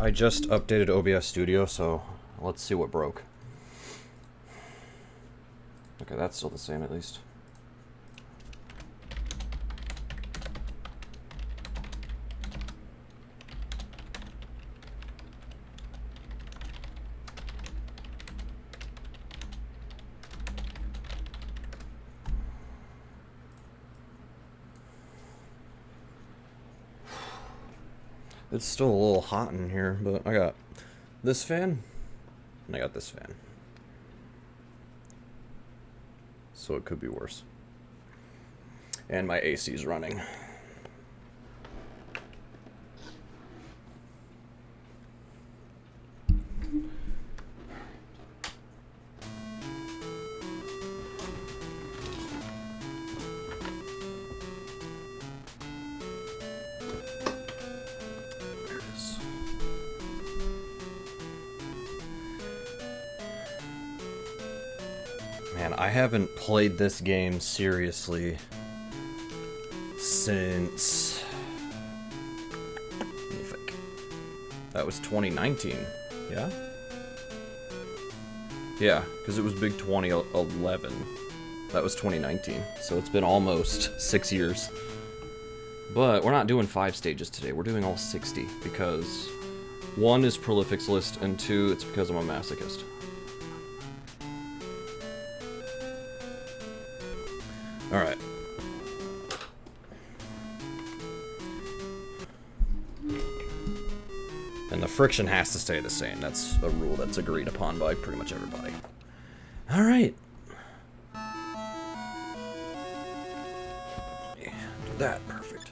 I just updated OBS Studio, so let's see what broke. Okay, that's still the same at least. It's still a little hot in here, but I got this fan, and I got this fan. So it could be worse. And my AC's running. Man, I haven't played this game seriously since... Let me think. That was 2019, yeah? Yeah, because it was Big 2011. That was 2019, so it's been almost 6 years. But we're not doing 5 stages today, we're doing all 60, because 1 is Prolific's list, and 2, it's because I'm a masochist. Alright. And the friction has to stay the same. That's a rule that's agreed upon by pretty much everybody. Alright. Do that. Perfect.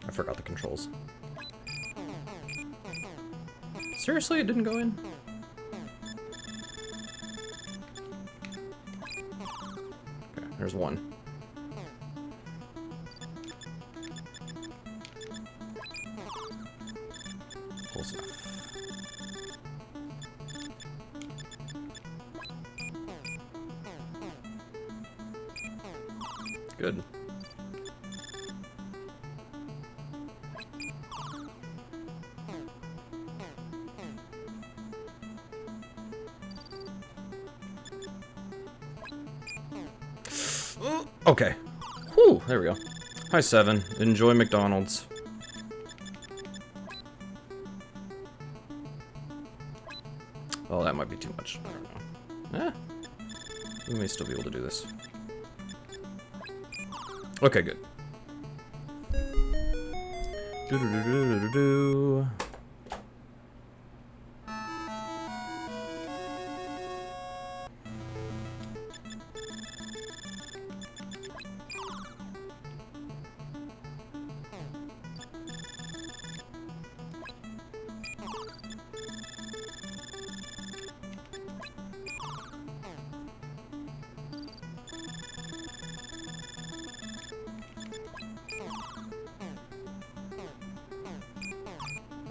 I forgot the controls. Seriously, it didn't go in? There's 1. Close enough. Good. Okay. Whew, there we go. Hi, 7. Enjoy McDonald's. Oh, that might be too much. I don't know. We may still be able to do this. Okay, good. Do-do-do-do-do-do.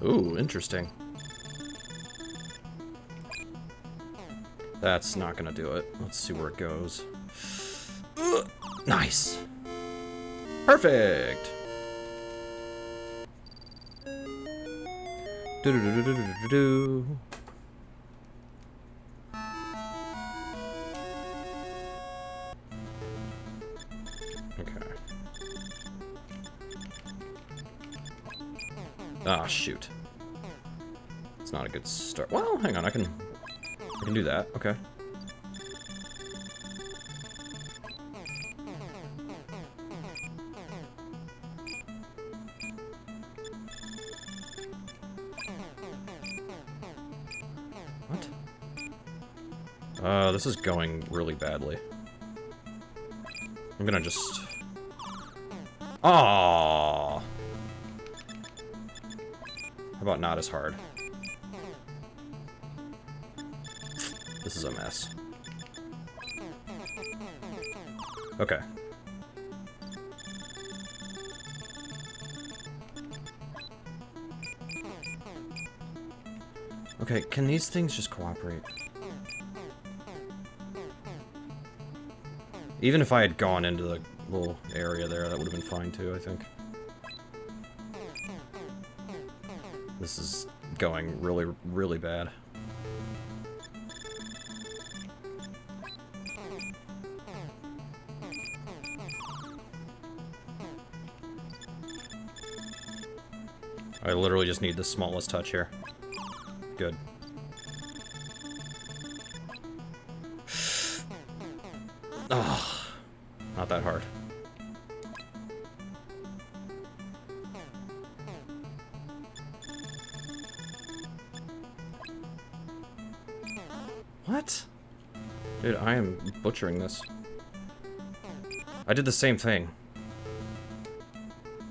Ooh, interesting. That's not gonna do it. Let's see where it goes. Nice! Perfect! Do-do-do-do-do-do-do. Ah, shoot. It's not a good start. Well, hang on, I can do that. Okay. What? This is going really badly. I'm gonna just... Aww. How about not as hard? This is a mess. Okay. Okay, can these things just cooperate? Even if I had gone into the little area there, that would have been fine too, I think. This is going really, really bad. I literally just need the smallest touch here. Good. Oh, not that hard. What? Dude, I am butchering this. I did the same thing.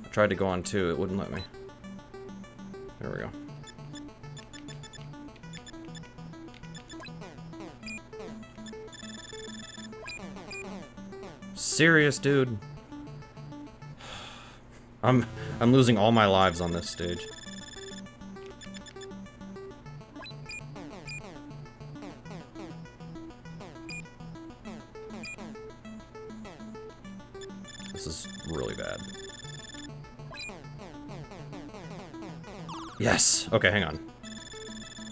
I tried to go on 2, it wouldn't let me. There we go. Serious, dude. I'm losing all my lives on this stage. This is really bad. Yes! Okay, hang on.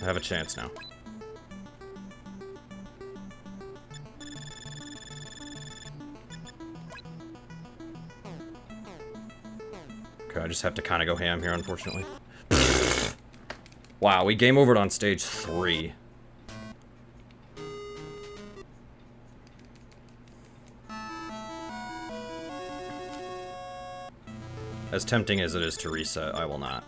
I have a chance now. Okay, I just have to kind of go ham here, unfortunately. Wow, we game overed on stage 3. As tempting as it is to reset, I will not.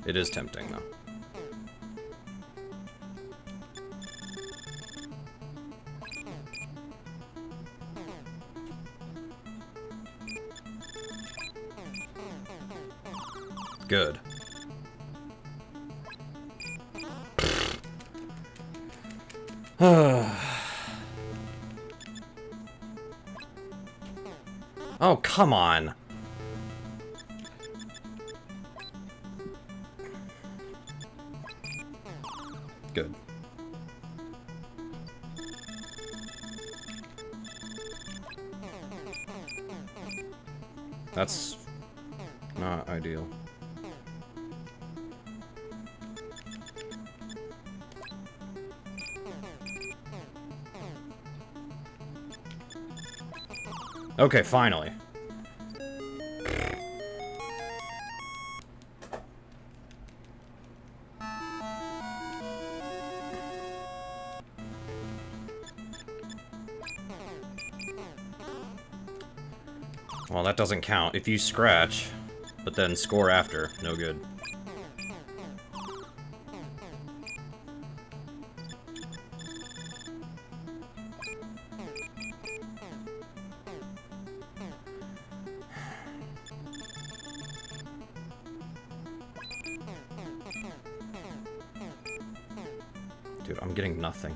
It is tempting, though. Good. Oh, come on. Good. That's not ideal. Okay, finally. Well, that doesn't count. If you scratch, but then score after, no good. Dude, I'm getting nothing.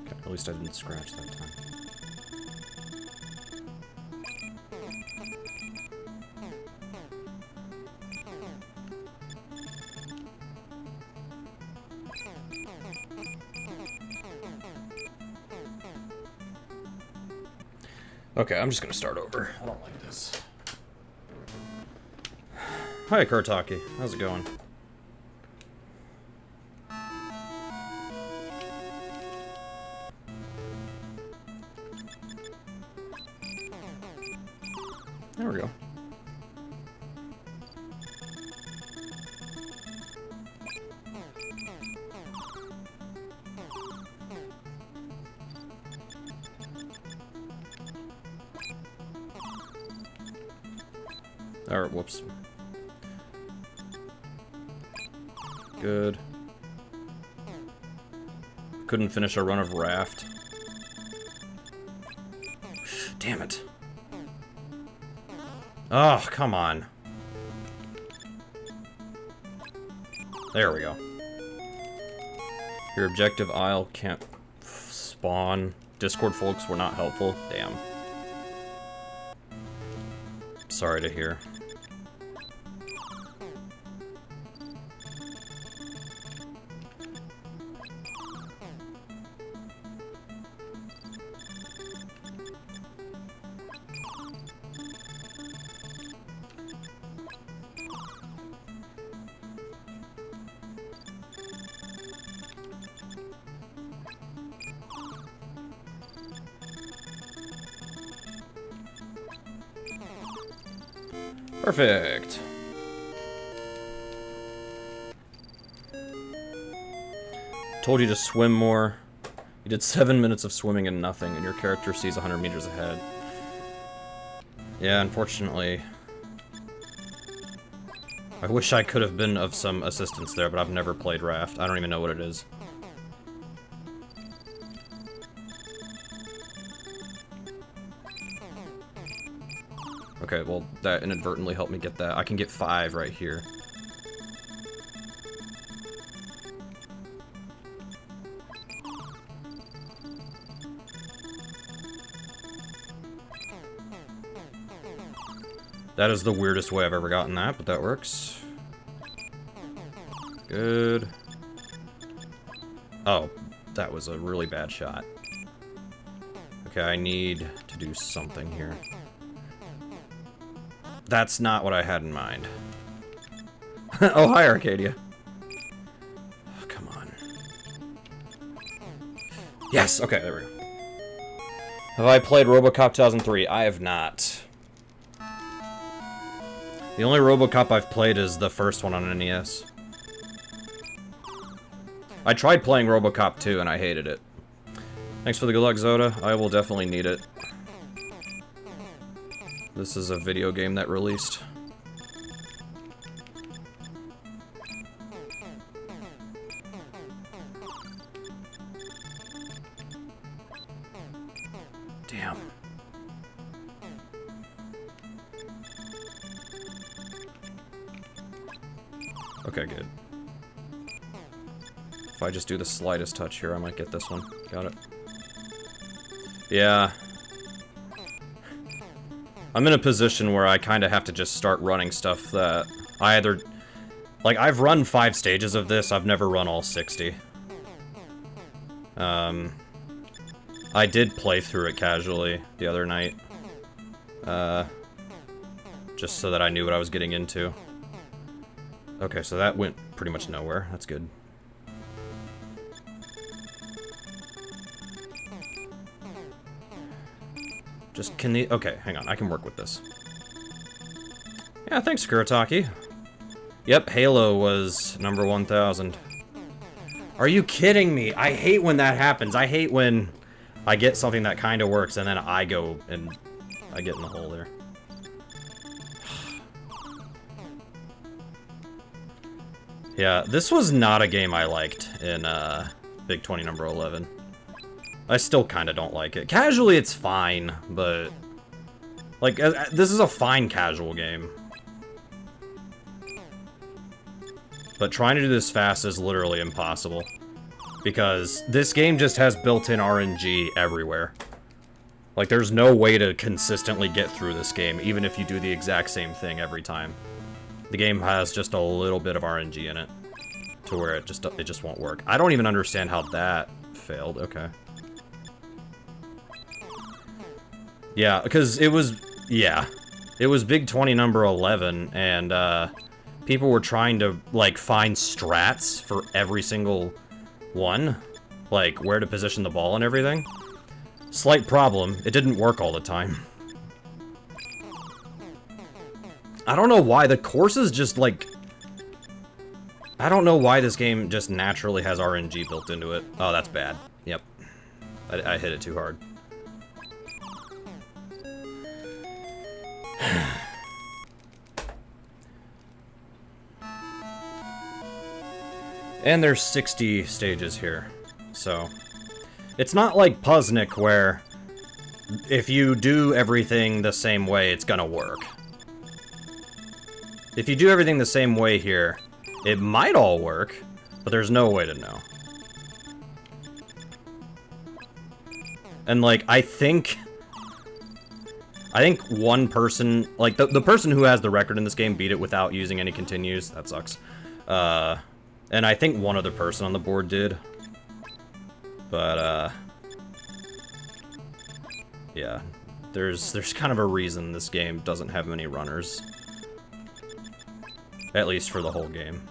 At least I didn't scratch that time. Okay, I'm just gonna start over. I don't like this. Hi, Kurtaki. How's it going? There we go. Or, whoops. Good. Couldn't finish a run of Raft. Damn it. Oh, come on. There we go. Your objective aisle can't spawn. Discord folks were not helpful. Damn. Sorry to hear. Perfect. Told you to swim more. You did 7 minutes of swimming and nothing, and your character sees 100 meters ahead. Yeah, unfortunately. I wish I could have been of some assistance there, but I've never played Raft. I don't even know what it is. Okay, well, that inadvertently helped me get that. I can get 5 right here. That is the weirdest way I've ever gotten that, but that works. Good. Oh, that was a really bad shot. Okay, I need to do something here. That's not what I had in mind. Oh, hi, Arcadia. Oh, come on. Yes, okay, there we go. Have I played RoboCop 2003? I have not. The only RoboCop I've played is the first one on NES. I tried playing RoboCop 2 and I hated it. Thanks for the good luck, Zoda. I will definitely need it. This is a video game that released. Damn. Okay, good. If I just do the slightest touch here, I might get this one. Got it. Yeah. I'm in a position where I kind of have to just start running stuff that I either... Like, I've run 5 stages of this, I've never run all 60. I did play through it casually the other night. Just so that I knew what I was getting into. Okay, so that went pretty much nowhere. That's good. Just can the... Okay, hang on. I can work with this. Yeah, thanks, Kurataki. Yep, Halo was number 1000. Are you kidding me? I hate when that happens. I hate when I get something that kind of works and then I go and I get in the hole there. Yeah, this was not a game I liked in Big 20 number 11. I still kind of don't like it. Casually, it's fine, but... Like, this is a fine casual game. But trying to do this fast is literally impossible. Because this game just has built-in RNG everywhere. Like, there's no way to consistently get through this game, even if you do the exact same thing every time. The game has just a little bit of RNG in it. To where it just won't work. I don't even understand how that failed. Okay. Yeah, because it was... Yeah. It was Big 20 number 11, and, people were trying to, like, find strats for every single one. Like, where to position the ball and everything. Slight problem. It didn't work all the time. I don't know why. The courses just, like... I don't know why this game just naturally has RNG built into it. Oh, that's bad. Yep. I hit it too hard. And there's 60 stages here. So, it's not like Puzznik where if you do everything the same way, it's gonna work. If you do everything the same way here, it might all work, but there's no way to know. And, like, I think one person, like, the person who has the record in this game beat it without using any continues. That sucks. And I think one other person on the board did. But, yeah. There's kind of a reason this game doesn't have many runners. At least for the whole game.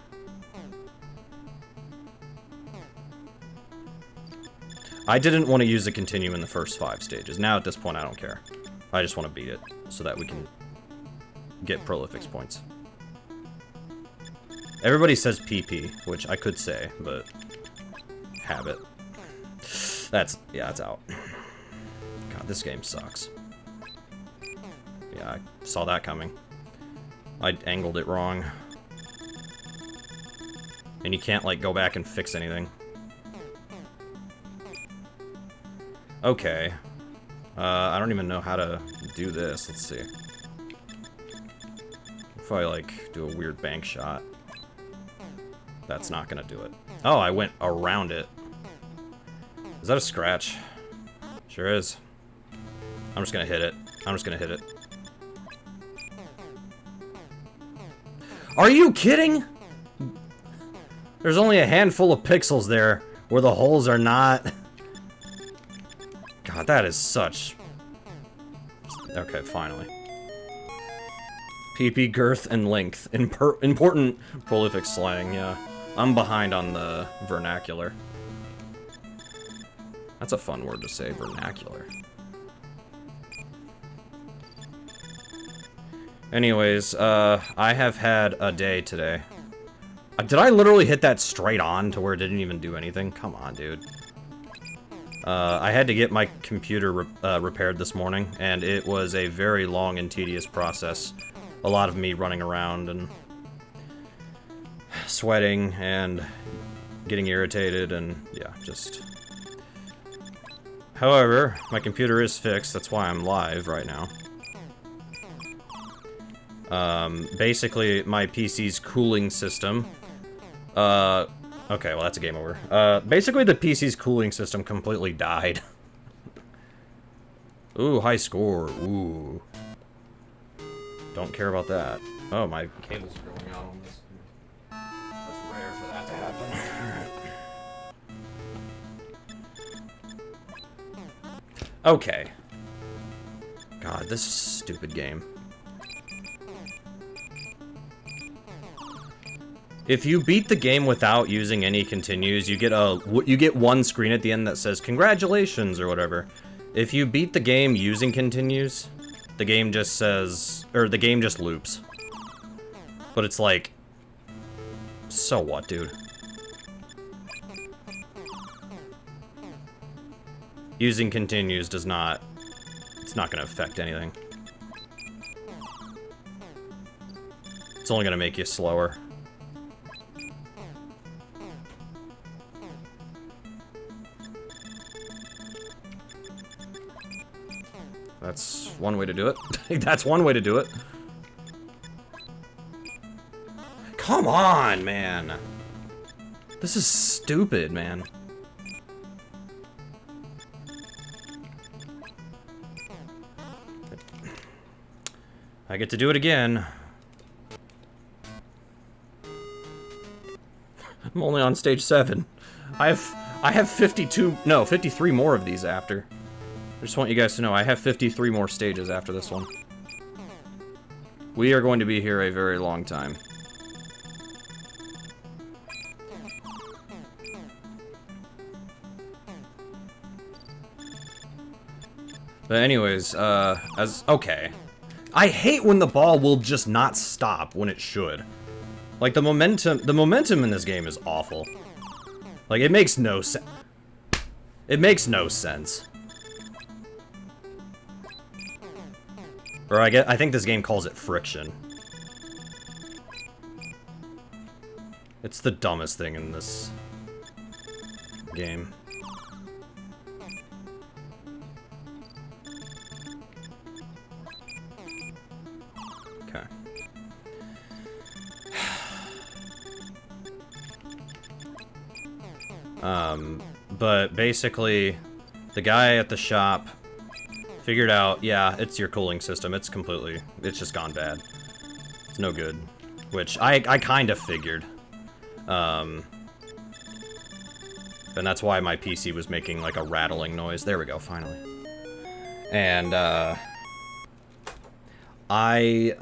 I didn't want to use the continue in the first 5 stages. Now, at this point, I don't care. I just want to beat it, so that we can get Prolifix points. Everybody says PP, which I could say, but... habit. That's out. God, this game sucks. Yeah, I saw that coming. I angled it wrong. And you can't, like, go back and fix anything. Okay. I don't even know how to do this. Let's see. If I, like, do a weird bank shot. That's not gonna do it. Oh, I went around it. Is that a scratch? Sure is. I'm just gonna hit it. I'm just gonna hit it. Are you kidding? There's only a handful of pixels there where the holes are not. God, that is such... Okay, finally. PP, girth, and length. Important prolific slang, yeah. I'm behind on the vernacular. That's a fun word to say, vernacular. Anyways, I have had a day today. Did I literally hit that straight on to where it didn't even do anything? Come on, dude. I had to get my computer repaired this morning, and it was a very long and tedious process. A lot of me running around and sweating and getting irritated and, yeah, just... However, my computer is fixed, that's why I'm live right now. Basically, my PC's cooling system... Okay, well, that's a game over. Basically, the PC's cooling system completely died. Ooh, high score. Ooh. Don't care about that. Oh, my cable's growing out on this. That's rare for that to happen. Okay. God, this stupid game. If you beat the game without using any continues, you get one screen at the end that says congratulations or whatever. If you beat the game using continues, the game just says, or the game just loops. But it's like, so what, dude? Using continues does not, it's not gonna affect anything. It's only gonna make you slower. That's one way to do it. That's one way to do it. Come on, man. This is stupid, man. I get to do it again. I'm only on stage 7. I have 53 more of these after. I just want you guys to know, I have 53 more stages after this one. We are going to be here a very long time. But anyways, okay. I hate when the ball will just not stop when it should. Like, the momentum in this game is awful. Like, it makes no sense. It makes no sense. Or I think this game calls it friction. It's the dumbest thing in this game. Okay. But basically, the guy at the shop figured out, yeah, it's your cooling system. It's just gone bad. It's no good. Which I kind of figured. And that's why my PC was making like a rattling noise. There we go, finally. And I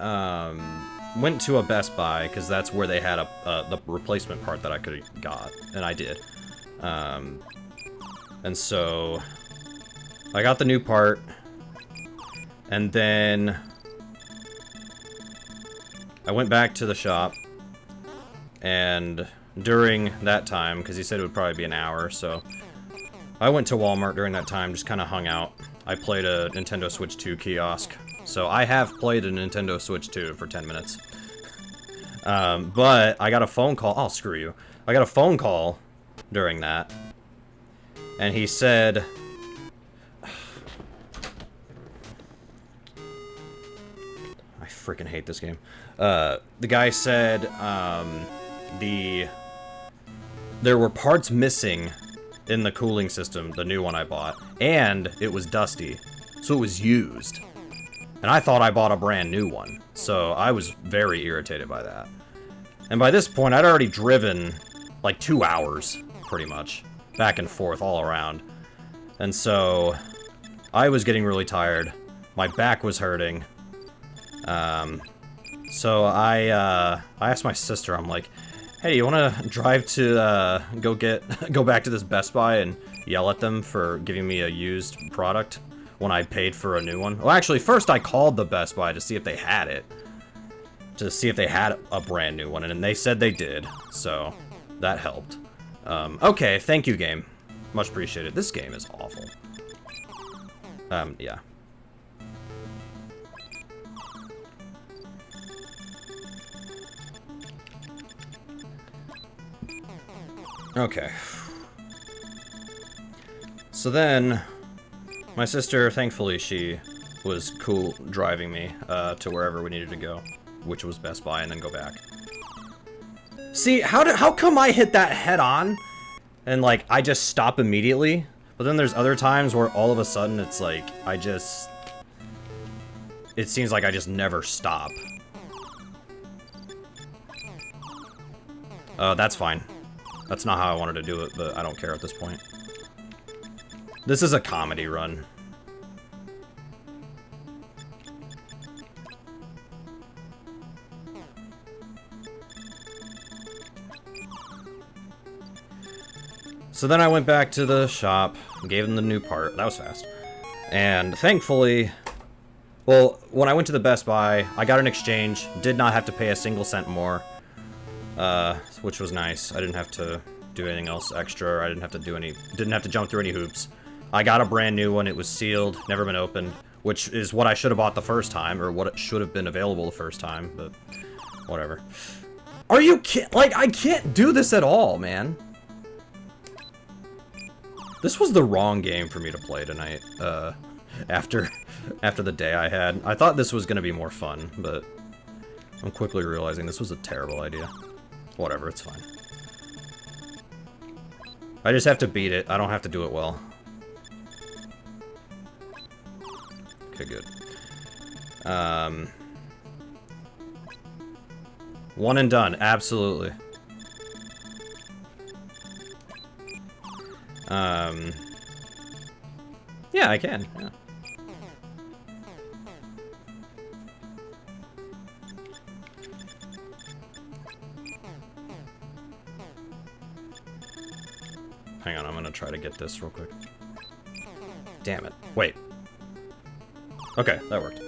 went to a Best Buy because that's where they had the replacement part that I could have got, and I did. And so I got the new part, and then I went back to the shop, and during that time, because he said it would probably be an hour, so I went to Walmart during that time, just kind of hung out. I played a Nintendo Switch 2 kiosk, so I have played a Nintendo Switch 2 for 10 minutes. But I got a phone call. Oh, screw you. I got a phone call during that, and he said, I freaking hate this game. The guy said, there were parts missing in the cooling system, the new one I bought, and it was dusty, so it was used. And I thought I bought a brand new one, so I was very irritated by that. And by this point, I'd already driven like 2 hours, pretty much, back and forth all around. And so I was getting really tired. My back was hurting. So I asked my sister, I'm like, hey, you want to drive to go back to this Best Buy and yell at them for giving me a used product when I paid for a new one? Well, actually, first I called the Best Buy to see if they had it. To see if they had a brand new one, and they said they did, so that helped. Okay, thank you, game. Much appreciated. This game is awful. Yeah. Okay. So then, my sister, thankfully, she was cool driving me to wherever we needed to go, which was Best Buy, and then go back. See, how come I hit that head on, and like I just stop immediately? But then there's other times where all of a sudden it's like it seems like I just never stop. That's fine. That's not how I wanted to do it, but I don't care at this point. This is a comedy run. So then I went back to the shop, gave them the new part. That was fast. And thankfully, well, when I went to the Best Buy, I got an exchange, did not have to pay a single cent more. Which was nice. I didn't have to do anything else extra. I didn't have to jump through any hoops. I got a brand new one. It was sealed, never been opened, which is what I should have bought the first time, or what it should have been available the first time, but whatever. Are you kidding? Like, I can't do this at all, man. This was the wrong game for me to play tonight, after the day I had. I thought this was gonna be more fun, but I'm quickly realizing this was a terrible idea. Whatever, it's fine. I just have to beat it. I don't have to do it well. Okay, good. One and done, absolutely. Yeah, I can, yeah. Hang on, I'm gonna try to get this real quick. Damn it. Wait. Okay, that worked.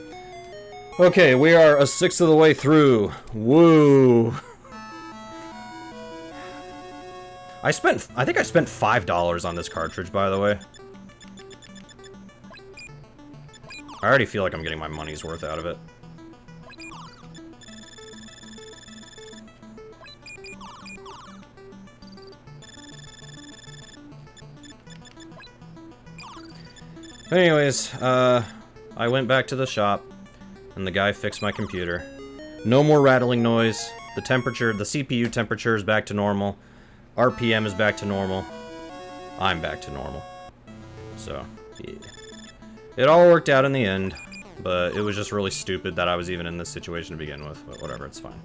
Okay, we are a sixth of the way through. Woo! I think I spent $5 on this cartridge, by the way. I already feel like I'm getting my money's worth out of it. Anyways, I went back to the shop, and the guy fixed my computer. No more rattling noise. The temperature, the CPU temperature is back to normal. RPM is back to normal. I'm back to normal. So... Yeah. It all worked out in the end, but it was just really stupid that I was even in this situation to begin with, but whatever, it's fine.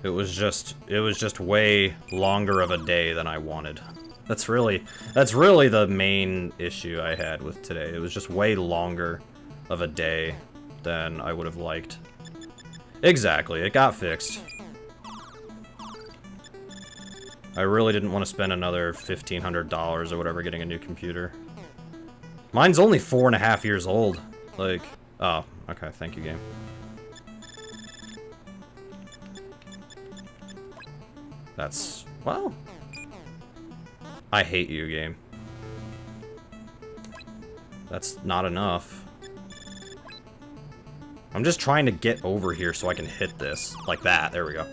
It was just way longer of a day than I wanted. That's really the main issue I had with today. It was just way longer of a day than I would have liked. Exactly, it got fixed. I really didn't want to spend another $1,500 or whatever getting a new computer. Mine's only 4.5 years old. Like, oh, okay, thank you, game. That's, well, I hate you, game. That's not enough. I'm just trying to get over here so I can hit this. Like that, there we go.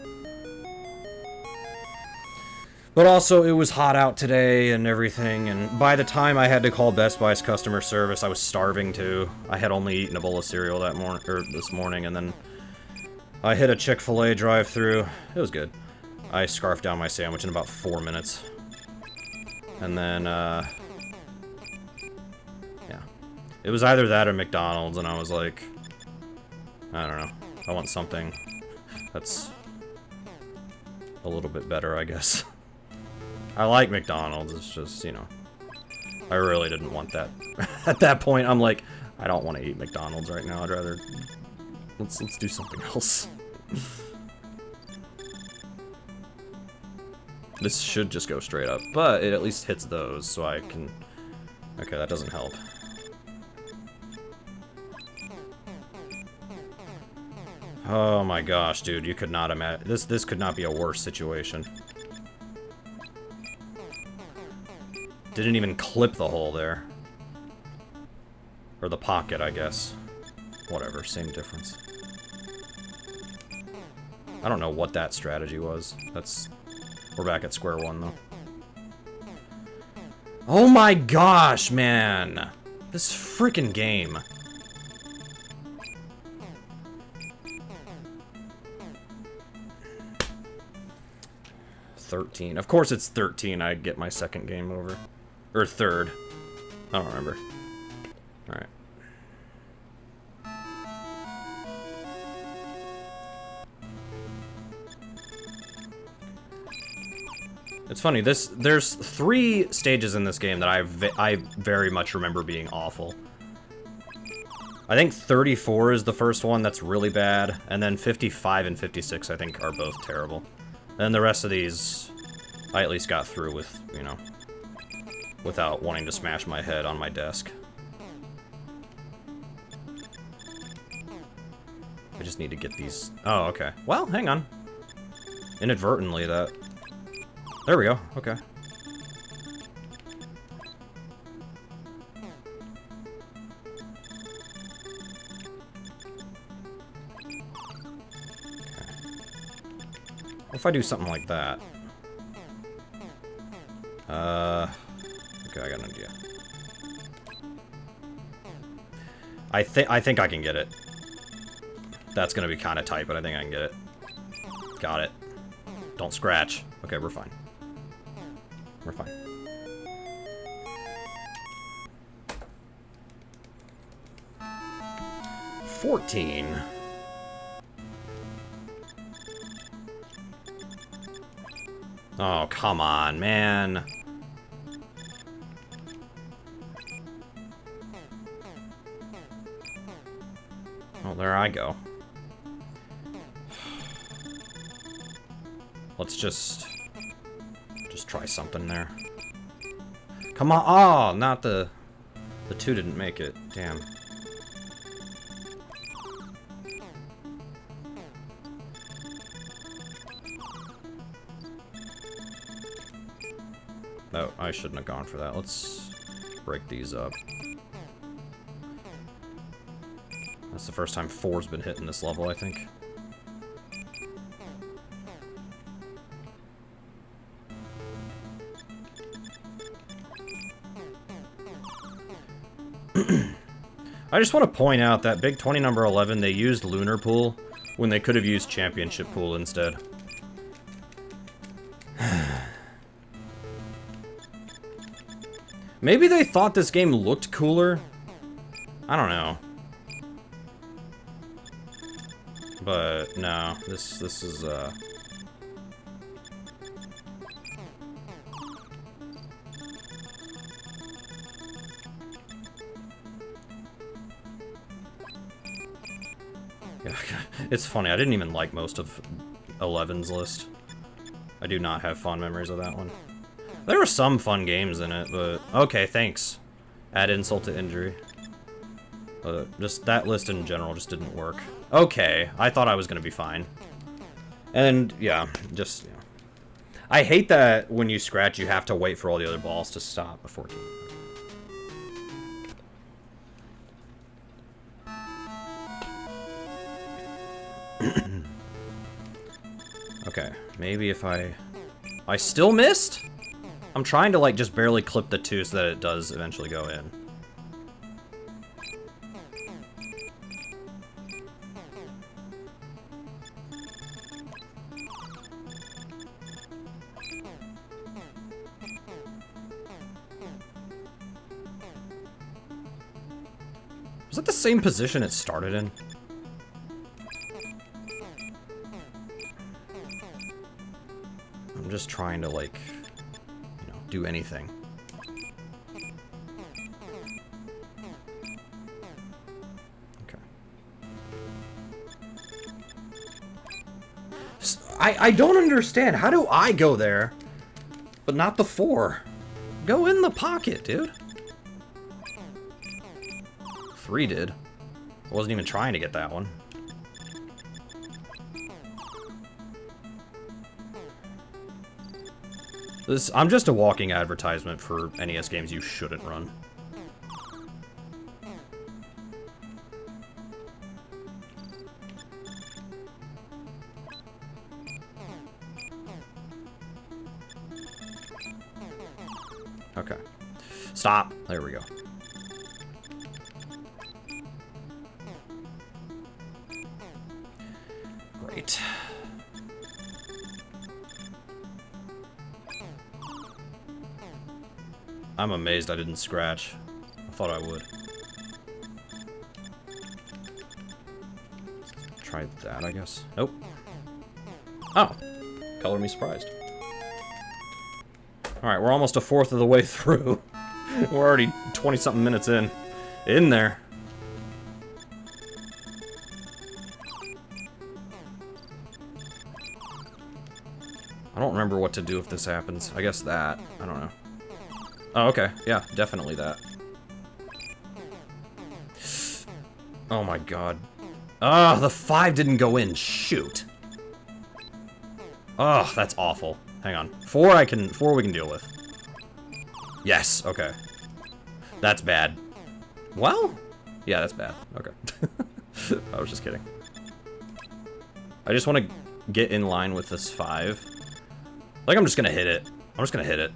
But also, it was hot out today and everything, and by the time I had to call Best Buy's customer service, I was starving too. I had only eaten a bowl of cereal that this morning, and then I hit a Chick-fil-A drive-thru. It was good. I scarfed down my sandwich in about 4 minutes. And then, yeah. It was either that or McDonald's, and I was like, I don't know. I want something that's a little bit better, I guess. I like McDonald's, it's just, you know, I really didn't want that. At that point, I'm like, I don't want to eat McDonald's right now. I'd rather, let's do something else. This should just go straight up, but it at least hits those, so I can... Okay, that doesn't help. Oh my gosh, dude, you could not imagine... This could not be a worse situation. Didn't even clip the hole there. Or the pocket, I guess. Whatever, same difference. I don't know what that strategy was. That's... We're back at square one, though. Oh my gosh, man! This freaking game. $13. Of course it's 13 I get my second game over. Or third. I don't remember. Alright. It's funny, there's 3 stages in this game that I very much remember being awful. I think 34 is the first one that's really bad, and then 55 and 56 I think are both terrible. And the rest of these, I at least got through with, you know, without wanting to smash my head on my desk. I just need to get these... Oh, okay. Well, hang on. Inadvertently, that... There we go, okay. What if I do something like that? Okay, I got an idea. I think I can get it. That's gonna be kind of tight, but I think I can get it. Got it. Don't scratch. Okay, we're fine. We're fine. $14. Oh, come on, man. Oh, there I go. Let's just try something there. Come on. Oh, not the 2 didn't make it. Damn. Oh, I shouldn't have gone for that. Let's break these up. That's the first time 4's been hit in this level, I think. I just want to point out that Big 20 number 11, they used Lunar Pool when they could have used Championship Pool instead. Maybe they thought this game looked cooler. I don't know. But no, this is yeah, it's funny. I didn't even like most of 11's list. I do not have fond memories of that one. There were some fun games in it, but okay, thanks. Add insult to injury. Just that list in general just didn't work. Okay, I thought I was gonna be fine. And yeah, just yeah. I hate that when you scratch, you have to wait for all the other balls to stop before. Okay, maybe if I still missed? I'm trying to like just barely clip the 2 so that it does eventually go in. Was that the same position it started in? I'm just trying to, like, you know, do anything. Okay. I don't understand. How do I go there, but not the 4? Go in the pocket, dude. 3 did. I wasn't even trying to get that one. I'm just a walking advertisement for NES games you shouldn't run. Okay. Stop. There we go. Great. I'm amazed I didn't scratch. I thought I would. Try that, I guess. Nope. Oh. Color me surprised. Alright, we're almost a 4th of the way through. We're already 20-something minutes in. In there. I don't remember what to do if this happens. I guess that. I don't know. Oh, okay. Yeah, definitely that. Oh my god. Ah, the 5 didn't go in. Shoot. Oh, that's awful. Hang on. 4 we can deal with. Yes, okay. That's bad. Well, yeah, that's bad. Okay. I was just kidding. I just want to get in line with this 5. Like, I'm just gonna hit it. I'm just gonna hit it.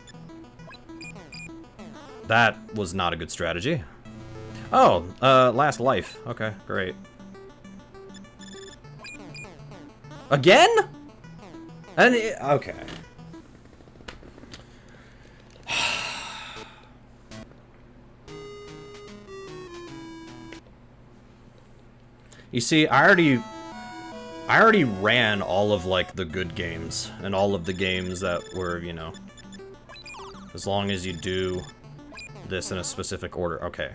That was not a good strategy. Oh, last life. Okay, great. Again? And okay. You see, I already ran all of, like, the good games, and all of the games that were, you know, as long as you do this in a specific order. Okay.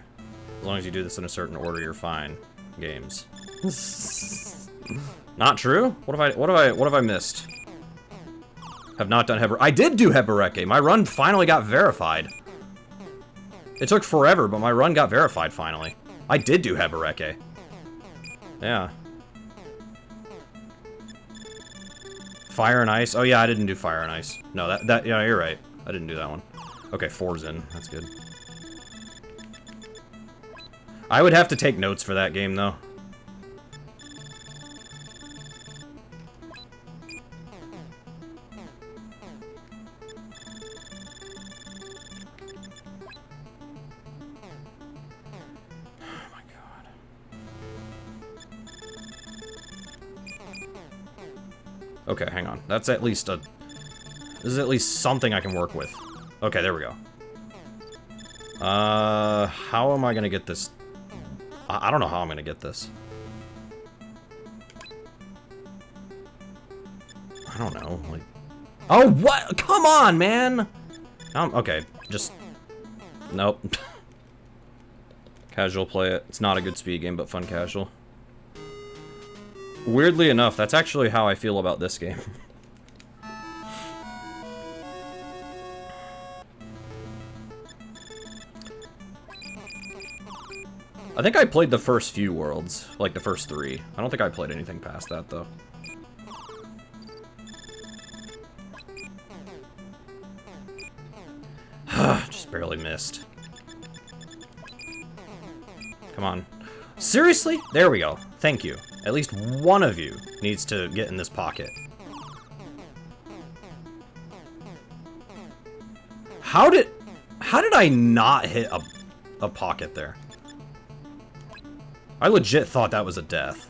As long as you do this in a certain order, you're fine. Games. Not true? What have I missed? Have not done I did do Hebereke. My run finally got verified. It took forever, but my run got verified finally. I did do Hebereke. Yeah. Fire and Ice. Oh yeah, I didn't do Fire and Ice. No, that yeah, you're right. I didn't do that one. Okay, 4's in. That's good. I would have to take notes for that game though. Okay, hang on. That's at least a... This is at least something I can work with. Okay, there we go. How am I gonna get this? I don't know how I'm gonna get this. I don't know, like... Oh, what? Come on, man! Okay, just... Nope. Casual play it. It's not a good speed game, but fun casual. Weirdly enough, that's actually how I feel about this game. I think I played the first few worlds, like the first 3. I don't think I played anything past that, though. Just barely missed. Come on. Seriously? There we go. Thank you. At least one of you needs to get in this pocket. How did I not hit a pocket there? I legit thought that was a death.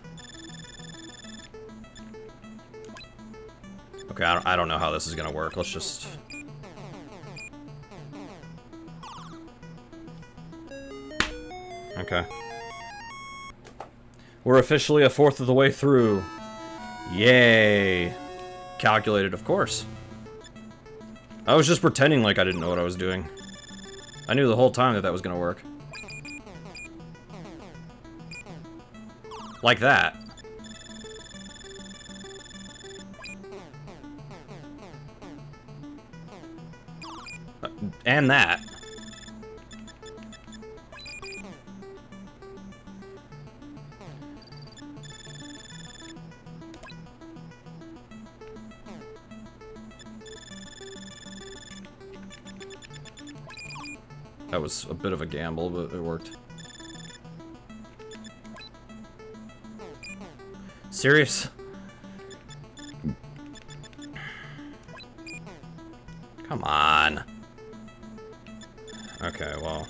Okay, I don't know how this is gonna work. Let's just... Okay. We're officially a fourth of the way through. Yay. Calculated, of course. I was just pretending like I didn't know what I was doing. I knew the whole time that that was gonna work. Like that. And that. That was a bit of a gamble, but it worked. Serious? Come on. Okay, well,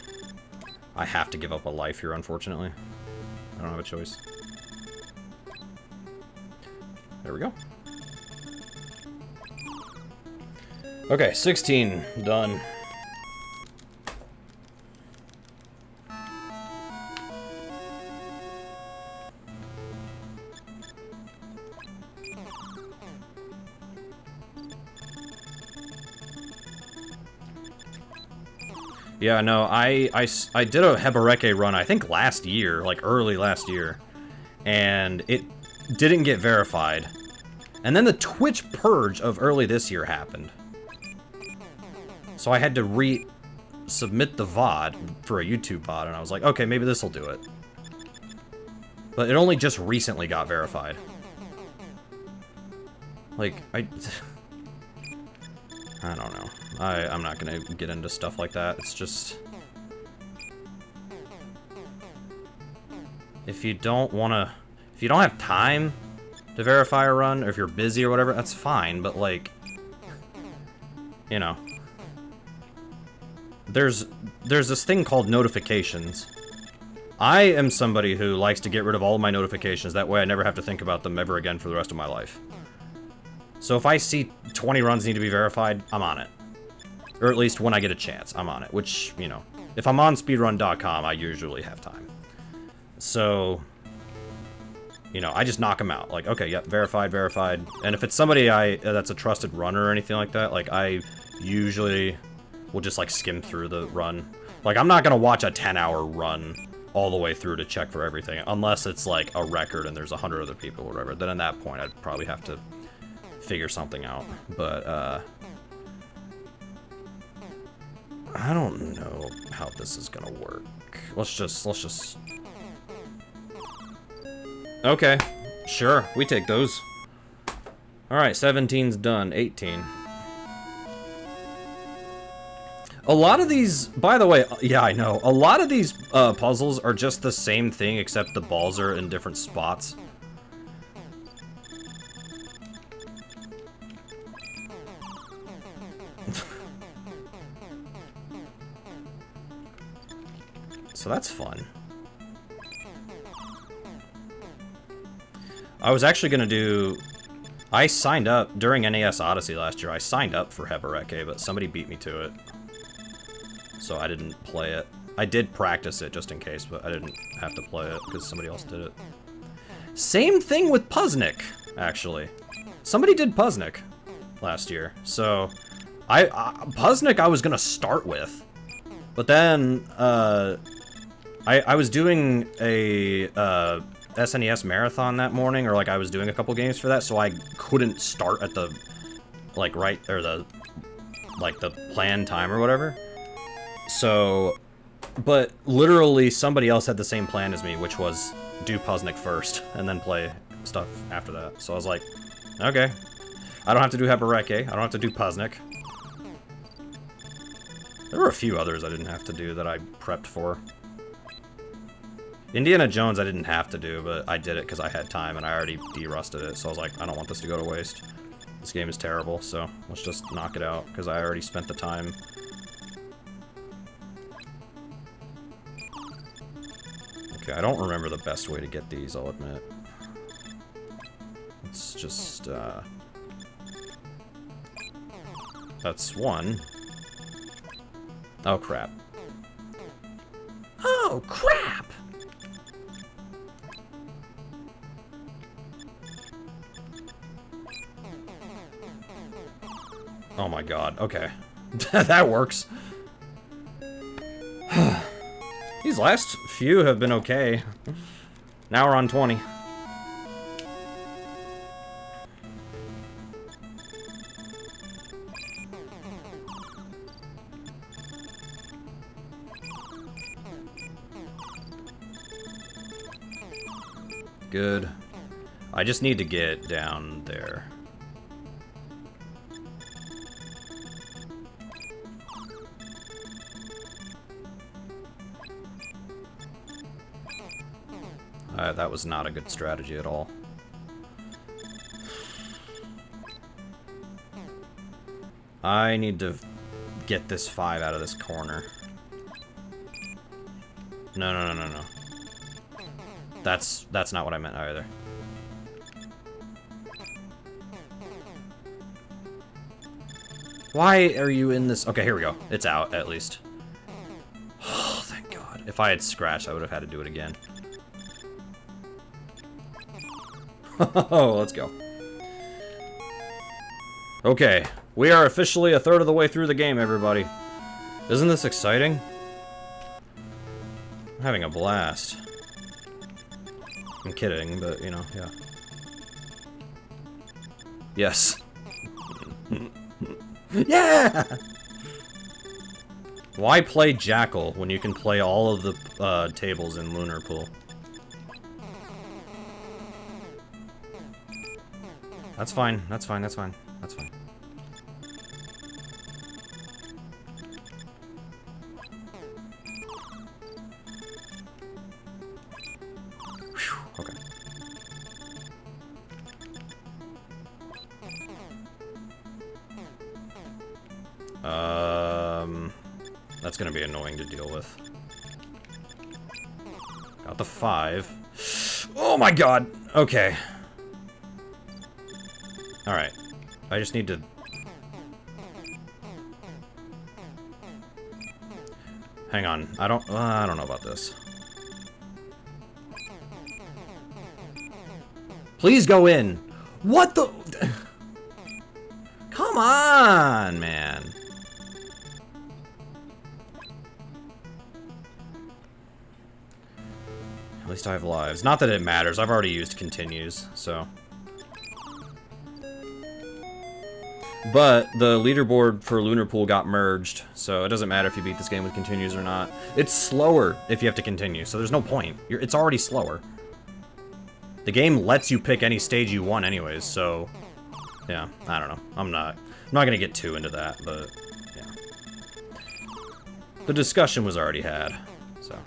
I have to give up a life here, unfortunately. I don't have a choice. There we go. Okay, 16, done. Yeah, no, I did a Hebereke run, I think last year, like early last year, and it didn't get verified. And then the Twitch purge of early this year happened. So I had to resubmit the VOD for a YouTube VOD, and I was like, okay, maybe this will do it. But it only just recently got verified. Like, I don't know. I'm not gonna get into stuff like that. It's just... If you don't have time to verify a run, or if you're busy or whatever, that's fine, but like... You know. There's this thing called notifications. I am somebody who likes to get rid of all of my notifications, that way I never have to think about them ever again for the rest of my life. So if I see 20 runs need to be verified, I'm on it. Or at least when I get a chance, I'm on it. Which, you know, if I'm on speedrun.com, I usually have time. So, you know, I just knock them out. Like, okay, yep, verified, verified. And if it's somebody that's a trusted runner or anything like that, like, I usually will just, like, skim through the run. Like, I'm not gonna watch a 10-hour run all the way through to check for everything. Unless it's, like, a record and there's 100 other people or whatever. Then at that point, I'd probably have to figure something out. But, I don't know how this is gonna work. Let's just... Okay, sure, we take those. Alright, 17's done, 18. A lot of these, by the way, yeah, I know. A lot of these puzzles are just the same thing, except the balls are in different spots. So that's fun. I was actually gonna do... I signed up, during NES Odyssey last year, I signed up for Hebereke, but somebody beat me to it. so I didn't play it. I did practice it just in case, but I didn't have to play it because somebody else did it. Same thing with Puzznik, actually. Somebody did Puzznik last year, so Puzznik I was gonna start with, but then I was doing a SNES marathon that morning, or like I was doing a couple games for that, so I couldn't start at the the planned time or whatever. So, but literally somebody else had the same plan as me, which was do Puzznik first and then play stuff after that. So I was like, okay, I don't have to do Hebereke, I don't have to do Puzznik. There were a few others I didn't have to do that I prepped for. Indiana Jones I didn't have to do, but I did it because I had time and I already de-rusted it, so I was like, I don't want this to go to waste. This game is terrible, so let's just knock it out, because I already spent the time. Okay, I don't remember the best way to get these, I'll admit. It's just, that's one. Oh, crap. Oh, crap! Oh my god, okay. That works. These last few have been okay. Now we're on 20. Good. I just need to get down there. That was not a good strategy at all. I need to get this 5 out of this corner. No, no, no, no, no. That's not what I meant either. Why are you in this? Okay, here we go. It's out, at least. Oh, thank God. If I had scratched, I would have had to do it again. Oh, let's go. Okay, we are officially a third of the way through the game, everybody. Isn't this exciting? I'm having a blast. I'm kidding, but, you know, yeah. Yes. Yeah! Why play Jackal when you can play all of the tables in Lunar Pool? That's fine, that's fine, that's fine, that's fine. Whew, okay. That's gonna be annoying to deal with. Got the 5. Oh my god! Okay. Alright. I just need to... Hang on. I don't know about this. Please go in! What the... Come on, man! At least I have lives. Not that it matters. I've already used continues, so... But the leaderboard for Lunar Pool got merged, so it doesn't matter if you beat this game with continues or not. It's slower if you have to continue, so there's no point. It's already slower. The game lets you pick any stage you want anyways, so... Yeah, I don't know. I'm not gonna get too into that, but... Yeah. The discussion was already had, so...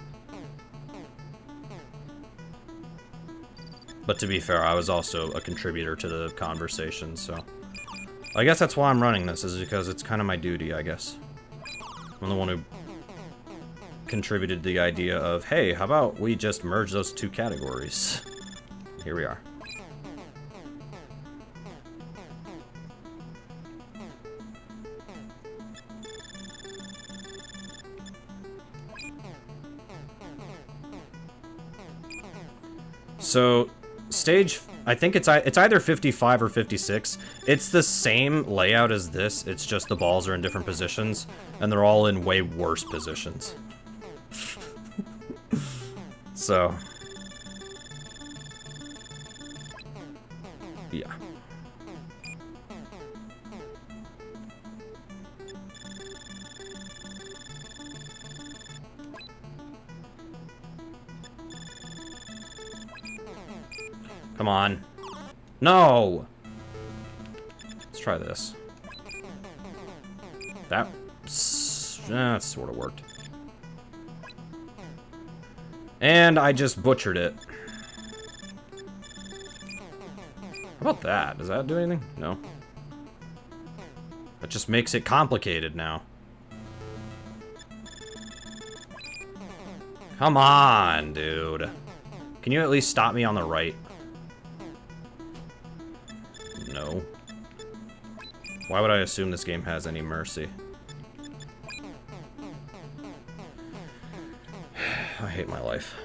But to be fair, I was also a contributor to the conversation, so... I guess that's why I'm running this, is because it's kind of my duty, I guess. I'm the one who contributed the idea of, hey, how about we just merge those two categories? Here we are. So, stage, I think it's either 55 or 56. It's the same layout as this, it's just the balls are in different positions, and they're all in way worse positions. So, yeah. Come on. No! Let's try this. That sort of worked. And I just butchered it. How about that? Does that do anything? No. That just makes it complicated now. Come on, dude. Can you at least stop me on the right? No. Why would I assume this game has any mercy? I hate my life.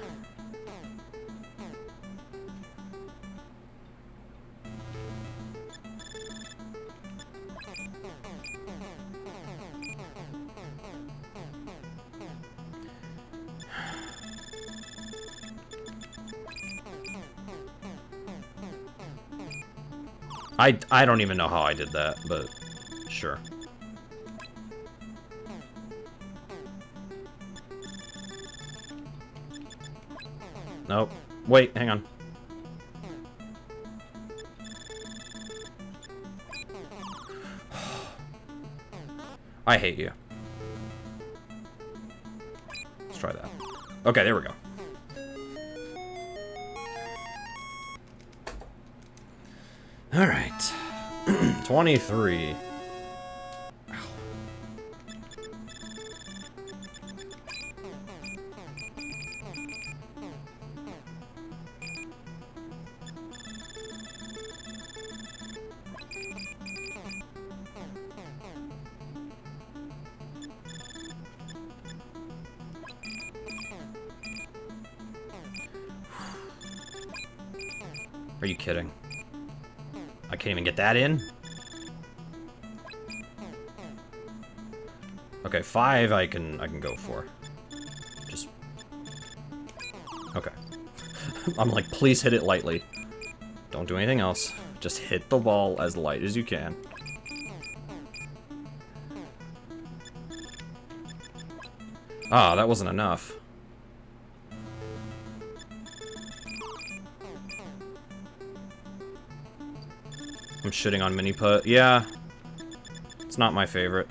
I don't even know how I did that, but sure. Nope. Wait, hang on. I hate you. Let's try that. Okay, there we go. All right. 23. Are you kidding? I can't even get that in? Okay, 5 I can go for. Just... Okay. I'm like, please hit it lightly. Don't do anything else. Just hit the ball as light as you can. Ah, that wasn't enough. I'm shitting on mini putt. Yeah. It's not my favorite.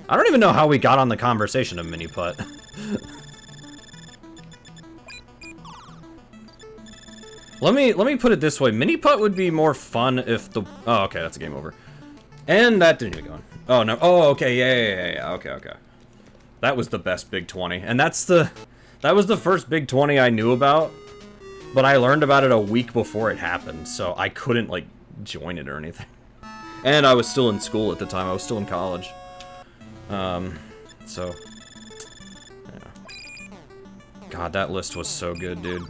I don't even know how we got on the conversation of mini putt. Let me put it this way. Mini putt would be more fun if the... Oh, okay, that's a game over. And that didn't even go in. Oh, no. Oh, okay, yeah. Okay. That was the best Big 20. And that was the first Big 20 I knew about. But I learned about it a week before it happened, so I couldn't, like, join it or anything. And I was still in school at the time. I was still in college. So... Yeah. God, that list was so good, dude.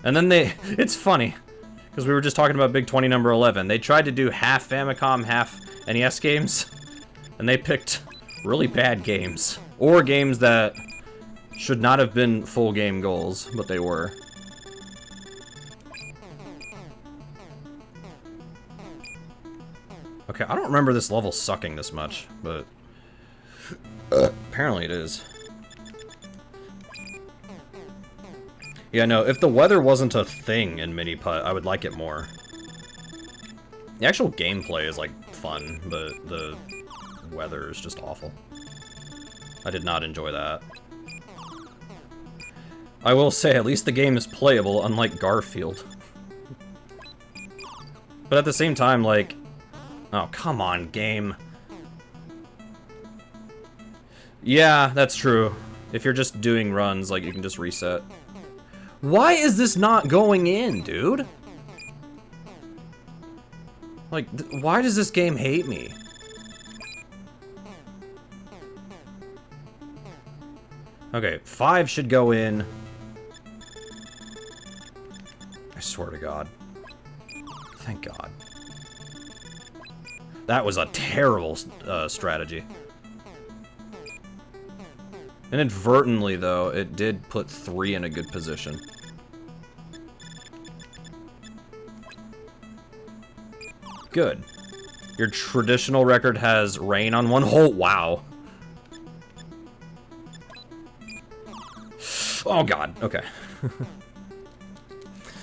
And then it's funny, because we were just talking about Big 20 number 11. They tried to do half Famicom, half NES games, and they picked really bad games. Or games that should not have been full game goals, but they were. Okay, I don't remember this level sucking this much, but apparently it is. Yeah, no, if the weather wasn't a thing in Mini Putt, I would like it more. The actual gameplay is, like, fun, but the weather is just awful. I did not enjoy that. I will say, at least the game is playable, unlike Garfield. But at the same time, like... Oh, come on, game. Yeah, that's true. If you're just doing runs, like, you can just reset. Why is this not going in, dude? Like, why does this game hate me? Okay, 5 should go in. I swear to God. Thank God. That was a terrible strategy. Inadvertently, though, it did put 3 in a good position. Good. Your traditional record has rain on 1 hole. Wow. Oh, God. Okay.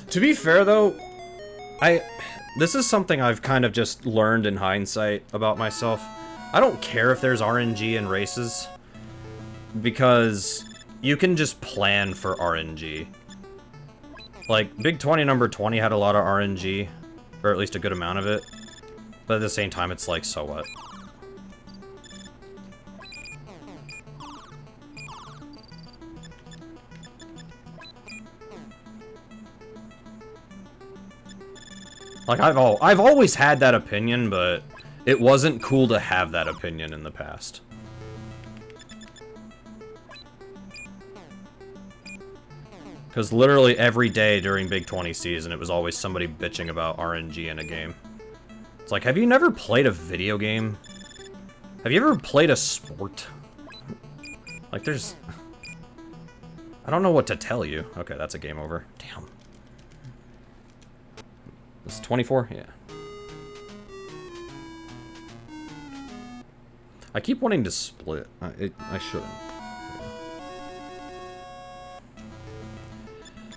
To be fair, though, this is something I've kind of just learned in hindsight about myself. I don't care if there's RNG in races, because you can just plan for RNG. Like, Big 20 number 20 had a lot of RNG, or at least a good amount of it, but at the same time, it's like, so what? Like, I've always had that opinion, but it wasn't cool to have that opinion in the past. Because literally every day during Big 20 season, it was always somebody bitching about RNG in a game. It's like, have you never played a video game? Have you ever played a sport? Like, there's... I don't know what to tell you. Okay, that's a game over. Damn. This is 24? Yeah. I keep wanting to split. I shouldn't.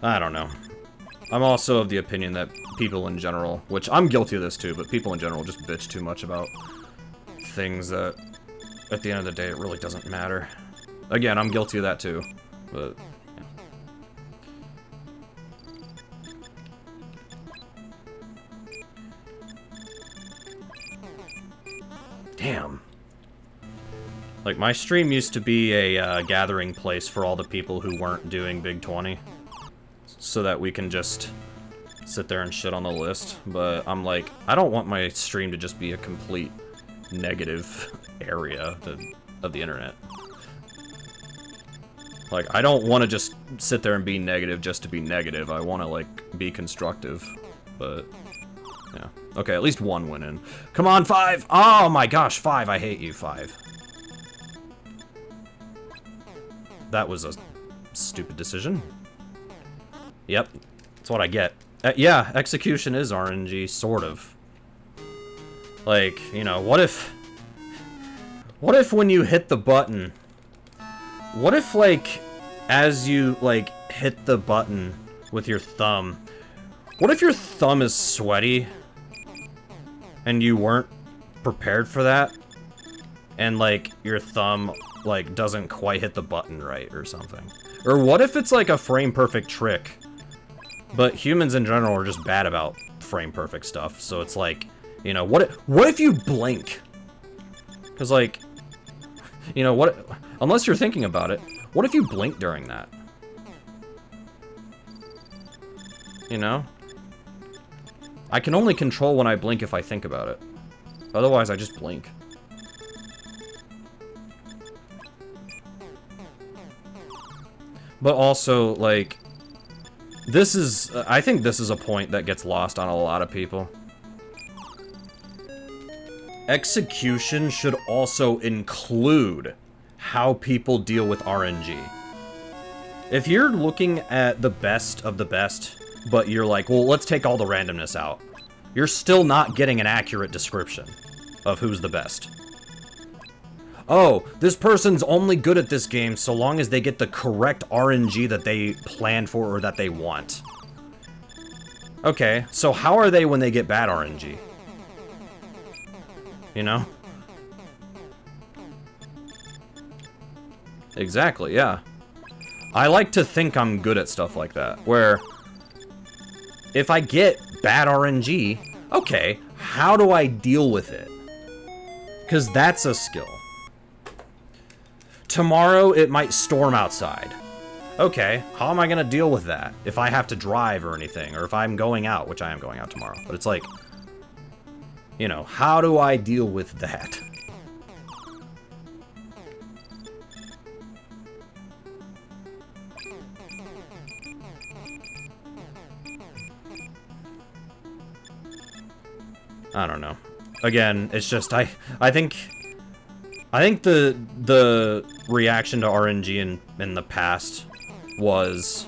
I don't know. I'm also of the opinion that people in general, which I'm guilty of this too, but people in general just bitch too much about things that, at the end of the day, it really doesn't matter. Again, I'm guilty of that too, but... Damn. Like, my stream used to be a gathering place for all the people who weren't doing Big 20. So that we can just sit there and shit on the list. But I'm like, I don't want my stream to just be a complete negative area of the internet. Like, I don't want to just sit there and be negative just to be negative. I want to, like, be constructive. But... yeah. Okay, at least 1 went in. Come on, 5! Oh my gosh, 5! I hate you, 5. That was a stupid decision. Yep, that's what I get. Yeah, execution is RNG, sort of. Like, you know, what if when you hit the button... What if, like, as you, like, hit the button with your thumb... What if your thumb is sweaty and you weren't prepared for that? And, like, your thumb, like, doesn't quite hit the button right or something? Or what if it's, like, a frame-perfect trick, but humans in general are just bad about frame-perfect stuff, so it's like, you know, what if you blink? Because, like, you know, unless you're thinking about it, what if you blink during that? You know? I can only control when I blink if I think about it. Otherwise, I just blink. But also, like, this is... I think this is a point that gets lost on a lot of people. Execution should also include how people deal with RNG. If you're looking at the best of the best, but you're like, well, let's take all the randomness out, you're still not getting an accurate description of who's the best. Oh, this person's only good at this game so long as they get the correct RNG that they planned for or that they want. Okay, so how are they when they get bad RNG? You know? Exactly, yeah. I like to think I'm good at stuff like that, where if I get bad RNG, okay, how do I deal with it? Because that's a skill. Tomorrow, it might storm outside. Okay, how am I going to deal with that? If I have to drive or anything, or if I'm going out, which I am going out tomorrow. But it's like, you know, how do I deal with that? I don't know. Again, it's just I think the reaction to RNG in the past was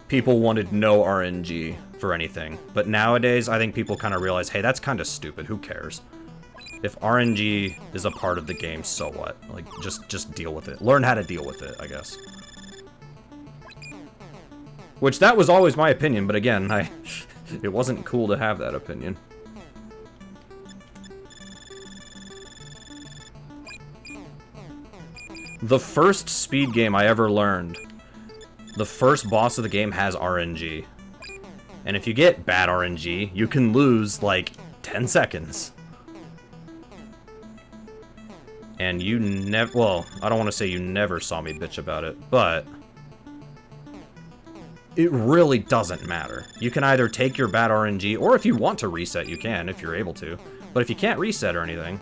people wanted no RNG for anything. But nowadays, I think people kind of realize, hey, that's kind of stupid. Who cares? If RNG is a part of the game, so what? Like, just deal with it. Learn how to deal with it, I guess. Which, that was always my opinion, but again, it wasn't cool to have that opinion. The first speed game I ever learned, the first boss of the game has RNG. And if you get bad RNG, you can lose, like, 10 seconds. And you never, well, I don't want to say you never saw me bitch about it, but it really doesn't matter. You can either take your bad RNG, or if you want to reset, you can, if you're able to. But if you can't reset or anything,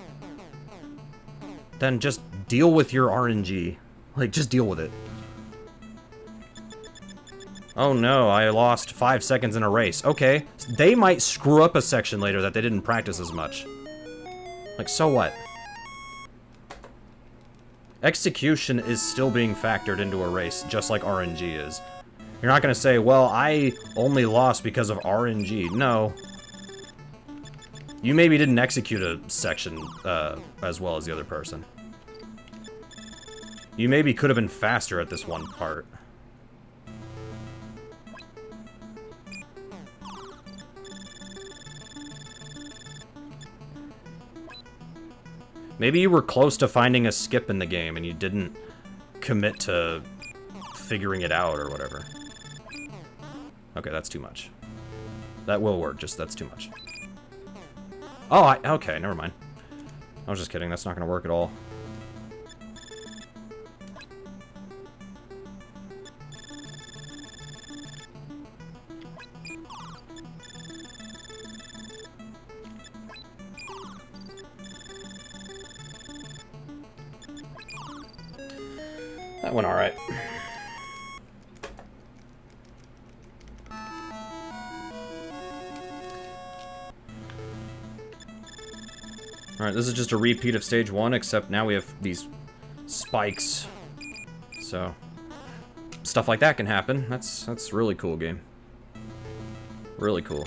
then just deal with your RNG. Like, just deal with it. Oh no, I lost 5 seconds in a race. Okay, they might screw up a section later that they didn't practice as much. Like, so what? Execution is still being factored into a race, just like RNG is. You're not gonna say, well, I only lost because of RNG. No. You maybe didn't execute a section as well as the other person. You maybe could have been faster at this one part. Maybe you were close to finding a skip in the game and you didn't commit to figuring it out or whatever. Okay, that's too much. That will work, just that's too much. Oh, okay, never mind. I was just kidding, that's not gonna work at all. That went alright. Alright, this is just a repeat of stage 1, except now we have these spikes. So, stuff like that can happen. That's really cool game. Really cool.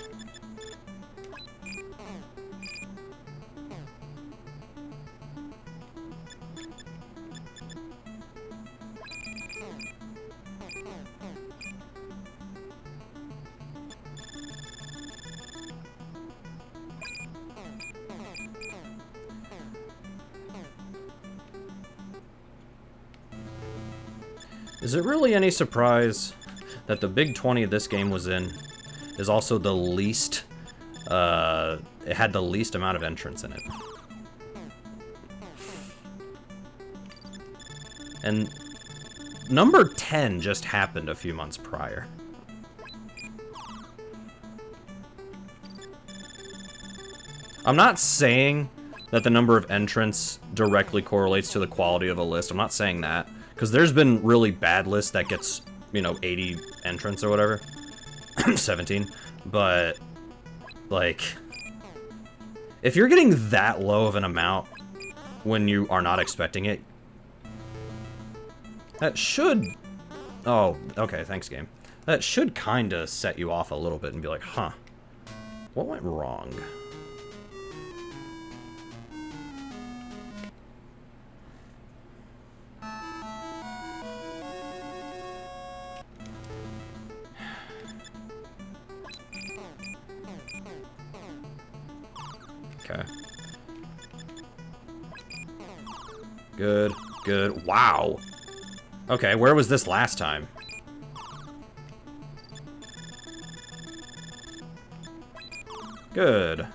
Is it really any surprise that the big 20 this game was in is also the least, it had the least amount of entrants in it? And number 10 just happened a few months prior. I'm not saying that the number of entrants directly correlates to the quality of a list. I'm not saying that. Because there's been really bad lists that gets, you know, 80 entrants or whatever. 17. But, like, if you're getting that low of an amount when you are not expecting it, that should... Oh, okay, thanks, game. That should kind of set you off a little bit and be like, huh, what went wrong? Okay. Good, good. Wow. Okay, where was this last time? Good.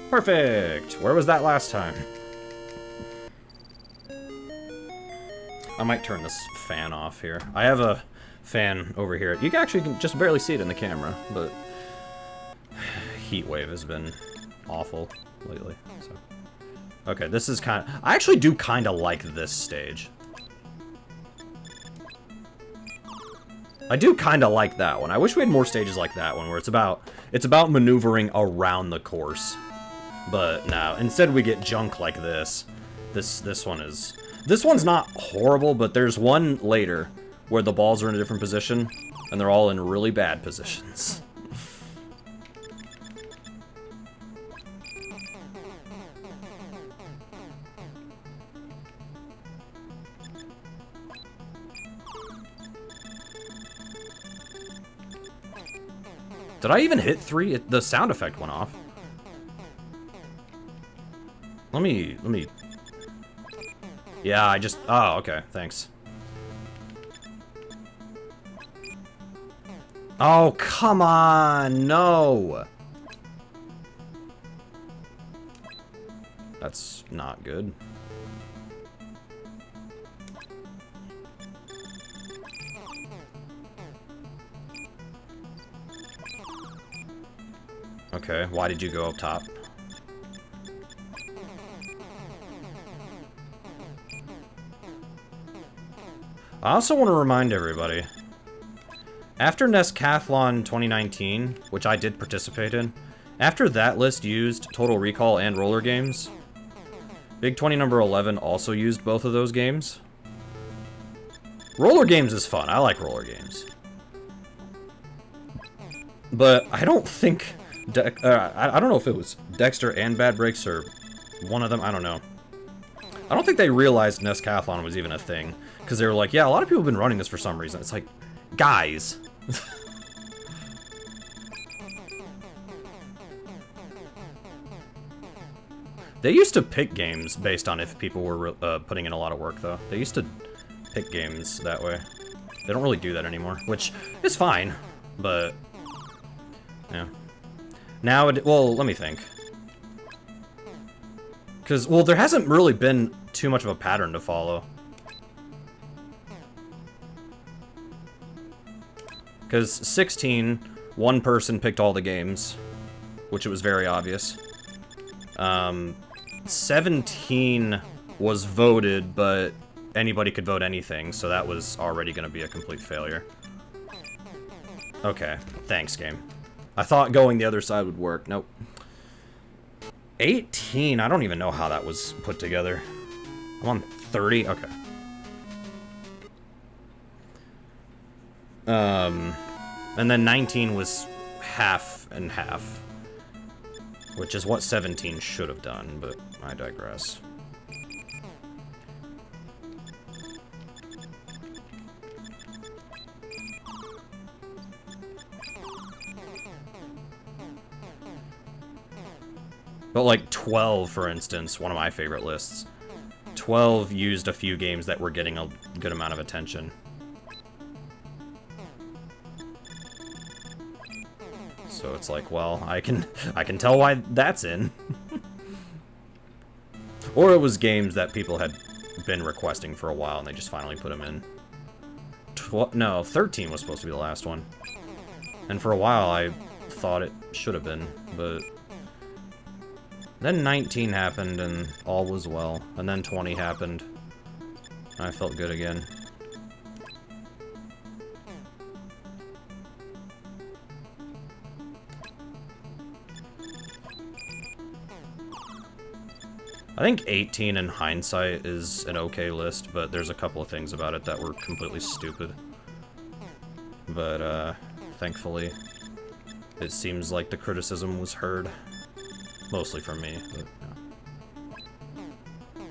Perfect. Where was that last time? I might turn this fan off here. I have a fan over here. You can actually just barely see it in the camera, but heat wave has been awful lately. So, okay, this is kind of... I actually do kind of like this stage. I do kind of like that one. I wish we had more stages like that one, where it's about maneuvering around the course. But no, instead we get junk like this. This one's not horrible, but there's one later where the balls are in a different position, and they're all in really bad positions. Did I even hit 3? The sound effect went off. Let me... Yeah, I just... Oh, okay, thanks. Oh, come on, no! That's not good. Okay, why did you go up top? I also want to remind everybody, after Nescathlon 2019, which I did participate in, after that list used Total Recall and Roller Games, Big 20 number 11 also used both of those games. Roller Games is fun. I like Roller Games. But I don't think... I don't know if it was Dexter and Bad Breaks or one of them. I don't know. I don't think they realized Nescathlon was even a thing. Because they were like, yeah, a lot of people have been running this for some reason. It's like, guys. They used to pick games based on if people were putting in a lot of work, though. They used to pick games that way. They don't really do that anymore, which is fine, but... yeah. Now, well, let me think. Because, well, there hasn't really been too much of a pattern to follow. Because 16, one person picked all the games, which it was very obvious. 17 was voted, but anybody could vote anything, so that was already going to be a complete failure. Okay, thanks, game. I thought going the other side would work. Nope. 18, I don't even know how that was put together. I'm on 30, okay. And then 19 was half and half, which is what 17 should have done, but I digress. But like 12, for instance, one of my favorite lists, 12 used a few games that were getting a good amount of attention. So it's like, well, I can tell why that's in. Or it was games that people had been requesting for a while and they just finally put them in. No, 13 was supposed to be the last one. And for a while I thought it should have been, but then 19 happened and all was well. And then 20 happened. I felt good again. I think 18 in hindsight is an okay list, but there's a couple of things about it that were completely stupid. But, thankfully, it seems like the criticism was heard. Mostly from me, but, yeah.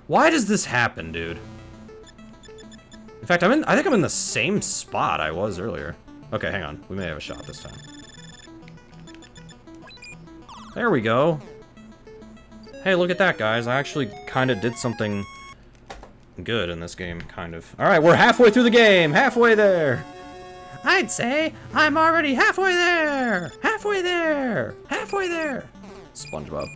Why does this happen, dude? In fact, I think I'm in the same spot I was earlier. Okay, hang on. We may have a shot this time. There we go. Hey, look at that, guys. I actually kind of did something good in this game, kind of. Alright, we're halfway through the game! Halfway there! I'd say I'm already halfway there! Halfway there! Halfway there! SpongeBob.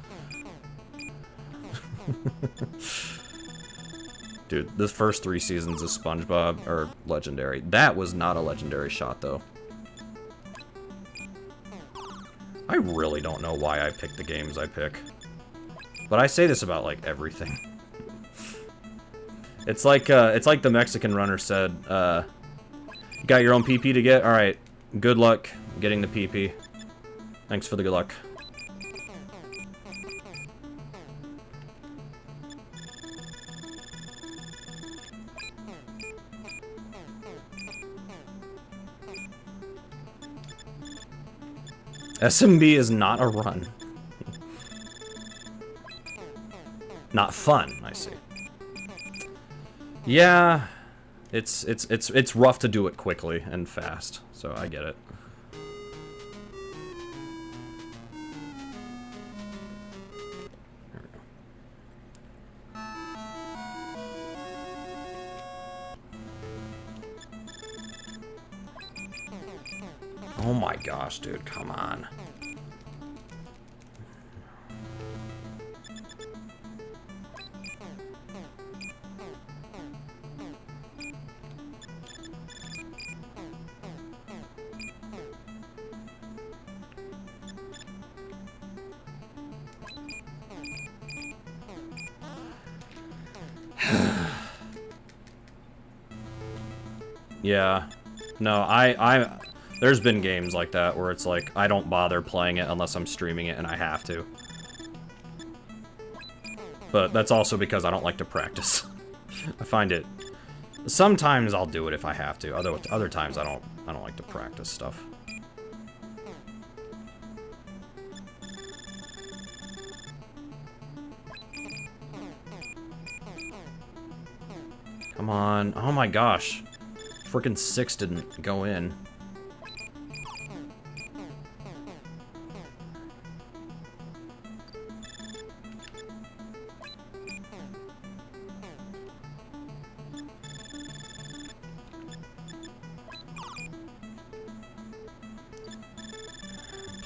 Dude, the first 3 seasons of SpongeBob are legendary. That was not a legendary shot, though. I really don't know why I pick the games I pick. But I say this about, like, everything. It's like the Mexican runner said, you got your own PP to get? Alright, good luck getting the PP. Thanks for the good luck. SMB is not a run. Not fun, I see. Yeah, it's rough to do it quickly and fast, so I get it. There we go. Oh my gosh, dude, come on. Yeah. No, there's been games like that where it's like, I don't bother playing it unless I'm streaming it and I have to. But that's also because I don't like to practice. I find it... Sometimes I'll do it if I have to. Other times I don't like to practice stuff. Come on. Oh my gosh. Frickin' 6 didn't go in.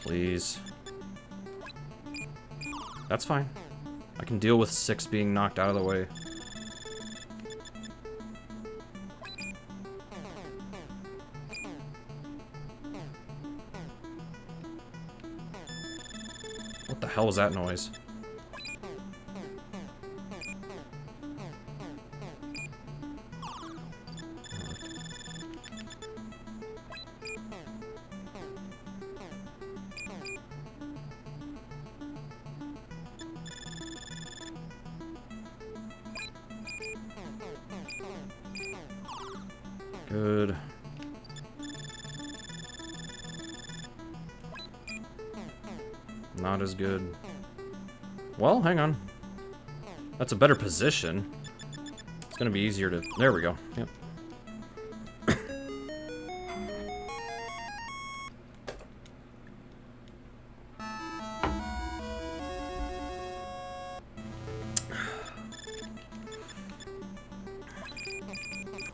Please. That's fine. I can deal with 6 being knocked out of the way. What the hell was that noise? Good. Not as good. Well, hang on. That's a better position. It's gonna be easier to... There we go. Yep.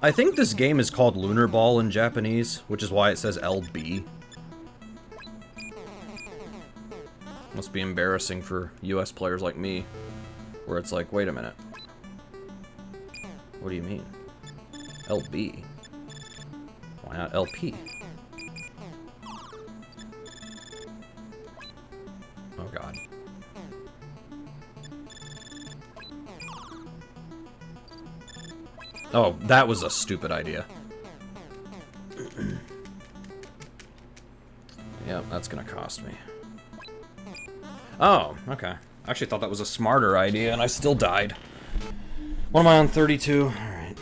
I think this game is called Lunar Ball in Japanese, which is why it says LB. Must be embarrassing for US players like me, where it's like, wait a minute. What do you mean? LB? Why not LP? Oh god. Oh, that was a stupid idea. Yep, that's gonna cost me. Oh, okay. I actually thought that was a smarter idea, and I still died. What am I on, 32? Alright.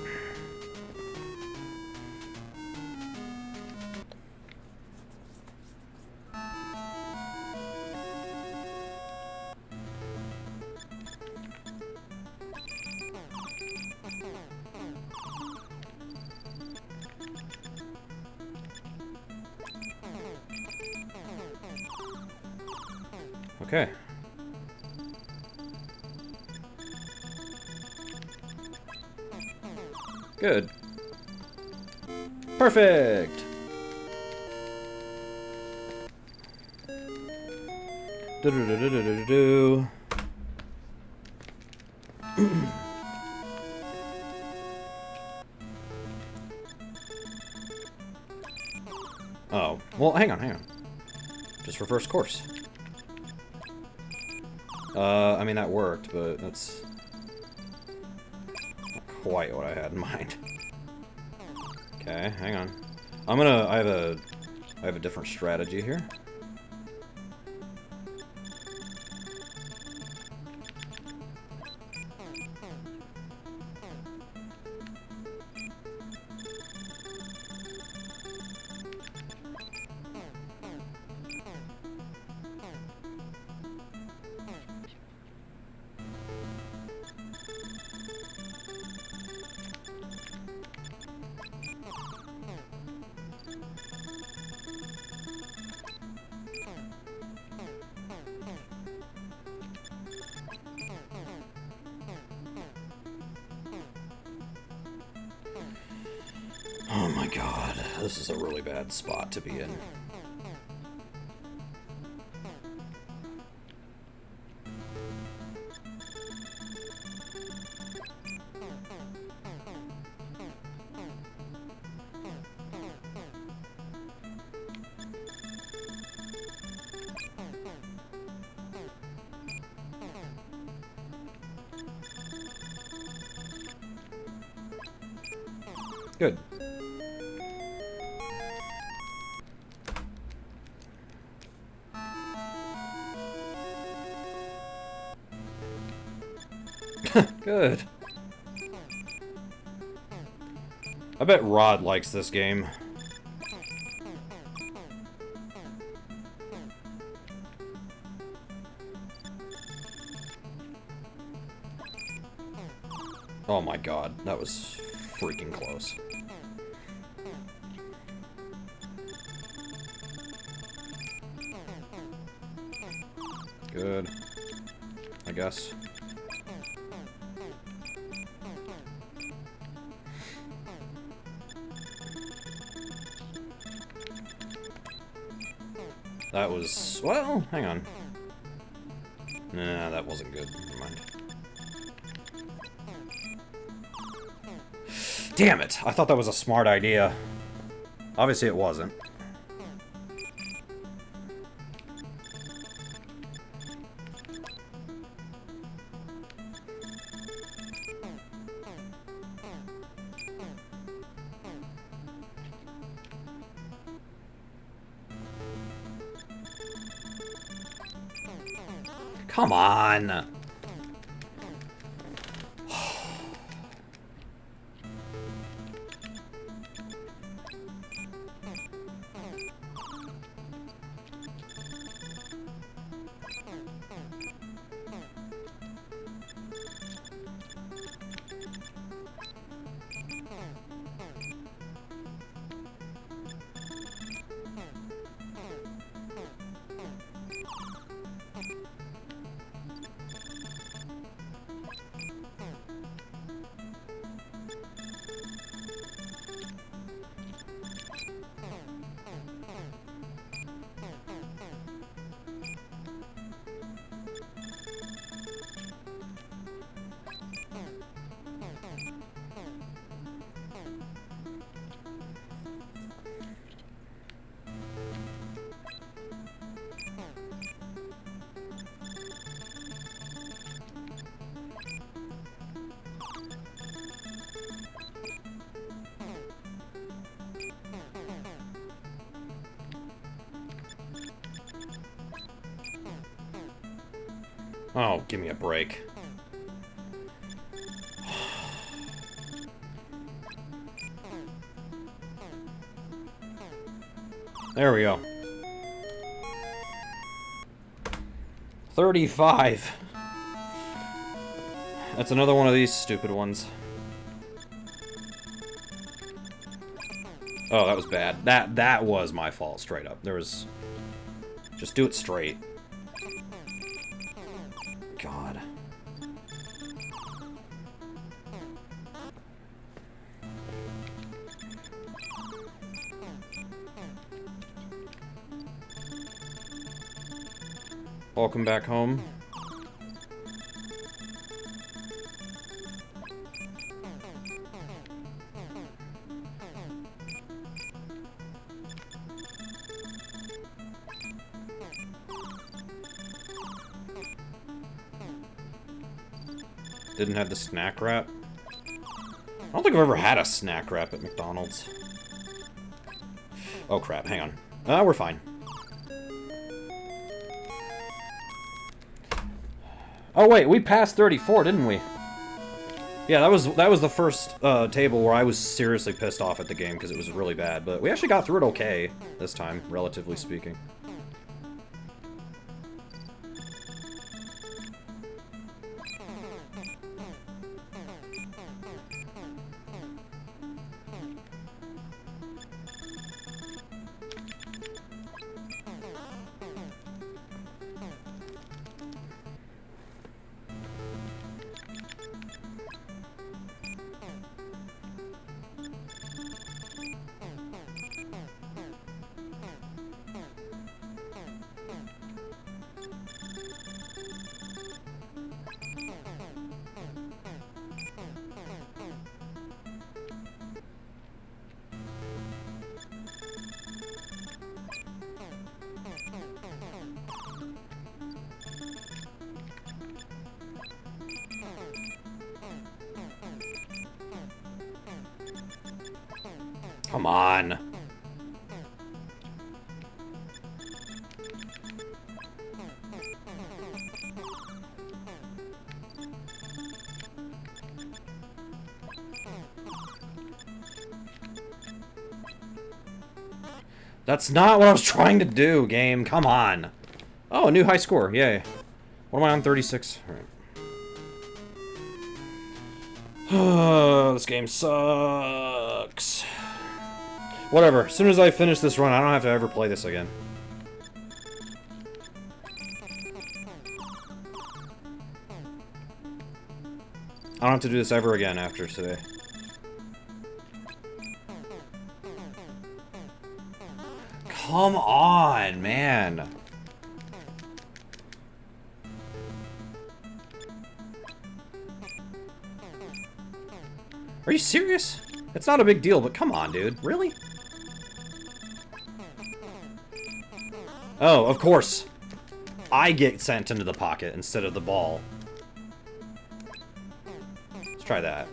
Okay. Good. Perfect! Do-do-do-do-do-do-do. Oh, well, hang on. Just reverse course. I mean, that worked, but that's not quite what I had in mind. Okay, hang on. I have a different strategy here. Oh my god, this is a really bad spot to be in. Good. Good. I bet Rod likes this game. Oh my god, that was freaking close. Good. I guess. That was... well, hang on. Nah, that wasn't good. Never mind. Damn it! I thought that was a smart idea. Obviously it wasn't. Come on! Oh, give me a break. There we go. 35. That's another one of these stupid ones. Oh, that was bad. That was my fault, straight up. There was... just do it straight. God. Welcome back home. Didn't have the snack wrap. I don't think I've ever had a snack wrap at McDonald's. Oh crap, hang on. We're fine. Oh wait, we passed 34, didn't we? Yeah, that was the first table where I was seriously pissed off at the game because it was really bad, but we actually got through it okay this time, relatively speaking. Come on. That's not what I was trying to do, game. Come on. Oh, a new high score. Yay. What am I on? 36. Alright. This game sucks. Whatever. As soon as I finish this run, I don't have to ever play this again. I don't have to do this ever again after today. Come on, man. Are you serious? It's not a big deal, but come on, dude. Really? Oh, of course. I get sent into the pocket instead of the ball. Let's try that.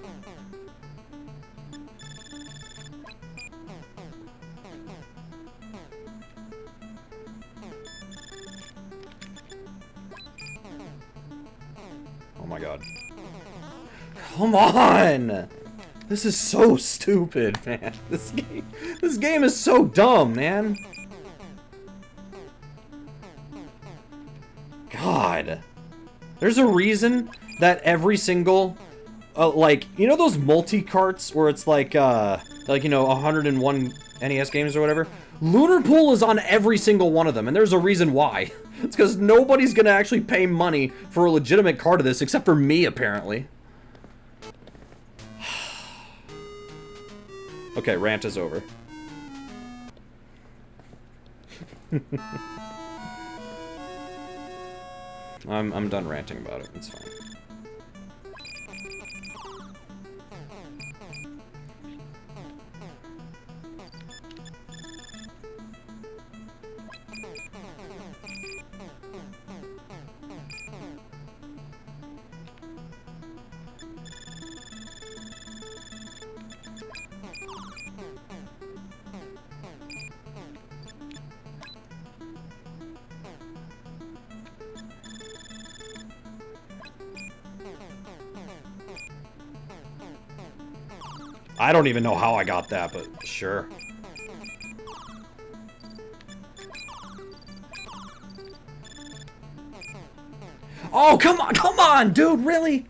Oh my god. Come on! This is so stupid, man. This game is so dumb, man. God. There's a reason that every single, like, you know those multi-carts where it's like, you know, 101 NES games or whatever? Lunar Pool is on every single one of them, and there's a reason why. It's because nobody's gonna actually pay money for a legitimate card of this, except for me, apparently. Okay, rant is over. I'm done ranting about it. It's fine. I don't even know how I got that, but sure. Oh, come on, dude, really?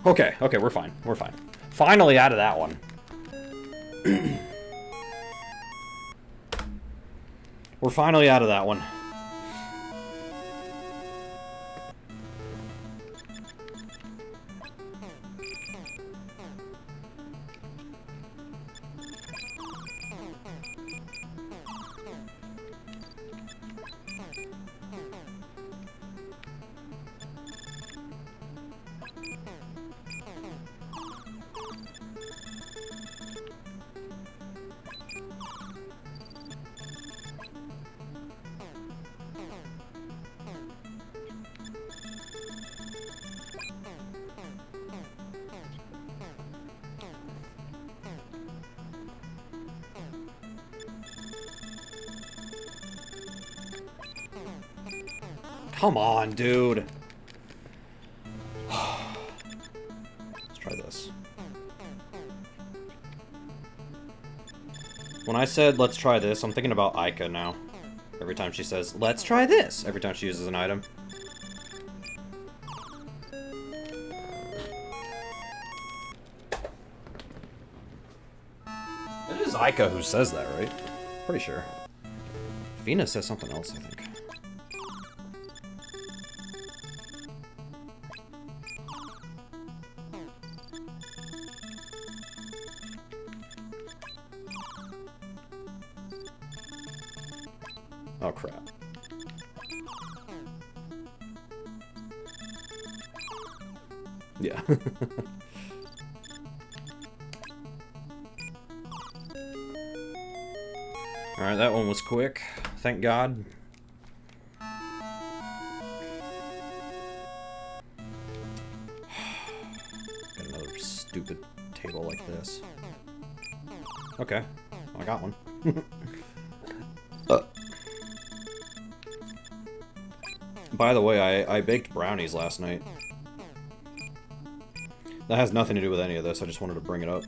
Okay, we're fine. We're fine. Finally out of that one. We're finally out of that one. Come on, dude. Let's try this. When I said, let's try this, I'm thinking about Aika now. Every time she says, let's try this, every time she uses an item. It is Aika who says that, right? Pretty sure. Venus says something else, I think. Oh, crap. Yeah. Alright, that one was quick. Thank God. Got another stupid table like this. Okay. I got one. By the way, I baked brownies last night. That has nothing to do with any of this, I just wanted to bring it up.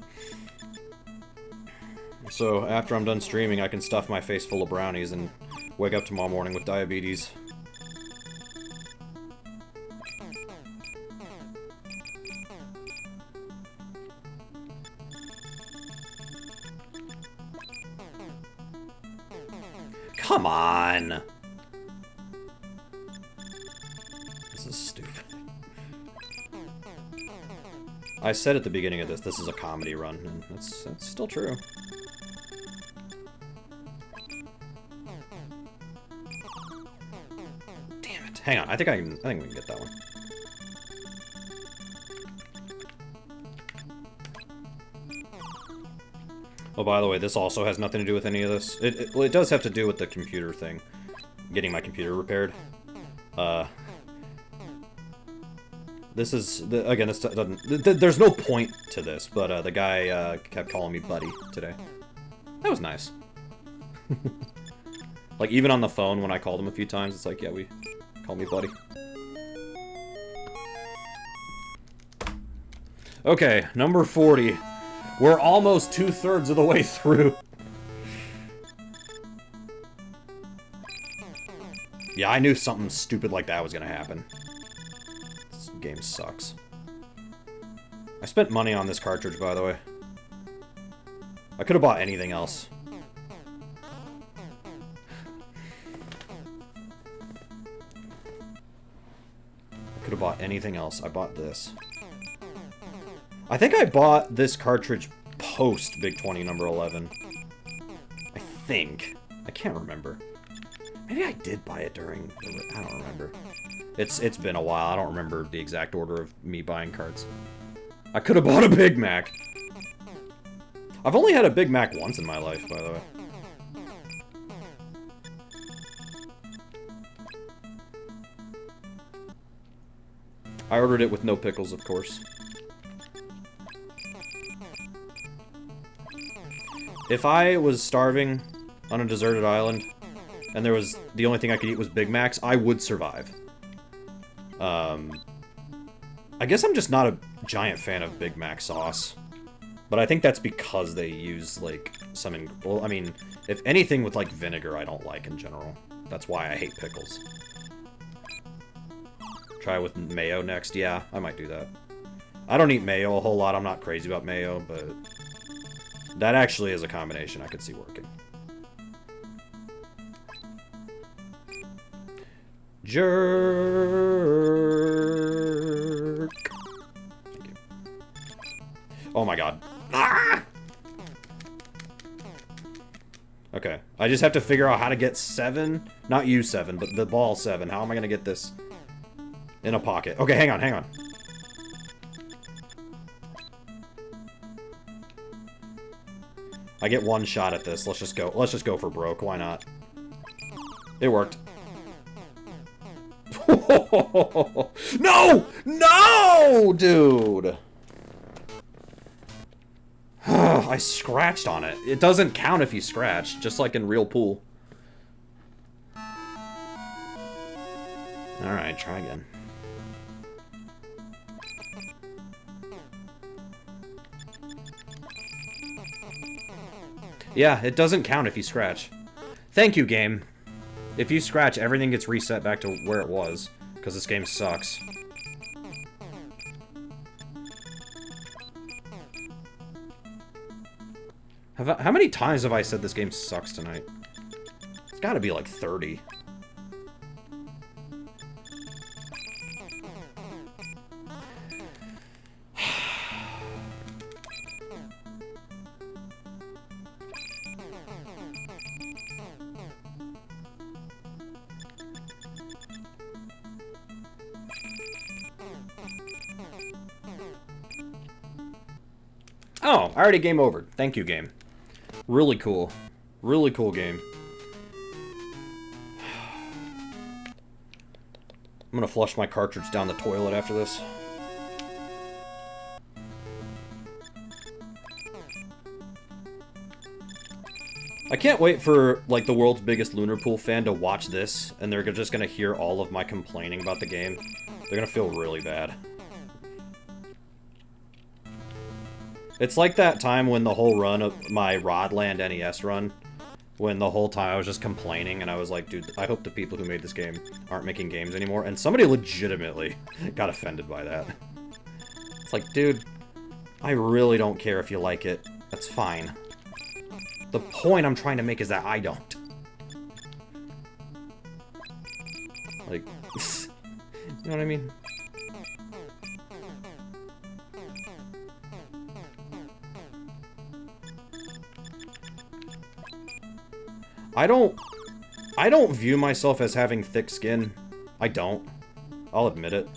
So, after I'm done streaming, I can stuff my face full of brownies and wake up tomorrow morning with diabetes. Come on! This is stupid. I said at the beginning of this is a comedy run, and that's still true. Damn it. Hang on, I think we can get that one. Oh, by the way, this also has nothing to do with any of this. Well, it does have to do with the computer thing. Getting my computer repaired. This is, again, this doesn't, there's no point to this, but the guy kept calling me buddy today. That was nice. Like, even on the phone when I called him a few times, it's like, yeah, call me buddy. Okay, number 40. We're almost 2/3 of the way through. Yeah, I knew something stupid like that was gonna happen. This game sucks. I spent money on this cartridge, by the way. I could have bought anything else. I could have bought anything else. I bought this. I think I bought this cartridge post Big 20 number 11. I think. I can't remember. Maybe I did buy it during the... I don't remember. It's been a while. I don't remember the exact order of me buying cards. I could have bought a Big Mac. I've only had a Big Mac once in my life, by the way. I ordered it with no pickles, of course. If I was starving on a deserted island, and the only thing I could eat was Big Macs, I would survive. I guess I'm just not a giant fan of Big Mac sauce. But I think that's because they use, like, well, I mean, if anything with, like, vinegar I don't like in general. That's why I hate pickles. Try with mayo next. Yeah, I might do that. I don't eat mayo a whole lot. I'm not crazy about mayo, but... that actually is a combination I could see working. Jerk. Thank you. Oh my god. Ah! Okay. I just have to figure out how to get 7. Not you 7, but the ball 7. How am I going to get this in a pocket? Okay, hang on, hang on. I get one shot at this. Let's just go. Let's just go for broke. Why not? It worked. No! No, dude! I scratched on it. It doesn't count if you scratch, just like in real pool. Alright, try again. Yeah, it doesn't count if you scratch. Thank you, game. If you scratch, everything gets reset back to where it was, because this game sucks. How many times have I said this game sucks tonight? It's gotta be like 30. Oh, I already game over. Thank you, game. Really cool. Really cool game. I'm gonna flush my cartridge down the toilet after this. I can't wait for, like, the world's biggest Lunar Pool fan to watch this, and they're just gonna hear all of my complaining about the game. They're gonna feel really bad. It's like that time when the whole run of my Rodland NES run, when the whole time I was just complaining, and I was like, dude, I hope the people who made this game aren't making games anymore, and somebody legitimately got offended by that. It's like, dude, I really don't care if you like it. That's fine. The point I'm trying to make is that I don't. Like, you know what I mean? I don't view myself as having thick skin. I don't. I'll admit it.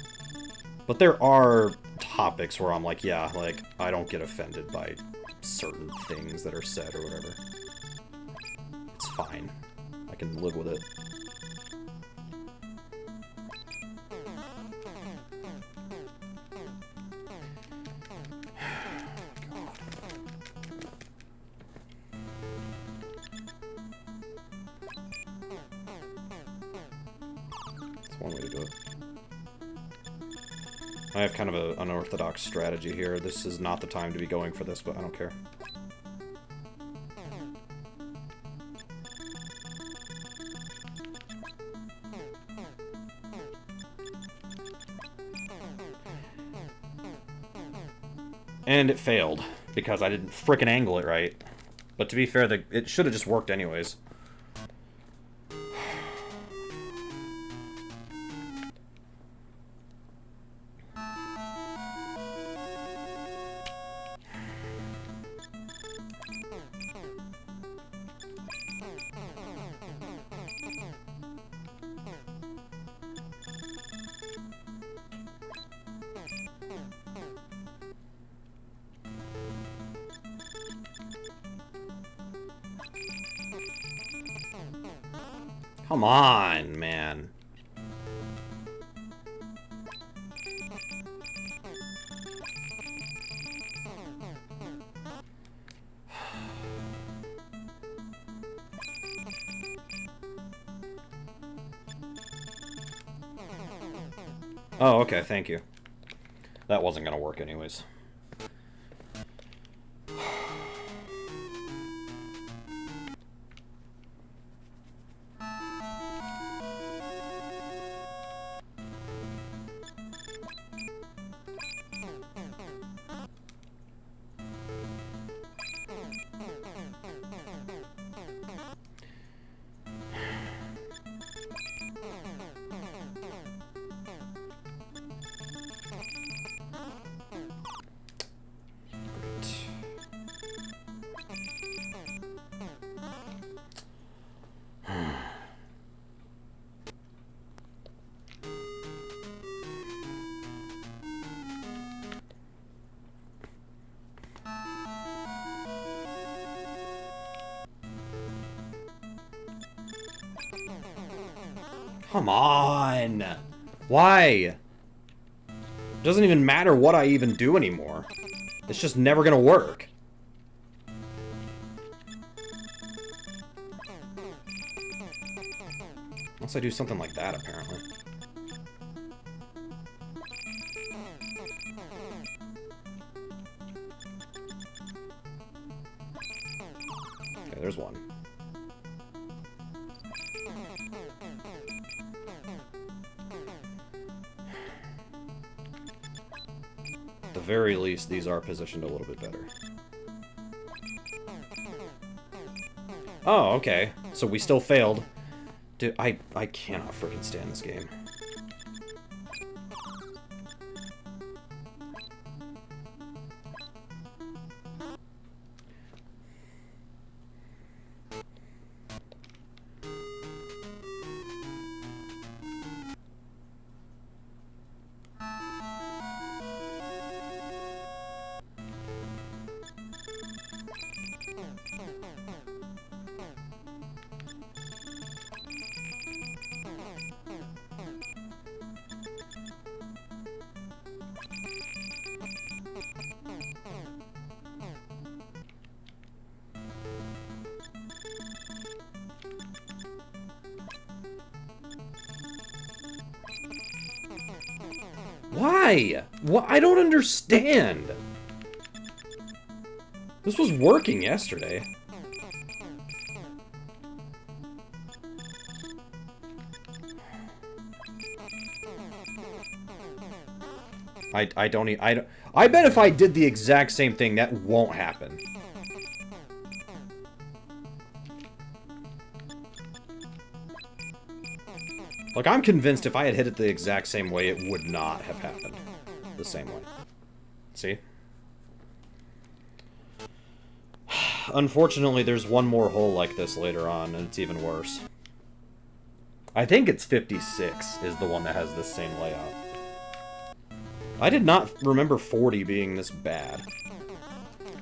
But there are topics where I'm like, yeah, like, I don't get offended by certain things that are said or whatever. It's fine. I can live with it. One way to do it. I have kind of an unorthodox strategy here. This is not the time to be going for this, but I don't care. And it failed, because I didn't frickin' angle it right. But to be fair, it should have just worked anyways. Come on, man. Oh, okay, thank you. That wasn't gonna work anyways. Come on! Why? It doesn't even matter what I even do anymore. It's just never gonna work. Unless I do something like that, apparently. the very least, these are positioned a little bit better. Oh, okay. So we still failed. Dude, I cannot freaking stand this game. Why? What? I don't understand. This was working yesterday. I bet if I did the exact same thing, that won't happen. Like, I'm convinced if I had hit it the exact same way, it would not have happened the same way. See? Unfortunately, there's one more hole like this later on, and it's even worse. I think it's 56 is the one that has this same layout. I did not remember 40 being this bad.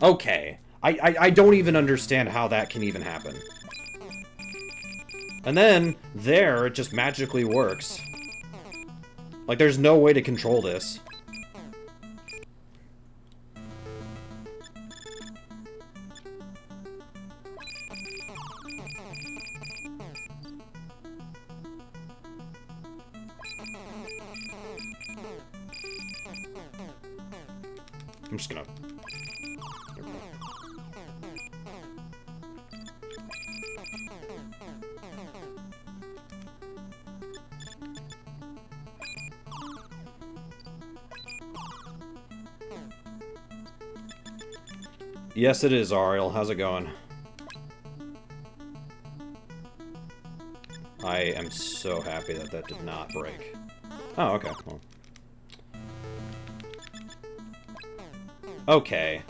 Okay. I don't even understand how that can even happen. And then, there, it just magically works. Like, there's no way to control this. I'm just gonna... Yes, it is, Ariel. How's it going? I am so happy that that did not break. Oh, okay. Well. Okay.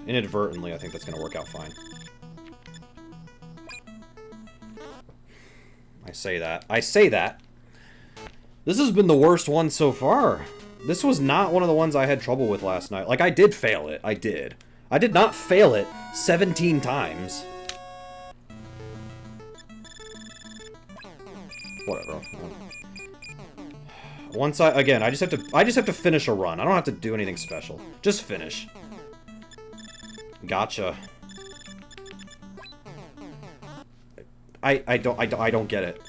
Inadvertently, I think that's going to work out fine. I say that. I say that. This has been the worst one so far. This was not one of the ones I had trouble with last night. Like, I did fail it. I did. I did not fail it 17 times. Whatever. Once again, I just have to finish a run. I don't have to do anything special. Just finish. Gotcha. I don't get it.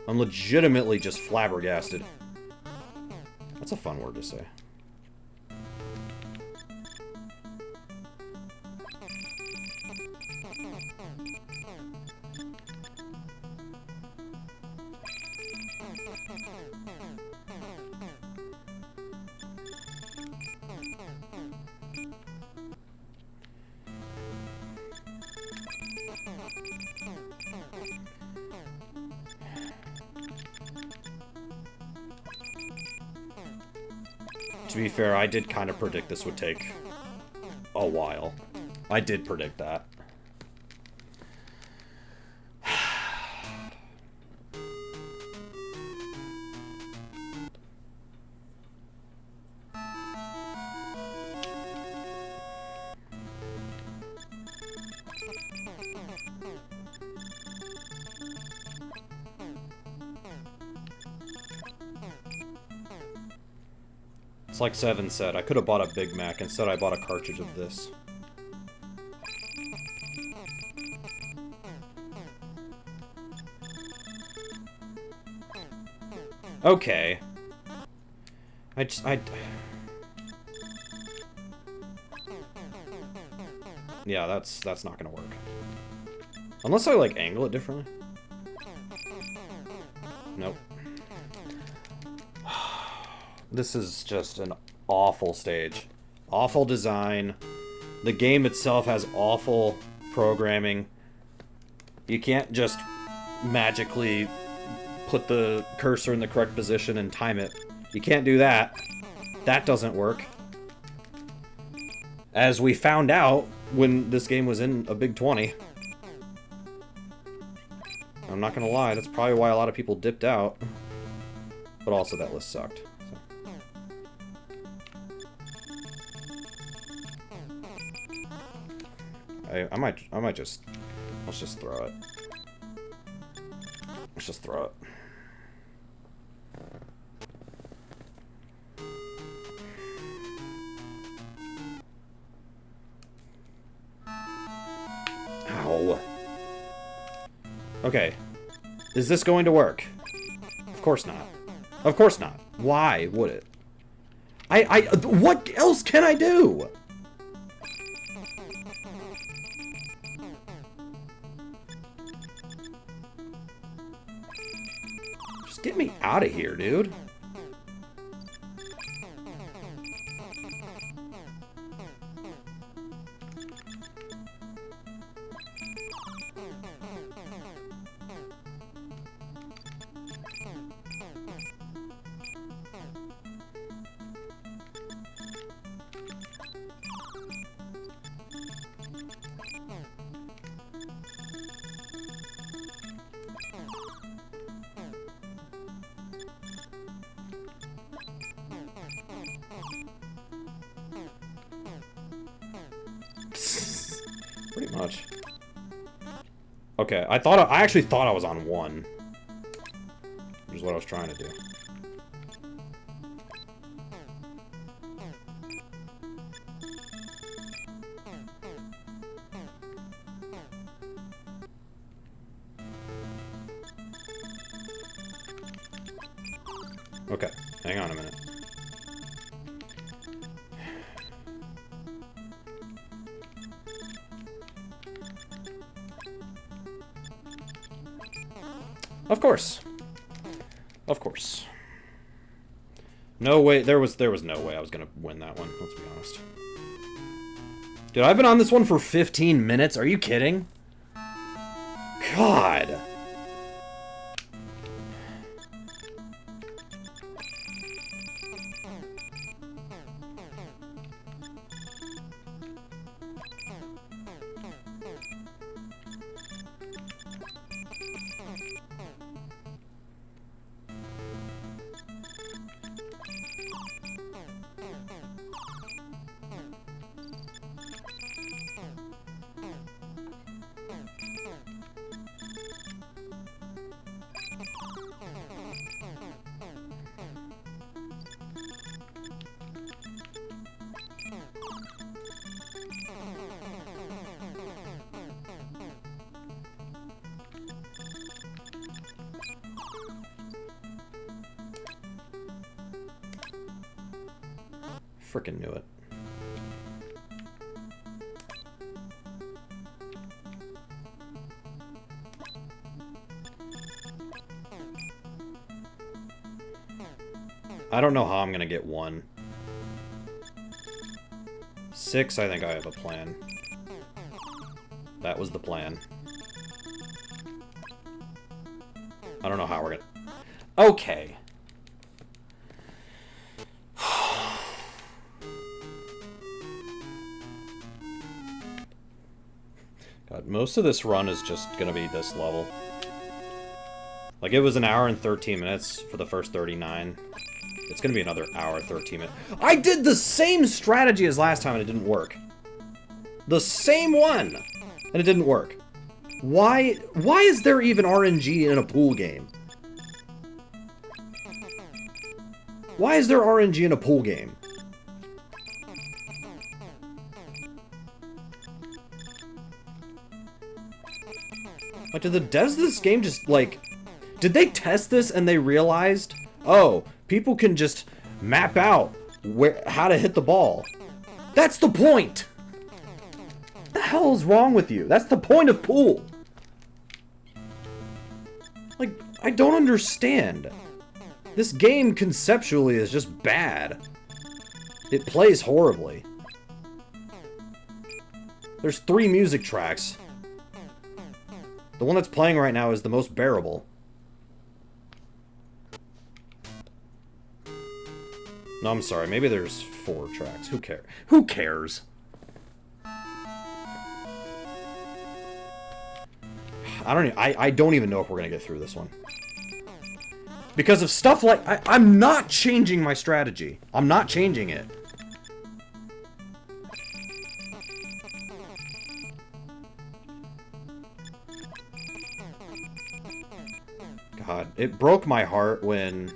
I'm legitimately just flabbergasted. That's a fun word to say. To be fair, I did kind of predict this would take a while. I did predict that. It's like Seven said, I could have bought a Big Mac. Instead, I bought a cartridge of this. Okay. Yeah, that's not gonna work. Unless I, like, angle it differently. Nope. This is just an awful stage. Awful design. The game itself has awful programming. You can't just magically put the cursor in the correct position and time it. You can't do that. That doesn't work. As we found out when this game was in a Big 20. I'm not gonna lie, that's probably why a lot of people dipped out. But also that list sucked. So. I might just... Let's just throw it. Let's just throw it. Ow. Okay. Is this going to work? Of course not. Of course not. Why would it? What else can I do? Just get me out of here, dude. Pretty much. Okay, I actually thought I was on 1. Which is what I was trying to do. Okay, hang on a minute. Of course. Of course. No way, there was no way I was gonna win that one, let's be honest. Dude, I've been on this one for 15 minutes, are you kidding? God! Frickin' knew it. I don't know how I'm gonna get 1. 6, I think I have a plan. That was the plan. I don't know how we're gonna... Okay. God, most of this run is just gonna be this level. Like, it was an hour and 13 minutes for the first 39. It's gonna be another hour, 13 minutes. I did the same strategy as last time and it didn't work. The same one! And it didn't work. Why is there even RNG in a pool game? Why is there RNG in a pool game? Like, did the devs of this game just, like... Did they test this and they realized, oh, people can just map out how to hit the ball? That's the point! What the hell is wrong with you? That's the point of pool! Like, I don't understand. This game conceptually is just bad. It plays horribly. There's 3 music tracks. The one that's playing right now is the most bearable. No, I'm sorry. Maybe there's 4 tracks. Who cares? Who cares? I don't even know if we're gonna get through this one. Because of stuff like... I'm not changing my strategy. I'm not changing it. God, it broke my heart when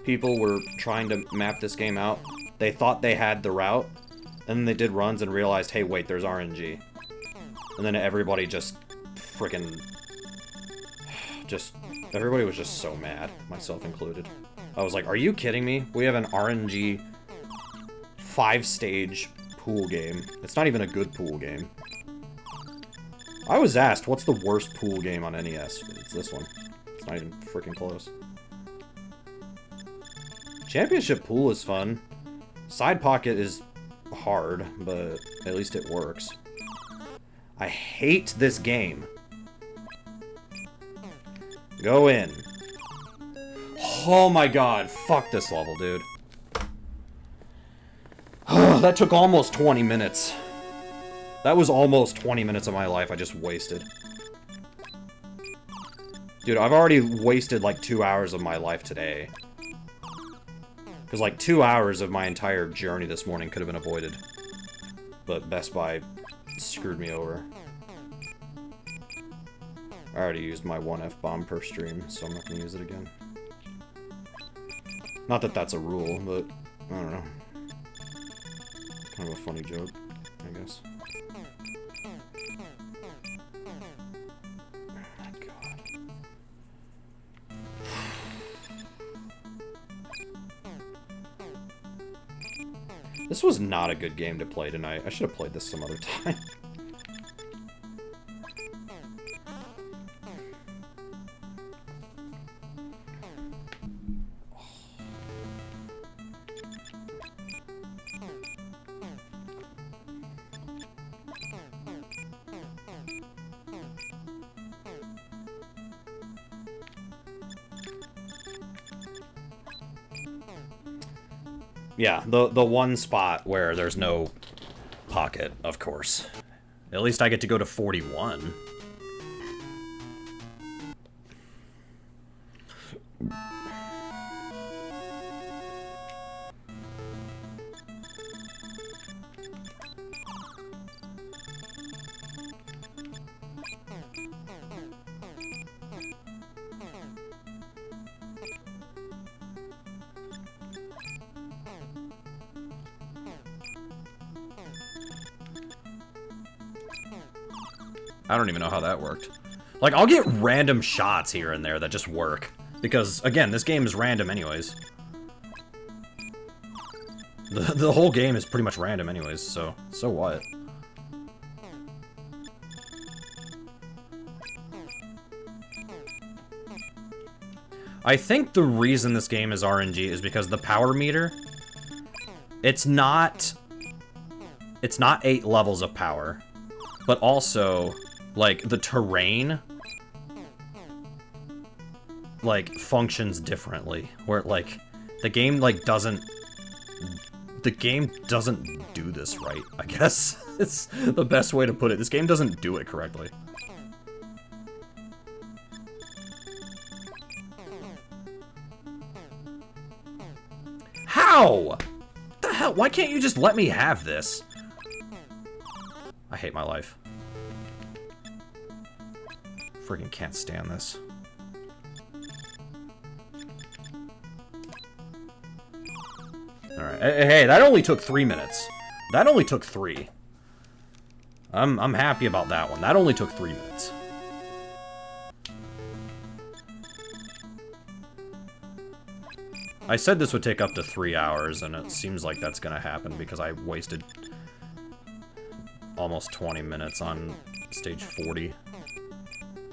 people were trying to map this game out. They thought they had the route, and then they did runs and realized, hey, wait, there's RNG. And then everybody just freaking... Everybody was just so mad, myself included. I was like, are you kidding me? We have an RNG 5-stage pool game. It's not even a good pool game. I was asked, what's the worst pool game on NES? It's this one. It's not even freaking close. Championship pool is fun. Side pocket is hard, but at least it works. I hate this game. Go in. Oh my god, fuck this level, dude. That took almost 20 minutes. That was almost 20 minutes of my life I just wasted. Dude, I've already wasted like 2 hours of my life today. Because like 2 hours of my entire journey this morning could have been avoided. But Best Buy screwed me over. I already used my 1 F-bomb per stream, so I'm not going to use it again. Not that that's a rule, but I don't know. Kind of a funny joke, I guess. Oh my god. This was not a good game to play tonight. I should have played this some other time. Yeah, the one spot where there's no pocket, of course. At least I get to go to 41. I don't even know how that worked. Like, I'll get random shots here and there that just work. Because, again, this game is random anyways. The whole game is pretty much random anyways, so what? I think the reason this game is RNG is because the power meter, it's not 8 levels of power, but also, like, the terrain, like, functions differently, where, like, the game doesn't do this right, I guess. It's the best way to put it. This game doesn't do it correctly. How? What the hell? Why can't you just let me have this? I hate my life. Freaking can't stand this. Alright, hey, that only took 3 minutes. That only took 3. I'm happy about that one. That only took 3 minutes. I said this would take up to 3 hours, and it seems like that's gonna happen because I wasted almost 20 minutes on stage 40.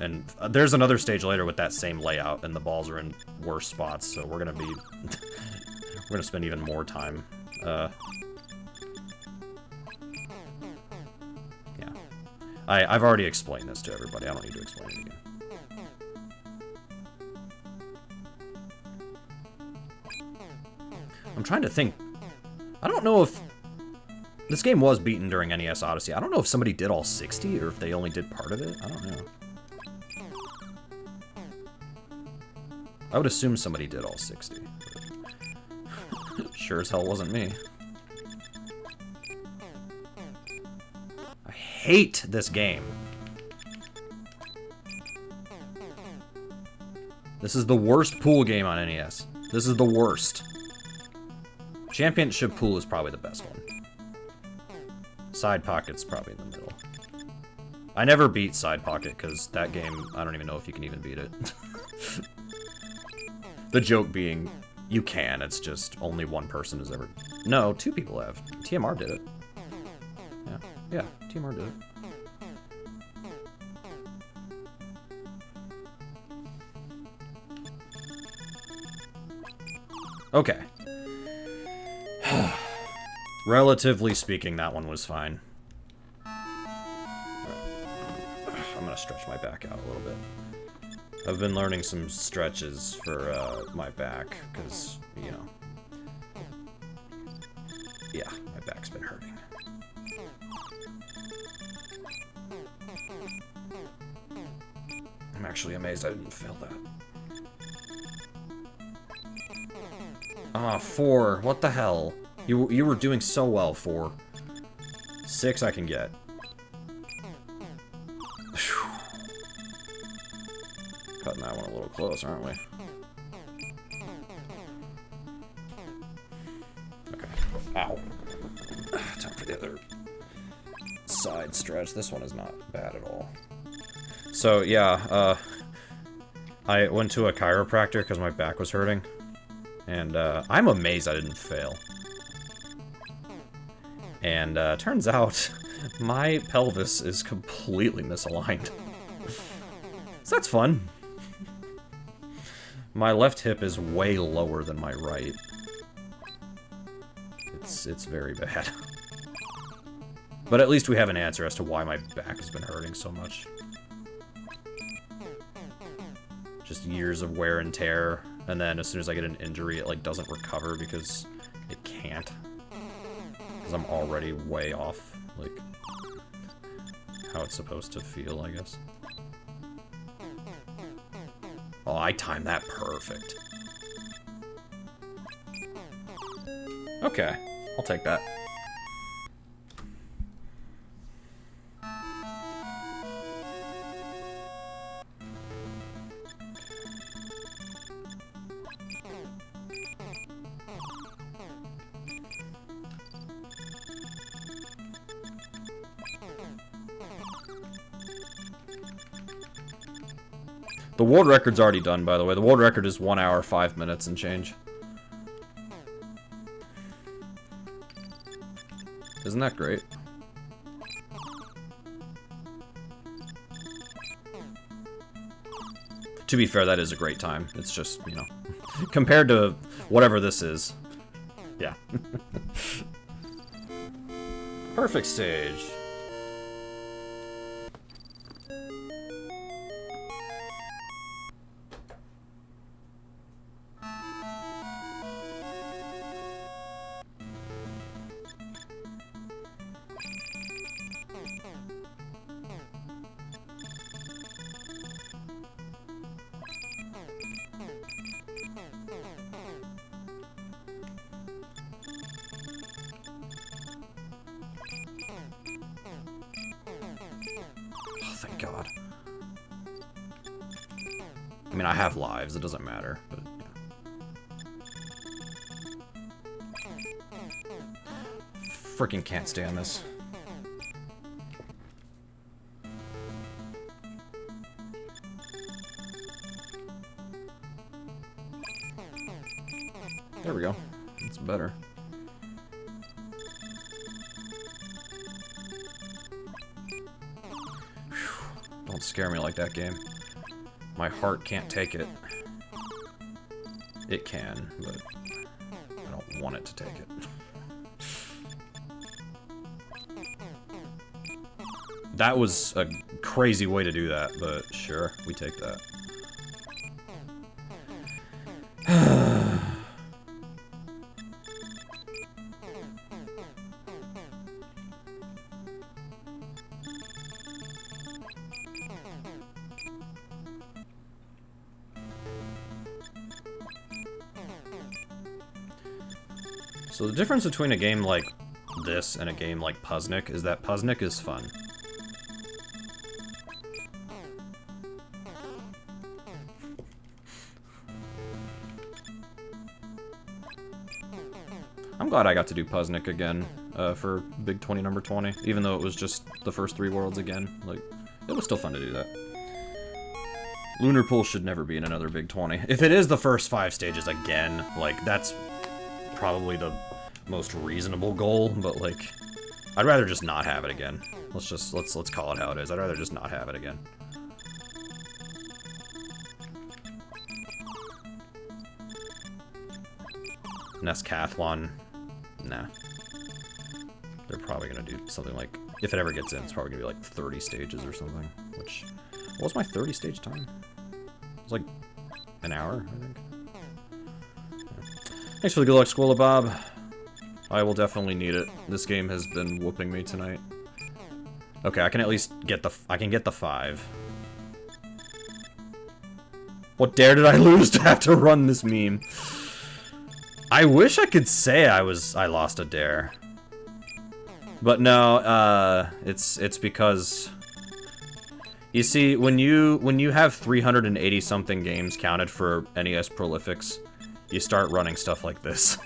And there's another stage later with that same layout, and the balls are in worse spots, so we're gonna be... we're gonna spend even more time. Yeah. I've already explained this to everybody. I don't need to explain it again. I'm trying to think. I don't know if... This game was beaten during NES Odyssey. I don't know if somebody did all 60 or if they only did part of it. I don't know. I would assume somebody did all 60. Sure as hell wasn't me. I hate this game. This is the worst pool game on NES. This is the worst. Championship Pool is probably the best one. Side Pocket's probably in the middle. I never beat Side Pocket because that game, I don't even know if you can even beat it. The joke being, you can, it's just only one person has ever... No, 2 people have. TMR did it. Yeah, TMR did it. Okay. Relatively speaking, that one was fine. I'm gonna stretch my back out a little bit. I've been learning some stretches for my back, because, you know... Yeah, my back's been hurting. I'm actually amazed I didn't fail that. Ah, 4. What the hell? You were doing so well, 4. 6 I can get. Whew. Cutting that one a little close, aren't we? Okay. Ow. Time for the other side stretch. This one is not bad at all. So, yeah, I went to a chiropractor because my back was hurting. And, I'm amazed I didn't fail. And, turns out, my pelvis is completely misaligned. So that's fun. My left hip is way lower than my right. It's very bad. But at least we have an answer as to why my back has been hurting so much. Just years of wear and tear, and then as soon as I get an injury, it, like, doesn't recover because it can't. Because I'm already way off, like, how it's supposed to feel, I guess. Oh, I timed that perfect. Okay, I'll take that. The world record's already done, by the way. The world record is 1 hour, 5 minutes and change. Isn't that great? To be fair, that is a great time. It's just, you know, compared to whatever this is. Yeah. Perfect stage. Thank God. I mean, I have lives, it doesn't matter, but yeah. Freaking can't stand this. There we go. That's better. Don't scare me like that, game. My heart can't take it. It can, but I don't want it to take it. That was a crazy way to do that, but sure, we take that. So the difference between a game like this and a game like Puzznic is that Puzznic is fun. I'm glad I got to do Puzznic again for Big 20 number 20, even though it was just the first 3 worlds again. Like, it was still fun to do that. Lunar Pool should never be in another Big 20. If it is the first 5 stages again, like, that's probably the most reasonable goal, but like, I'd rather just not have it again. Let's call it how it is. I'd rather just not have it again. Nescathlon, nah. They're probably gonna do something like, if it ever gets in, it's probably gonna be like 30 stages or something, which, what was my 30 stage time? It was like an hour, I think. Thanks for the good luck, Squilla Bob. I will definitely need it. This game has been whooping me tonight. Okay, I can at least get the... I can get the 5. What dare did I lose to have to run this meme? I wish I could say I lost a dare. But no, it's because... You see, when you have 380 something games counted for NES Prolifics, you start running stuff like this.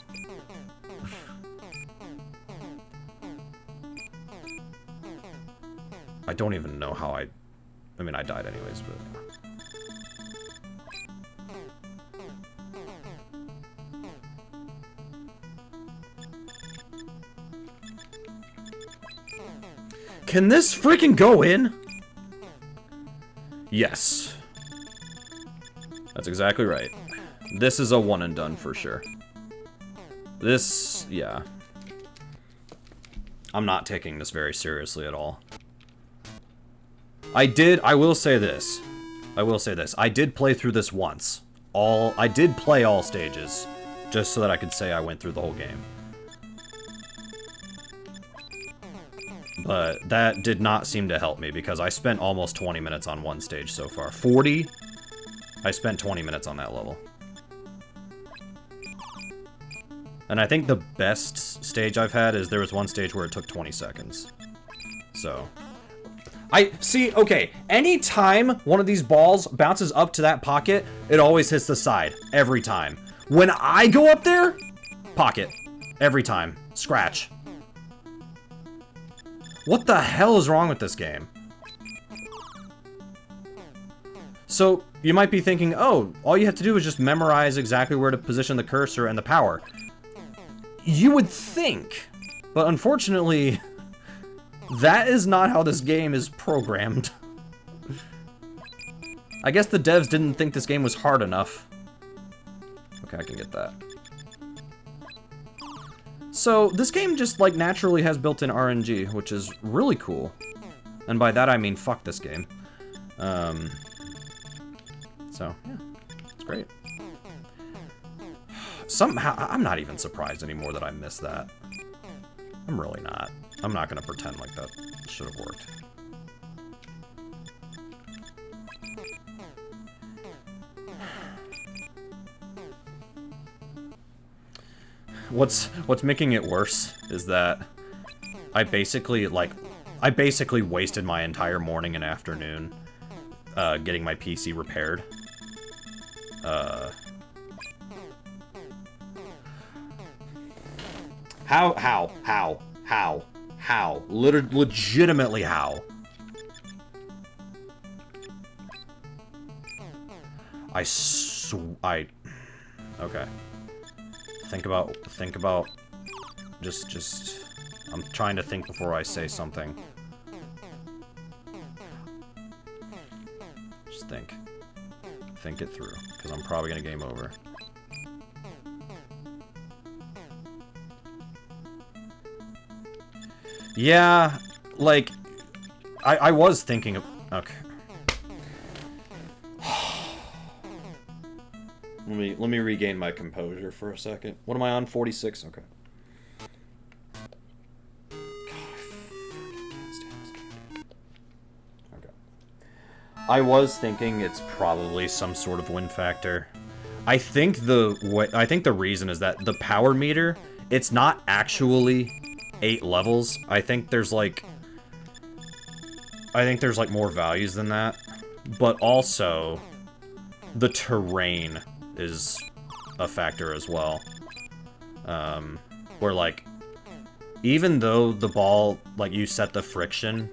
I don't even know how I mean, I died anyways, but... Can this freaking go in? Yes. That's exactly right. This is a one and done for sure. This, yeah. I'm not taking this very seriously at all. I will say this. I did play through this once. I did play all stages, just so that I could say I went through the whole game. But that did not seem to help me, because I spent almost 20 minutes on one stage so far. 40? I spent 20 minutes on that level. And I think the best stage I've had is there was one stage where it took 20 seconds. So... okay, anytime one of these balls bounces up to that pocket, it always hits the side. Every time. When I go up there, pocket. Every time. Scratch. What the hell is wrong with this game? So, you might be thinking, oh, all you have to do is just memorize exactly where to position the cursor and the power. You would think, but unfortunately... that is not how this game is programmed. I guess the devs didn't think this game was hard enough. Okay, I can get that. So, this game just, like, naturally has built-in RNG, which is really cool. And by that I mean, fuck this game. So, yeah, it's great. Somehow, I'm not even surprised anymore that I missed that. I'm really not. I'm not gonna pretend like that should have worked. What's making it worse is that I basically wasted my entire morning and afternoon getting my PC repaired. How? Legitimately how? Okay. Think about, just, I'm trying to think before I say something. think it through, because I'm probably going to game over. Yeah, like, I was thinking of... Okay. Let me regain my composure for a second. What am I on? 46? Okay. God, I freaking can't stand this game. Okay. I was thinking it's probably some sort of win factor. I think the reason is that the power meter, it's not actually 8 levels. I think there's like more values than that. But also the terrain is a factor as well. Where, like, even though the ball, like, you set the friction,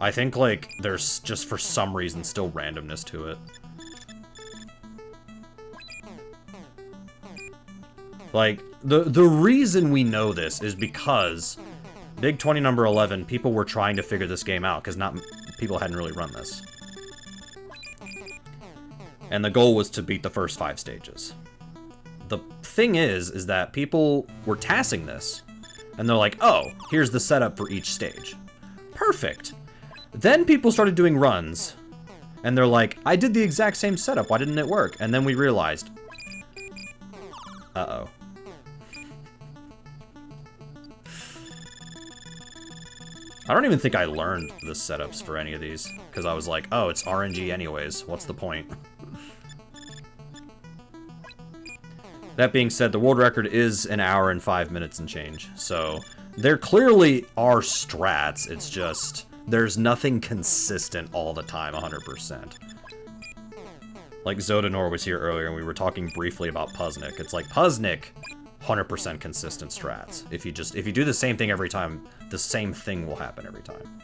I think, like, there's just for some reason still randomness to it. Like, the reason we know this is because Big 20 number 11, people were trying to figure this game out, because people hadn't really run this. And the goal was to beat the first 5 stages. The thing is that people were tassing this, and they're like, oh, here's the setup for each stage. Perfect. Then people started doing runs, and they're like, I did the exact same setup, why didn't it work? And then we realized, uh-oh. I don't even think I learned the setups for any of these, because I was like, oh, it's RNG anyways, what's the point? That being said, the world record is 1 hour and 5 minutes and change, so there clearly are strats, it's just, there's nothing consistent all the time, 100%. Like Zodanor was here earlier, and we were talking briefly about Puznik. It's like, Puznik, 100% consistent strats. If you do the same thing every time, the same thing will happen every time.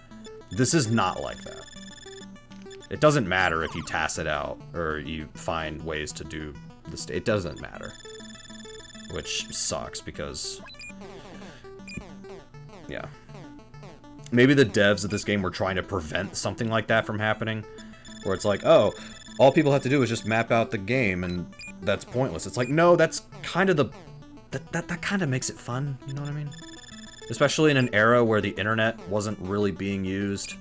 This is not like that. It doesn't matter if you tass it out, or you find ways to do this. It doesn't matter. Which sucks, because... yeah. Maybe the devs of this game were trying to prevent something like that from happening. Where it's like, oh, all people have to do is just map out the game, and that's pointless. It's like, no, that's kind of the... That kind of makes it fun, you know what I mean? Especially in an era where the internet wasn't really being used.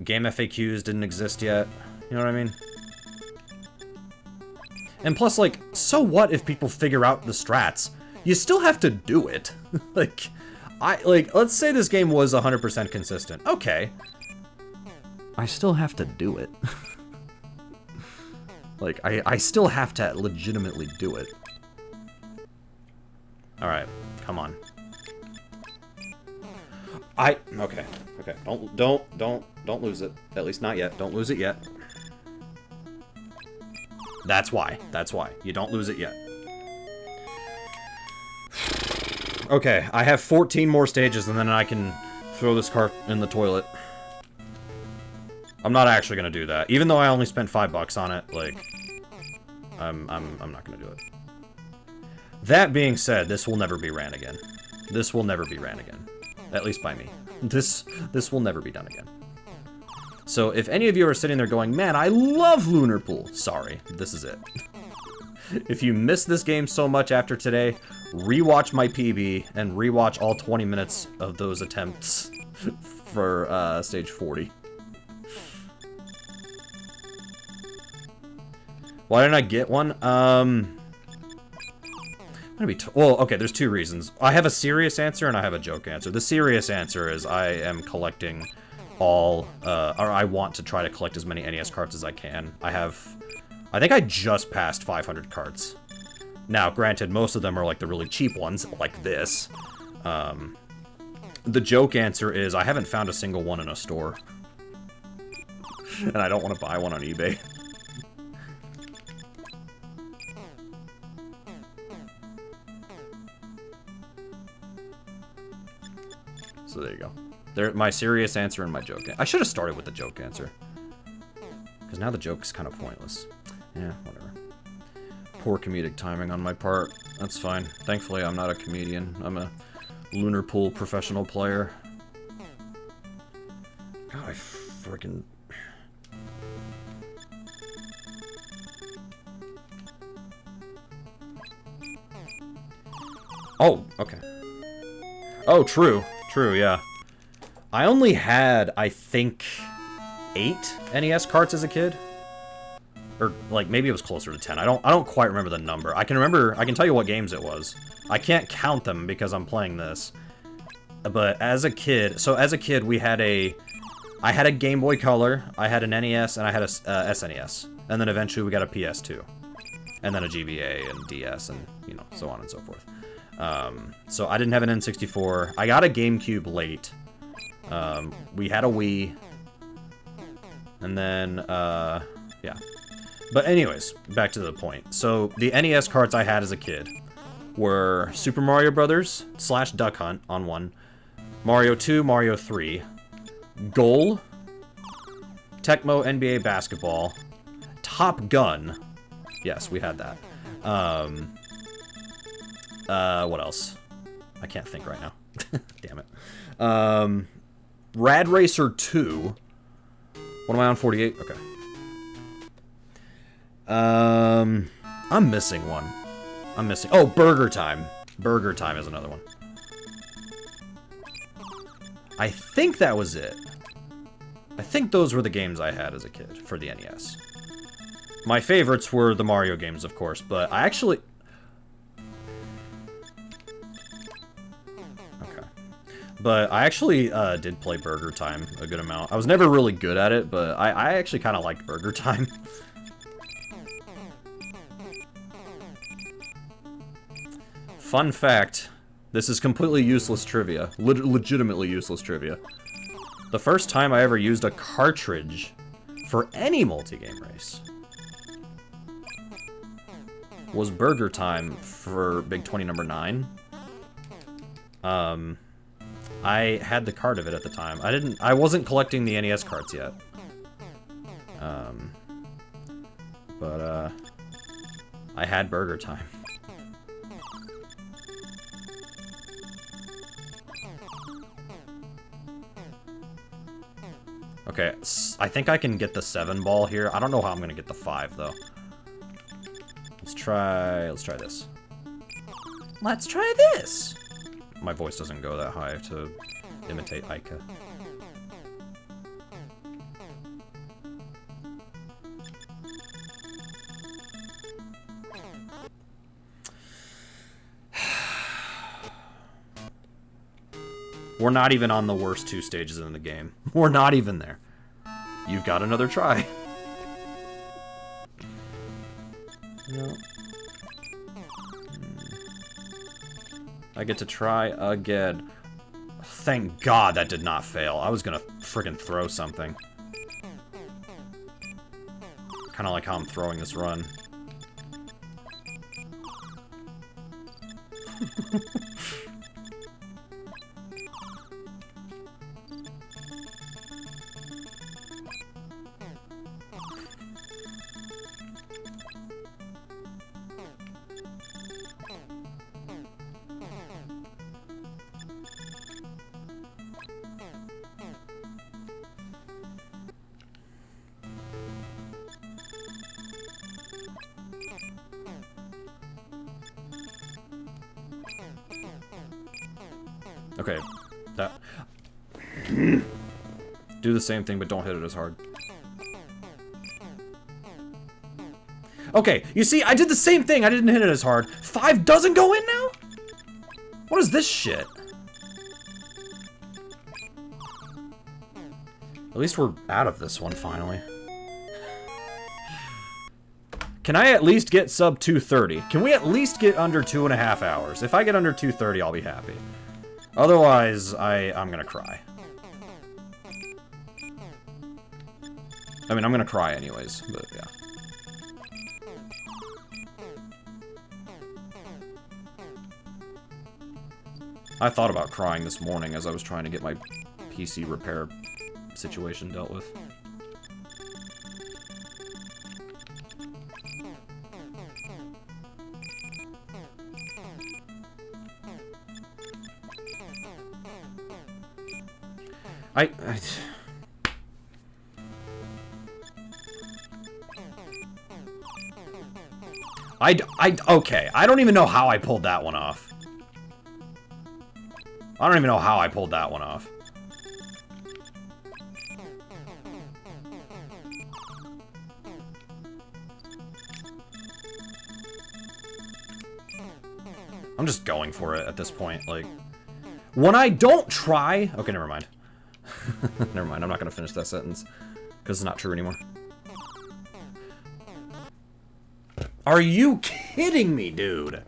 Game FAQs didn't exist yet, you know what I mean? And plus, like, so what if people figure out the strats? You still have to do it. Like, let's say this game was 100% consistent. Okay. I still have to do it. Like, I still have to legitimately do it. Alright, come on. Okay. Don't lose it. At least not yet. Don't lose it yet. That's why. You don't lose it yet. Okay, I have 14 more stages, and then I can throw this cart in the toilet. I'm not actually gonna do that. Even though I only spent $5 on it, like... I'm not gonna do it. That being said, this will never be ran again. This will never be ran again. At least by me. This will never be done again. So if any of you are sitting there going, man, I love Lunar Pool. Sorry, this is it. If you missed this game so much after today, rewatch my PB and rewatch all 20 minutes of those attempts for stage 40. Why didn't I get one? Well, okay, there's 2 reasons. I have a serious answer and I have a joke answer. The serious answer is I am collecting all, or I want to try to collect as many NES carts as I can. I think I just passed 500 carts. Now, granted, most of them are like the really cheap ones, like this. The joke answer is I haven't found a single one in a store. And I don't want to buy one on eBay. So there you go. There, my serious answer and my joke. I should have started with the joke answer. Because now the joke is kind of pointless. Yeah, whatever. Poor comedic timing on my part. That's fine. Thankfully, I'm not a comedian. I'm a Lunar Pool professional player. God, I freaking... Oh, okay. Oh, true. True, yeah. I only had, I think, 8 NES carts as a kid. Or, like, maybe it was closer to 10. I don't quite remember the number. I can tell you what games it was. I can't count them because I'm playing this. But as a kid, we had I had a Game Boy Color, I had an NES, and I had a SNES. And then eventually we got a PS2. And then a GBA and DS and, you know, so on and so forth. So I didn't have an N64. I got a GameCube late. We had a Wii. And then, yeah. But anyways, back to the point. So the NES carts I had as a kid were Super Mario Brothers / Duck Hunt on one, Mario 2, Mario 3, Goal, Tecmo NBA Basketball, Top Gun. Yes, we had that. What else? I can't think right now. Damn it. Rad Racer 2. What am I on? 48? Okay. I'm missing one. Oh, Burger Time. Burger Time is another one. I think that was it. I think those were the games I had as a kid for the NES. My favorites were the Mario games, of course, but I actually... Okay. But I actually did play Burger Time a good amount. I was never really good at it, but I actually kind of liked Burger Time. Fun fact, this is completely useless trivia. Legitimately useless trivia. The first time I ever used a cartridge for any multi-game race was Burger Time for Big 20 number 9. I had the card of it at the time. I wasn't collecting the NES cards yet. But I had Burger Time. Okay, I think I can get the 7 ball here. I don't know how I'm gonna get the 5 though. Let's try this. Let's try this. My voice doesn't go that high to imitate Aika. We're not even on the worst 2 stages in the game. We're not even there. You've got another try. No. I get to try again. Thank God that did not fail. I was gonna friggin' throw something. Kinda like how I'm throwing this run. Okay, that... Do the same thing, but don't hit it as hard. Okay, you see, I did the same thing. I didn't hit it as hard. 5 doesn't go in now? What is this shit? At least we're out of this one, finally. Can I at least get sub 230? Can we at least get under 2.5 hours? If I get under 230, I'll be happy. Otherwise, I'm gonna cry. I mean, I'm gonna cry anyways, but yeah. I thought about crying this morning as I was trying to get my PC repair situation dealt with. Okay, I don't even know how I pulled that one off. I don't even know how I pulled that one off. I'm just going for it at this point. Like, when I don't try... Okay, never mind. Never mind, I'm not going to finish that sentence. Because it's not true anymore. Are you kidding me, dude?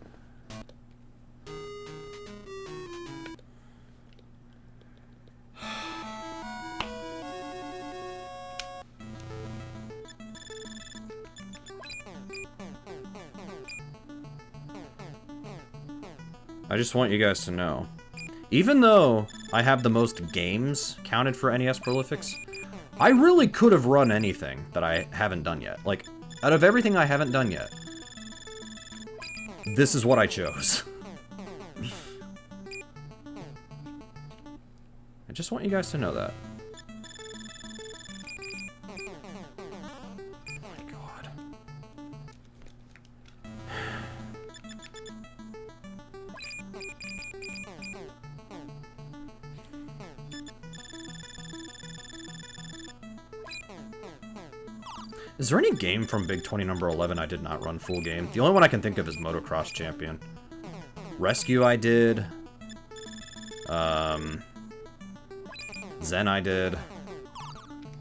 I just want you guys to know, even though I have the most games counted for NES Prolifics, I really could have run anything that I haven't done yet. Like, out of everything I haven't done yet, this is what I chose. I just want you guys to know that. Is there any game from Big 20 number 11 I did not run full game? The only one I can think of is Motocross Champion. Rescue I did. Zen I did.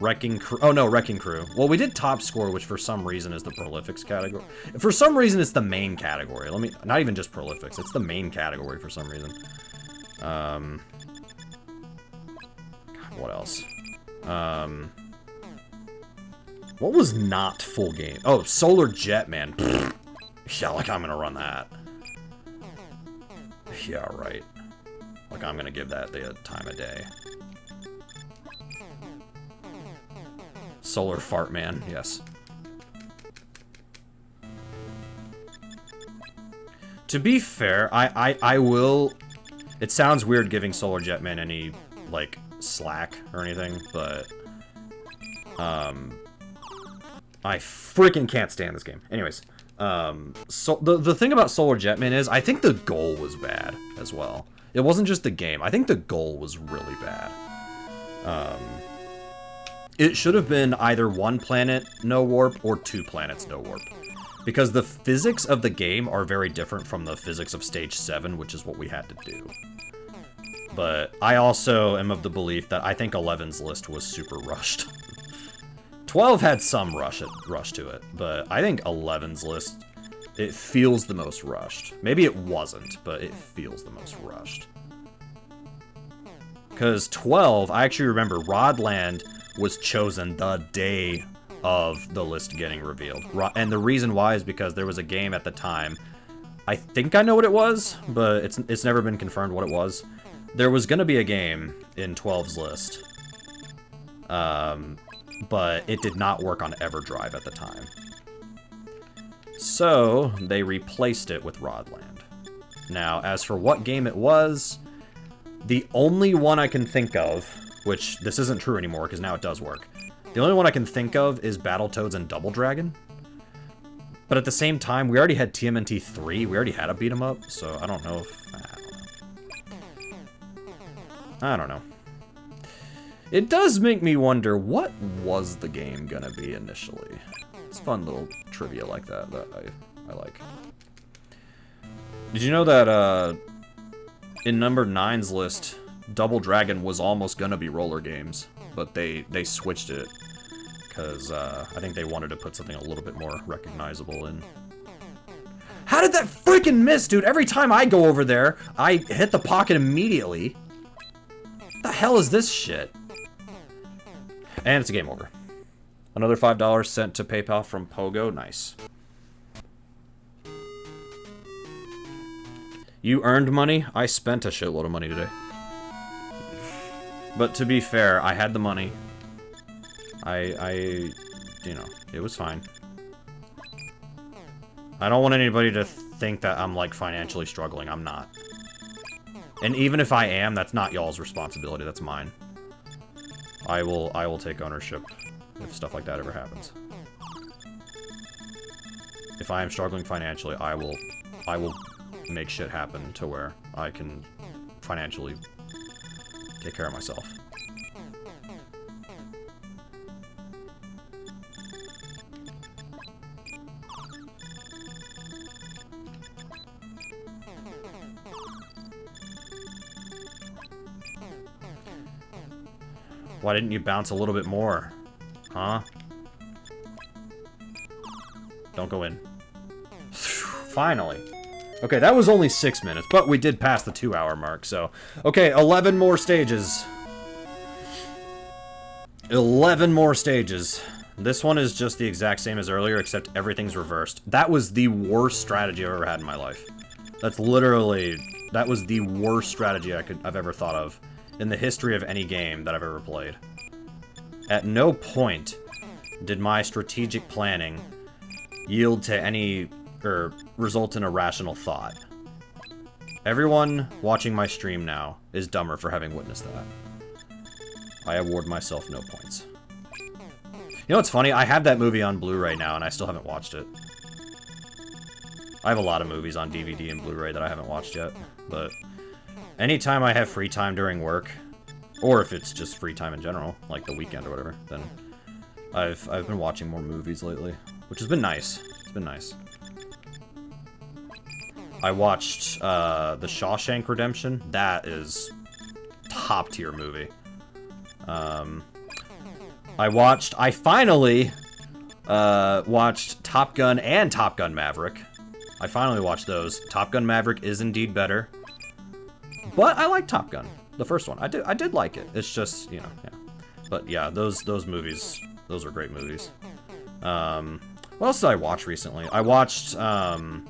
Wrecking Crew. Oh no, Wrecking Crew. Well, we did Top Score, which for some reason is the Prolifics category. For some reason, it's the main category. Not even just Prolifics. It's the main category for some reason. God, what else? What was not full game? Oh, Solar Jet, man. Yeah, like I'm gonna run that. Yeah, right. Like I'm gonna give that the time of day. Solar Fart Man, yes. To be fair, I will... It sounds weird giving Solar Jetman any, like, slack or anything, but... I freaking can't stand this game. Anyways, so the thing about Solar Jetman is, I think the goal was bad as well. It wasn't just the game. I think the goal was really bad. It should have been either 1 planet no warp or 2 planets no warp. Because the physics of the game are very different from the physics of Stage 7, which is what we had to do. But I also am of the belief that I think 11's list was super rushed. 12 had some rush to it, but I think 11's list, it feels the most rushed. Maybe it wasn't, but it feels the most rushed. Because 12, I actually remember Rodland was chosen the day of the list getting revealed. And the reason why is because there was a game at the time, I think I know what it was, but it's never been confirmed what it was. There was going to be a game in 12's list, but it did not work on EverDrive at the time. So, they replaced it with Rodland. Now, as for what game it was, the only one I can think of, which this isn't true anymore because now it does work, the only one I can think of is Battletoads and Double Dragon. But at the same time, we already had TMNT 3, we already had a beat 'em up, so I don't know if... I don't know. It does make me wonder, what was the game gonna be initially? It's fun little trivia like that I like. Did you know that in number 9's list, Double Dragon was almost gonna be roller games, but they switched it because I think they wanted to put something a little bit more recognizable in. How did that freaking miss, dude? Every time I go over there, I hit the pocket immediately. What the hell is this shit? And it's a game over. Another $5 sent to PayPal from Pogo. Nice. You earned money? I spent a shitload of money today. But to be fair, I had the money. You know, it was fine. I don't want anybody to think that I'm, like, financially struggling. I'm not. And even if I am, that's not y'all's responsibility. That's mine. I will take ownership if stuff like that ever happens. If I am struggling financially, I will make shit happen to where I can financially take care of myself. Why didn't you bounce a little bit more? Huh? Don't go in. Finally. Okay, that was only 6 minutes, but we did pass the 2-hour mark, so... Okay, 11 more stages. 11 more stages. This one is just the exact same as earlier, except everything's reversed. That was the worst strategy I've ever had in my life. That's literally... That was the worst strategy I've ever thought of in the history of any game that I've ever played. At no point did my strategic planning yield to any, or result in a rational thought. Everyone watching my stream now is dumber for having witnessed that. I award myself no points. You know what's funny? I have that movie on Blu-ray now and I still haven't watched it. I have a lot of movies on DVD and Blu-ray that I haven't watched yet, but anytime I have free time during work, or if it's just free time in general, like the weekend or whatever, then I've been watching more movies lately, which has been nice. It's been nice. I watched The Shawshank Redemption. That is top tier movie. I finally watched Top Gun and Top Gun Maverick. I finally watched those. Top Gun Maverick is indeed better. But I like Top Gun. The first one. I did like it. It's just, you know, yeah. But yeah, those movies, those are great movies. What else did I watch recently? I watched, because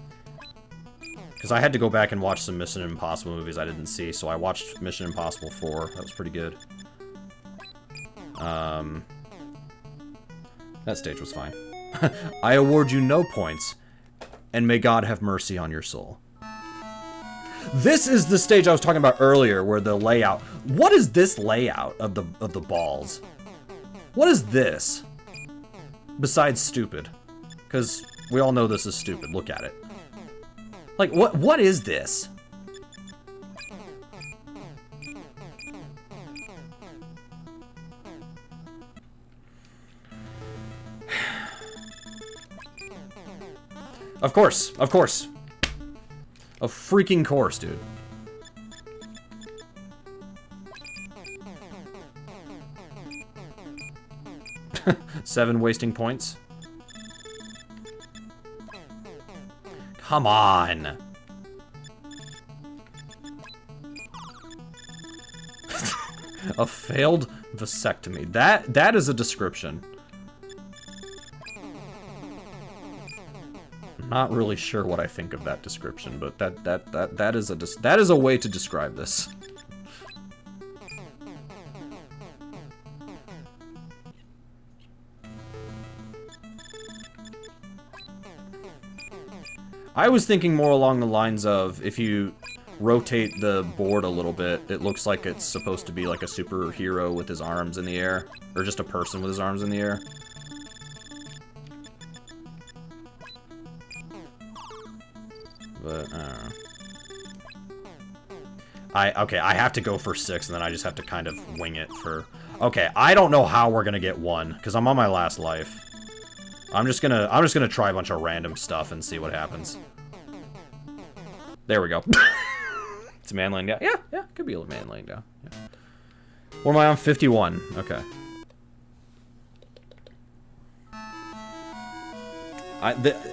I had to go back and watch some Mission Impossible movies I didn't see, so I watched Mission Impossible 4. That was pretty good. That stage was fine. I award you no points, and may God have mercy on your soul. This is the stage I was talking about earlier, where the layout... What is this layout of the balls? What is this? Besides stupid. Because we all know this is stupid. Look at it. Like, what is this? Of course, of course. A freaking course, dude. Seven wasting points. Come on. A failed vasectomy. That is a description. Not really sure what I think of that description, but that is a way to describe this. I was thinking more along the lines of if you rotate the board a little bit, it looks like it's supposed to be like a superhero with his arms in the air, or just a person with his arms in the air. But, okay, I have to go for 6, and then I just have to kind of wing it for... Okay, I don't know how we're gonna get 1, because I'm on my last life. I'm just gonna try a bunch of random stuff and see what happens. There we go. It's a man laying down. Yeah, could be a man laying down. Yeah. What am I on? 51. Okay.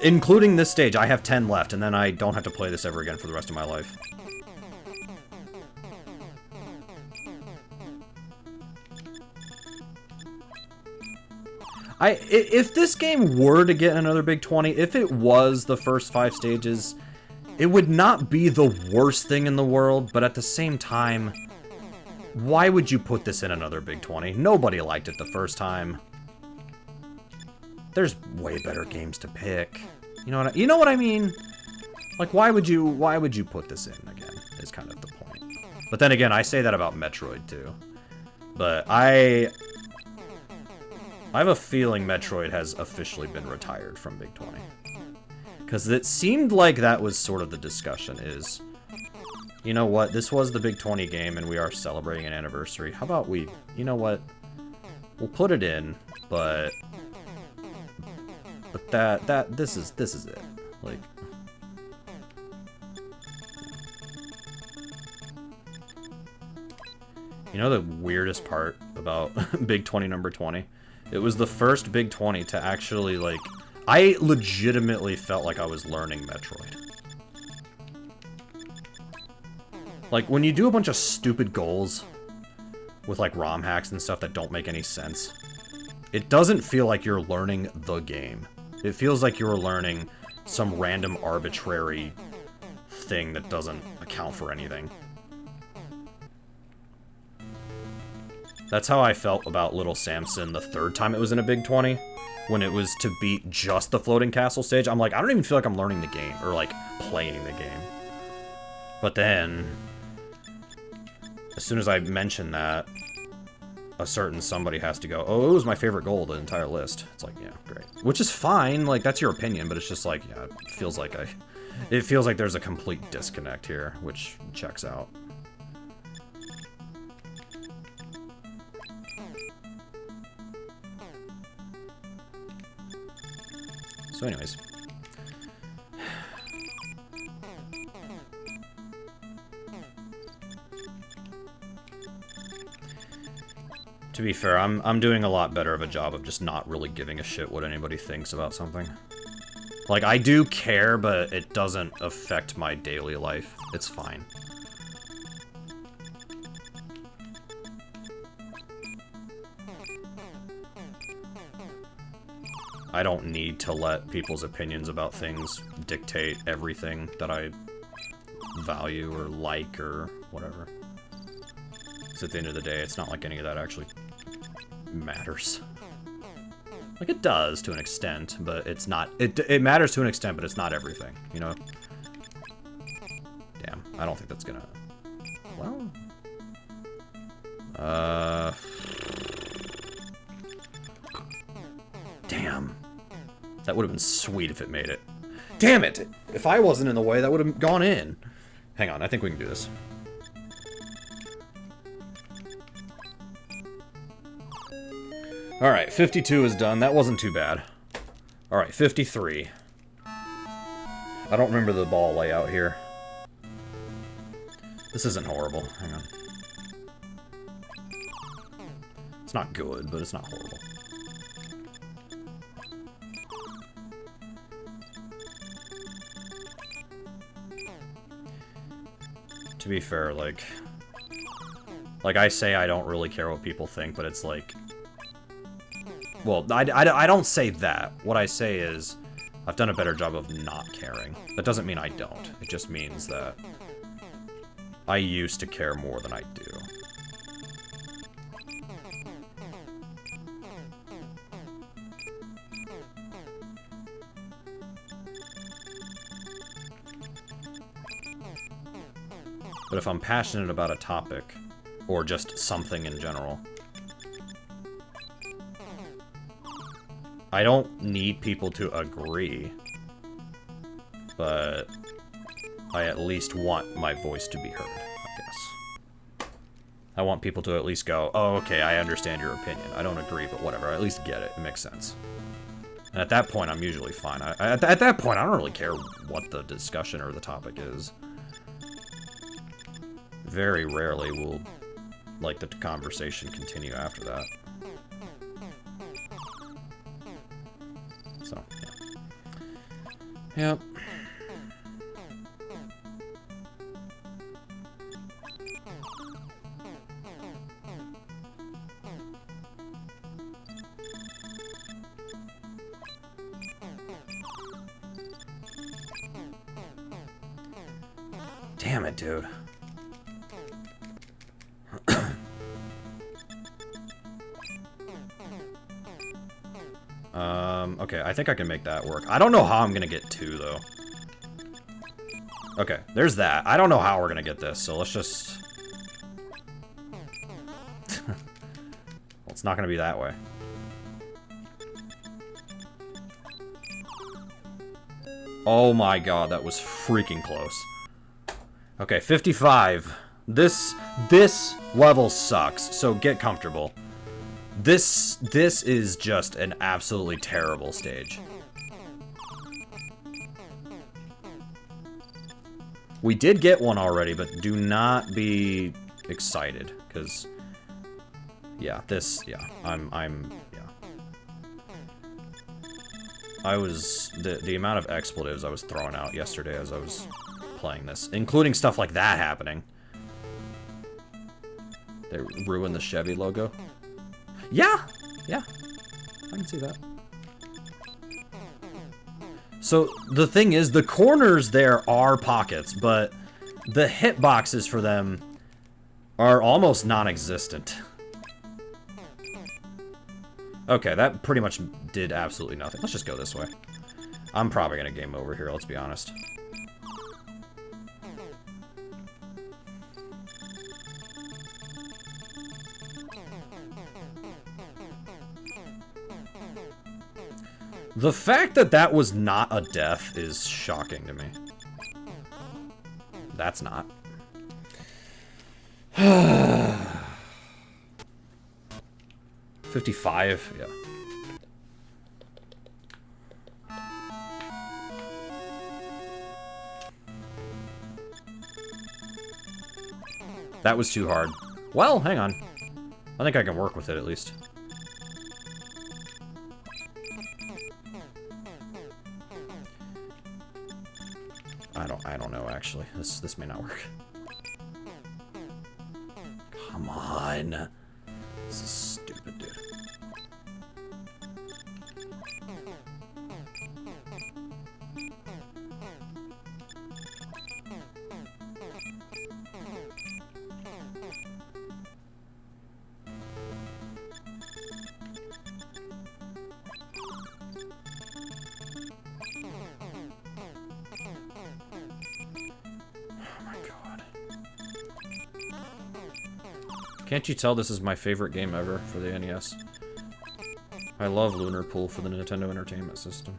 Including this stage, I have 10 left, and then I don't have to play this ever again for the rest of my life. If this game were to get another big 20, if it was the first 5 stages, it would not be the worst thing in the world, but at the same time, why would you put this in another big 20? Nobody liked it the first time. There's way better games to pick. You know what I mean? Like, why would you put this in again, is kind of the point. But then again, I say that about Metroid too. But I have a feeling Metroid has officially been retired from Big 20. Because it seemed like that was sort of the discussion, is You know what? This was the Big 20 game, and we are celebrating an anniversary. How about we... You know what? We'll put it in, but... But this is it. Like... You know the weirdest part about Big 20 number 20? It was the first Big 20 to actually, like... I legitimately felt like I was learning Metroid. Like, when you do a bunch of stupid goals with, like, ROM hacks and stuff that don't make any sense, it doesn't feel like you're learning the game. It feels like you're learning some random arbitrary thing that doesn't account for anything. That's how I felt about Little Samson the third time it was in a Big 20. When it was to beat just the floating castle stage. I'm like, I don't even feel like I'm learning the game. Or, like, playing the game. But then... as soon as I mention that, a certain somebody has to go, oh, it was my favorite goal, the entire list. It's like, yeah, great. Which is fine, like, that's your opinion, but it's just like, yeah, it feels like there's a complete disconnect here, which checks out. So anyways. To be fair, I'm doing a lot better of a job of just not really giving a shit what anybody thinks about something. Like, I do care, but it doesn't affect my daily life. It's fine. I don't need to let people's opinions about things dictate everything that I value or like or whatever. Because at the end of the day, it's not like any of that actually matters. Like, it does to an extent, but it's not... It matters to an extent, but it's not everything, you know? Damn, I don't think that's gonna... Well... Damn. That would have been sweet if it made it. Damn it! If I wasn't in the way, that would have gone in. Hang on, I think we can do this. Alright, 52 is done. That wasn't too bad. Alright, 53. I don't remember the ball layout here. This isn't horrible. Hang on. It's not good, but it's not horrible. To be fair, like I say I don't really care what people think, but it's like... Well, I don't say that. What I say is, I've done a better job of not caring. That doesn't mean I don't. It just means that I used to care more than I do. But if I'm passionate about a topic, or just something in general, I don't need people to agree, but I at least want my voice to be heard, I guess. I want people to at least go, oh, okay, I understand your opinion. I don't agree, but whatever, I at least get it. It makes sense. And at that point, I'm usually fine. At that point, I don't really care what the discussion or the topic is. Very rarely will, like, the conversation continue after that. So, yeah. Yep. Damn it, dude. Okay, I think I can make that work. I don't know how I'm gonna get 2, though. Okay, there's that. I don't know how we're gonna get this, so let's just... Well, it's not gonna be that way. Oh my god, that was freaking close. Okay, 55. This level sucks, so get comfortable. This is just an absolutely terrible stage. We did get one already, but do not be excited, because yeah, I was the amount of expletives I was throwing out yesterday as I was playing this, including stuff like that happening. They ruined the Chevy logo. Yeah, I can see that. So the thing is, the corners there are pockets, but the hitboxes for them are almost non-existent. Okay, that pretty much did absolutely nothing. Let's just go this way. I'm probably gonna game over here, let's be honest. The fact that that was not a death is shocking to me. That's not. 55, yeah. That was too hard. Well, hang on. I think I can work with it at least. I don't know actually. This may not work. Come on. This is stupid, dude. Can't you tell this is my favorite game ever for the NES? I love Lunar Pool for the Nintendo Entertainment System.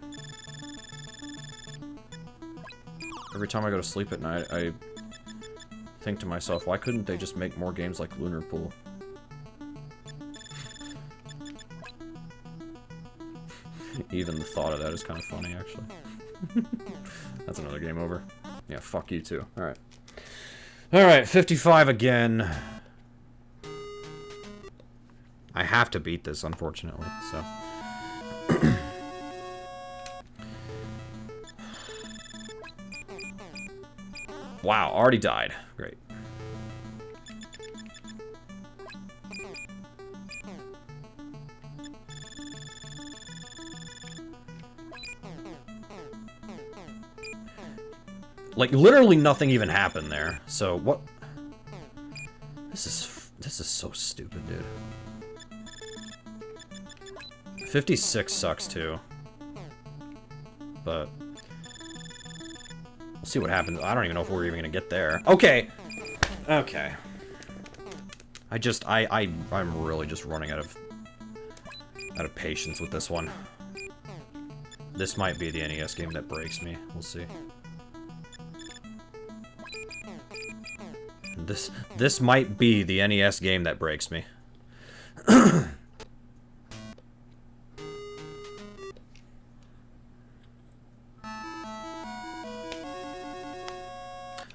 Every time I go to sleep at night, I think to myself, why couldn't they just make more games like Lunar Pool? Even the thought of that is kind of funny, actually. That's another game over. Yeah, fuck you too. Alright. Alright, 55 again. I have to beat this, unfortunately, so. Wow, already died. Great. Like, literally nothing even happened there, so what? This is so stupid, dude. 56 sucks too, but we'll see what happens. I don't even know if we're even gonna get there. Okay, okay. I'm really just running out of patience with this one. This might be the NES game that breaks me. We'll see. This might be the NES game that breaks me.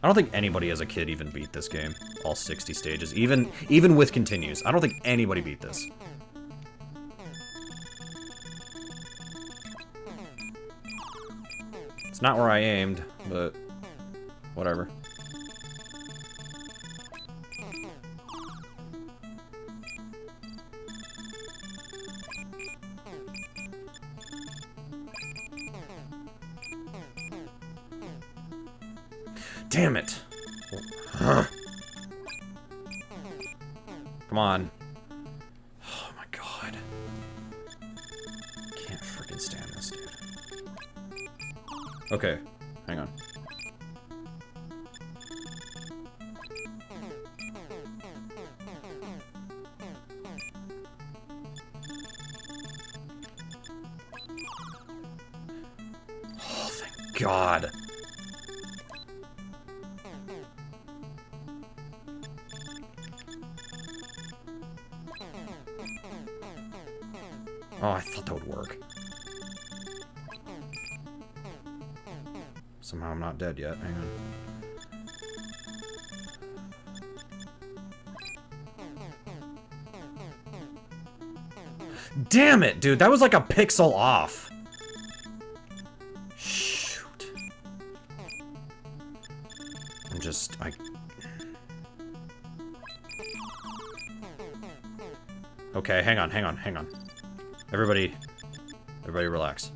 I don't think anybody as a kid even beat this game. All 60 stages. Even with continues. I don't think anybody beat this. It's not where I aimed, but whatever. Damn it! Come on. Oh my god. Can't freaking stand this, dude. Okay, hang on. Oh, thank God. Oh, I thought that would work. Somehow I'm not dead yet. Hang on. Damn it, dude. That was like a pixel off. Shoot. I... Okay, hang on. Everybody relax.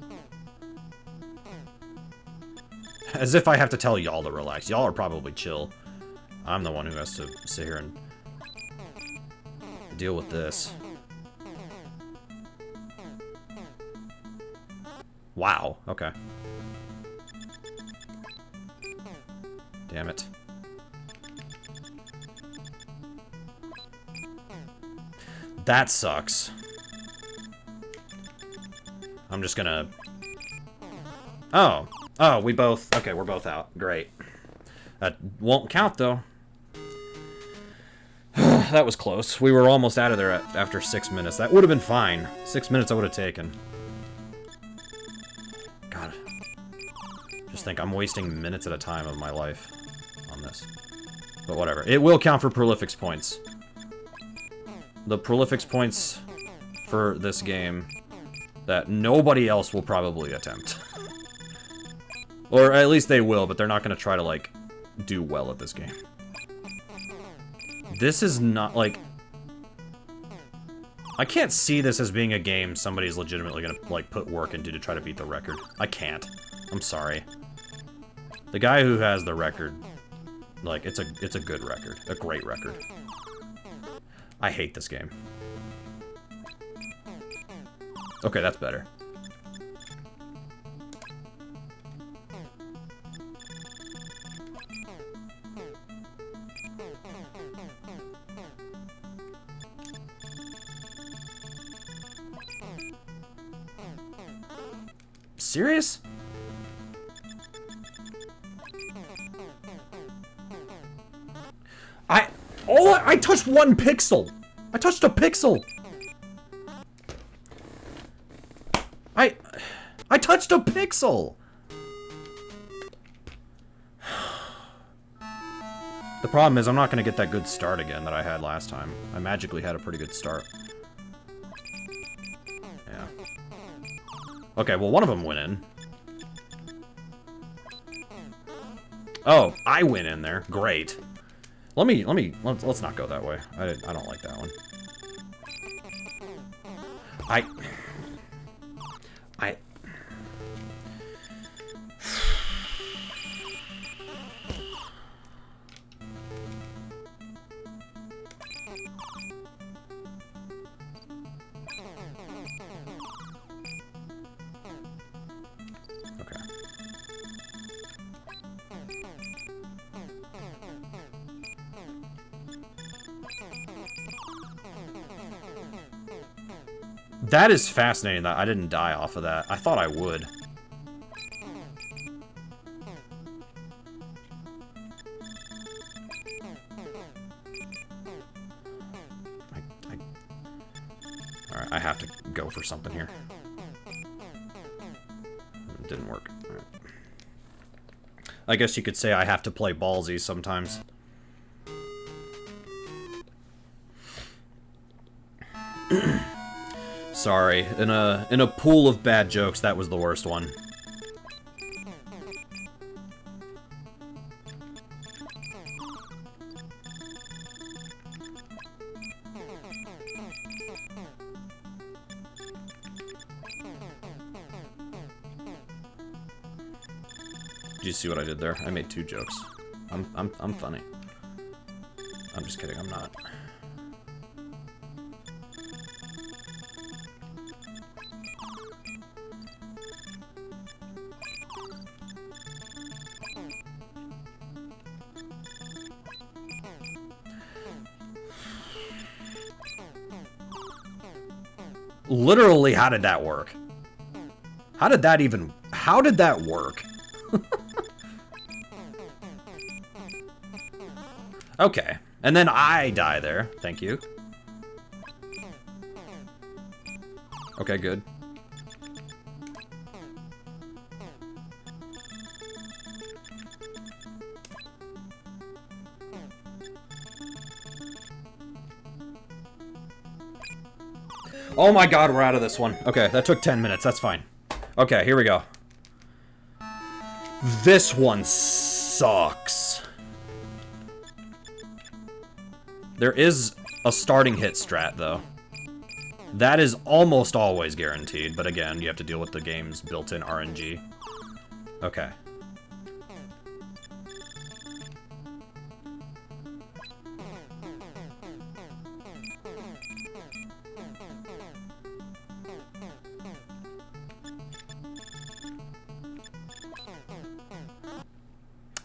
As if I have to tell y'all to relax. Y'all are probably chill. I'm the one who has to sit here and deal with this. Wow, okay. Damn it. That sucks. I'm just gonna... Oh, we both... Okay, we're both out. Great. That won't count, though. That was close. We were almost out of there after 6 minutes. That would have been fine. 6 minutes I would have taken. God. Just think I'm wasting minutes at a time of my life on this. But whatever. It will count for prolifics points. The prolifics points for this game that nobody else will probably attempt. Or at least they will, but they're not going to try to, like, do well at this game. This is not, like... I can't see this as being a game somebody's legitimately going to, like, put work into to try to beat the record. I can't. I'm sorry. The guy who has the record, like, it's a good record. A great record. I hate this game. Okay, that's better. Serious? I touched 1 pixel. I touched a pixel. I touched a pixel. The problem is I'm not going to get that good start again that I had last time. I magically had a pretty good start. Yeah. Okay, well, one of them went in. Oh, I went in there. Great. Let's not go that way. I don't like that one. That is fascinating that I didn't die off of that. I thought I would. Alright, I have to go for something here. It didn't work. All right. I guess you could say I have to play ballsy sometimes. Sorry, in a pool of bad jokes, that was the worst one. Did you see what I did there? I made 2 jokes. I'm funny. I'm just kidding, I'm not. Literally, how did that work? How did that work? Okay. And then I die there. Thank you. Okay, good. Oh my god, we're out of this one. Okay, that took 10 minutes. That's fine. Okay, here we go. This one sucks. There is a starting hit strat, though. That is almost always guaranteed, but again, you have to deal with the game's built-in RNG. Okay.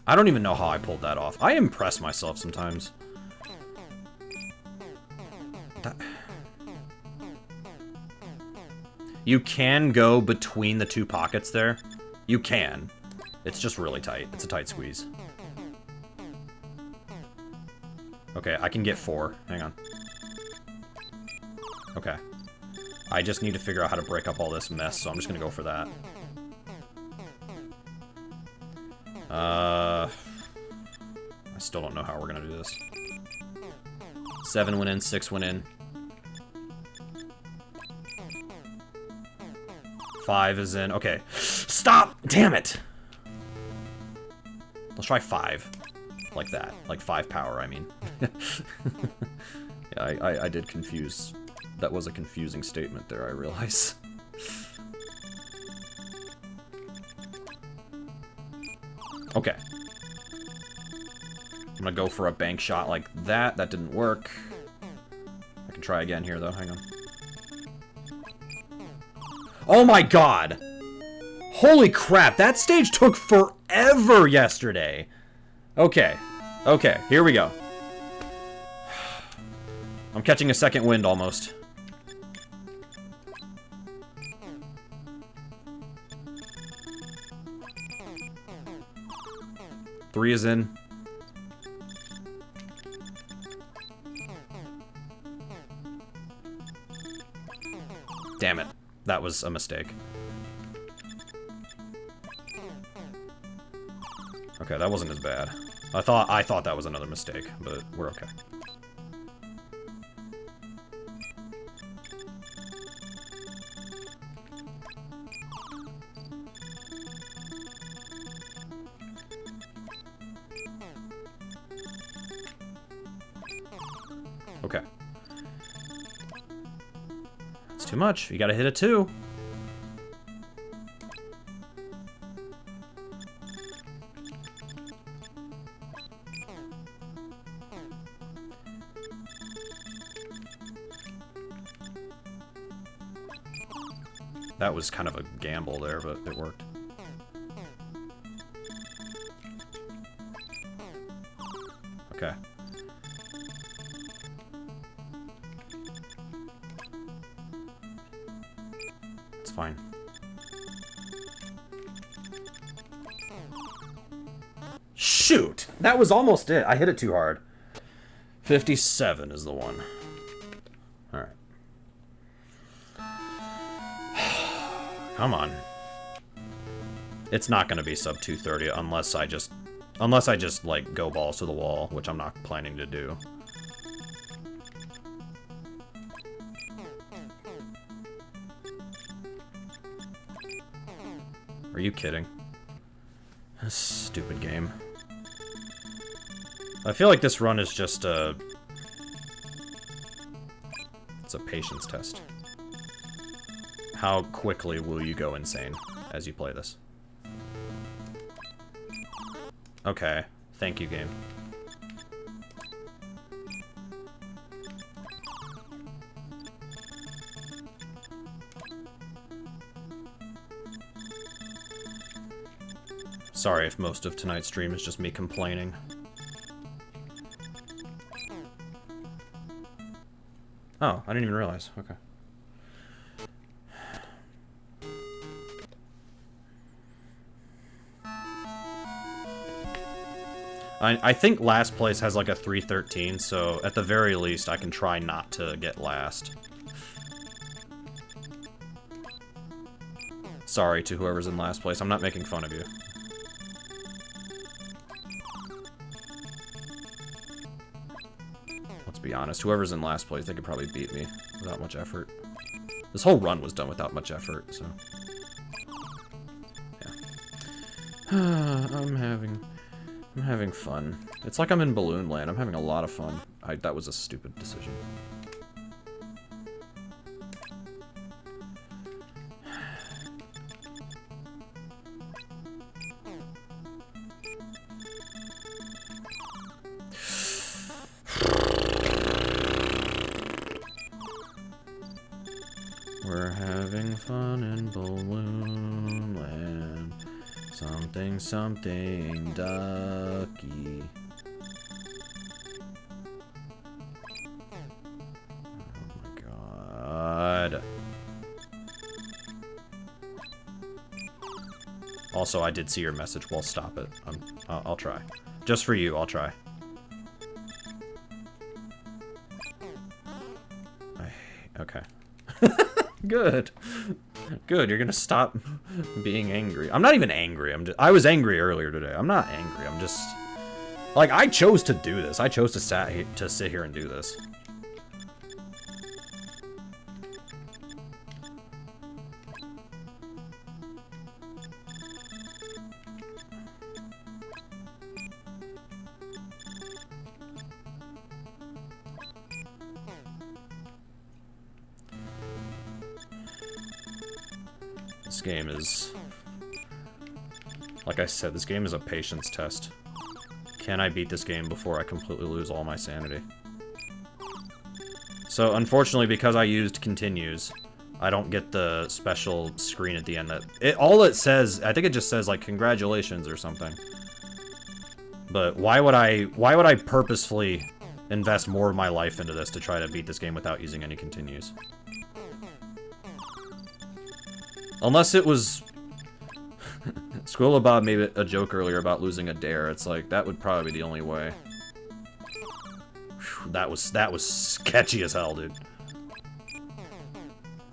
I don't even know how I pulled that off. I impress myself sometimes. You can go between the two pockets there. You can. It's just really tight. It's a tight squeeze. Okay, I can get 4. Hang on. Okay. I just need to figure out how to break up all this mess, so I'm just gonna go for that. I still don't know how we're gonna do this. 7 went in, 6 went in. 5 is in. Okay. Stop! Damn it! Let's try 5. Like that. Like 5 power, I mean. Yeah, I did confuse. That was a confusing statement there, I realize. Okay. I'm gonna go for a bank shot like that. That didn't work. I can try again here, though. Hang on. Oh my god! Holy crap, that stage took forever yesterday! Okay. Okay, here we go. I'm catching a second wind, almost. Three is in. Damn it. That was a mistake. Okay, that wasn't as bad. I thought that was another mistake, but we're okay. Okay. It's too much. You gotta hit a 2. That was kind of a gamble there, but it worked. Okay. It's fine. Shoot! That was almost it. I hit it too hard. 57 is the one. Alright. Come on. It's not gonna be sub 230 unless I just like go balls to the wall, which I'm not planning to do. Are you kidding? This stupid game. I feel like this run is just it's a patience test. How quickly will you go insane as you play this? Okay. Thank you, game. Sorry if most of tonight's stream is just me complaining. Oh, I didn't even realize. Okay. I think last place has like a 313, so at the very least I can try not to get last. Sorry to whoever's in last place. I'm not making fun of you. Let's be honest. Whoever's in last place, they could probably beat me without much effort. This whole run was done without much effort, so... yeah. I'm having fun. It's like I'm in Balloon Land. I'm having a lot of fun. That was a stupid decision. We're having fun in Balloon Land. Something, something, ducky. Oh my god. Also, I did see your message. Well, stop it. I'll try. Just for you, I'll try. Okay. Good. Good, you're gonna stop being angry. I'm not even angry. I was angry earlier today. I'm not angry. I'm just... like, I chose to do this. I chose to sit here and do this. This game is... like I said, this game is a patience test. Can I beat this game before I completely lose all my sanity? So, unfortunately, because I used continues, I don't get the special screen at the end that... all it says, I think it just says, like, congratulations or something. But why would I purposefully invest more of my life into this to try to beat this game without using any continues? Unless it was... Squilla Bob made a joke earlier about losing a dare. It's like, that would probably be the only way. Whew, that was sketchy as hell, dude.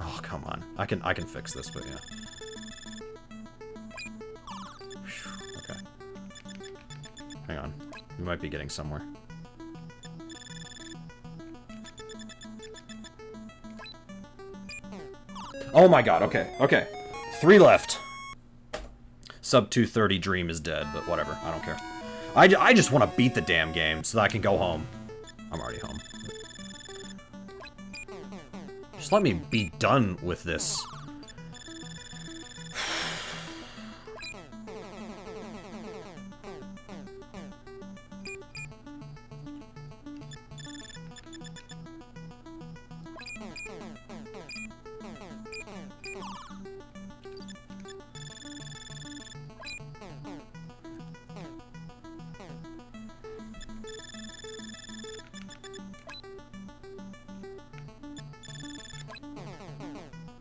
Oh, come on. I can fix this, but yeah. Whew, okay. Hang on. We might be getting somewhere. Oh my god, okay, okay. 3 left. Sub 230 dream is dead, but whatever, I don't care. I just want to beat the damn game so that I can go home. I'm already home. Just let me be done with this.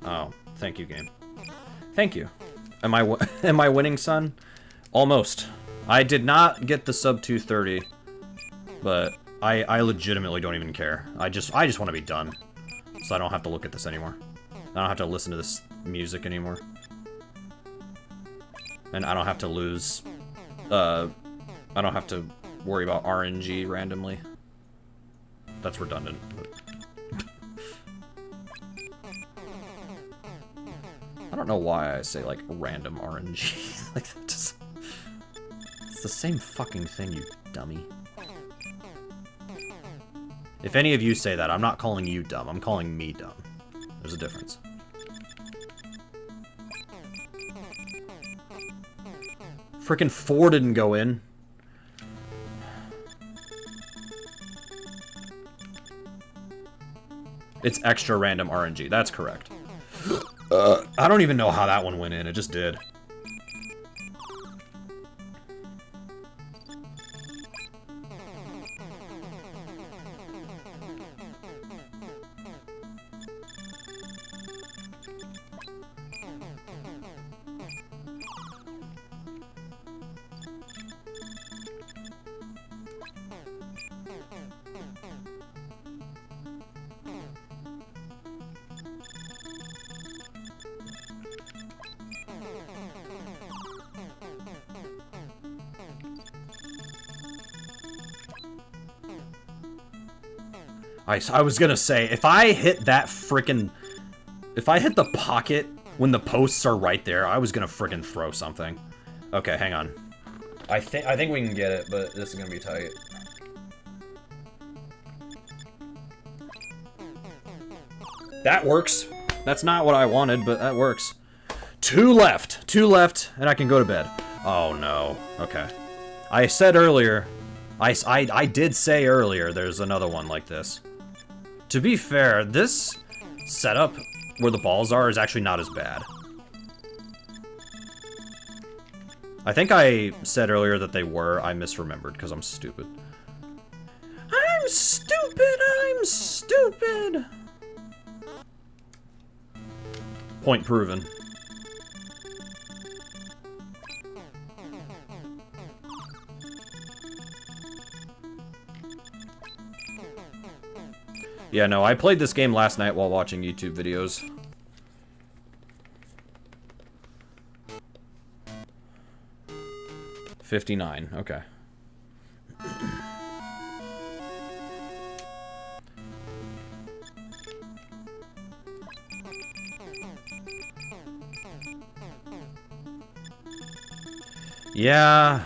Oh, thank you, game. Thank you. Am I winning, son? Almost. I did not get the sub 230, but I legitimately don't even care. I just want to be done, so I don't have to look at this anymore. I don't have to listen to this music anymore, and I don't have to lose. I don't have to worry about RNG randomly. That's redundant. But... I don't know why I say, like, random RNG. Like, that just... It's the same fucking thing, you dummy. If any of you say that, I'm not calling you dumb. I'm calling me dumb. There's a difference. Frickin' 4 didn't go in. It's extra random RNG. That's correct. I don't even know how that one went in. It just did. I was gonna say, if I hit that frickin'... If I hit the pocket when the posts are right there, I was gonna frickin' throw something. Okay, hang on. I think we can get it, but this is gonna be tight. That works. That's not what I wanted, but that works. 2 left. 2 left, and I can go to bed. Oh, no. Okay. I said earlier... I did say earlier there's another one like this. To be fair, this setup where the balls are is actually not as bad. I think I said earlier that they were. I misremembered because I'm stupid. I'm stupid! I'm stupid! Point proven. Yeah, no, I played this game last night while watching YouTube videos. $59, okay. Yeah,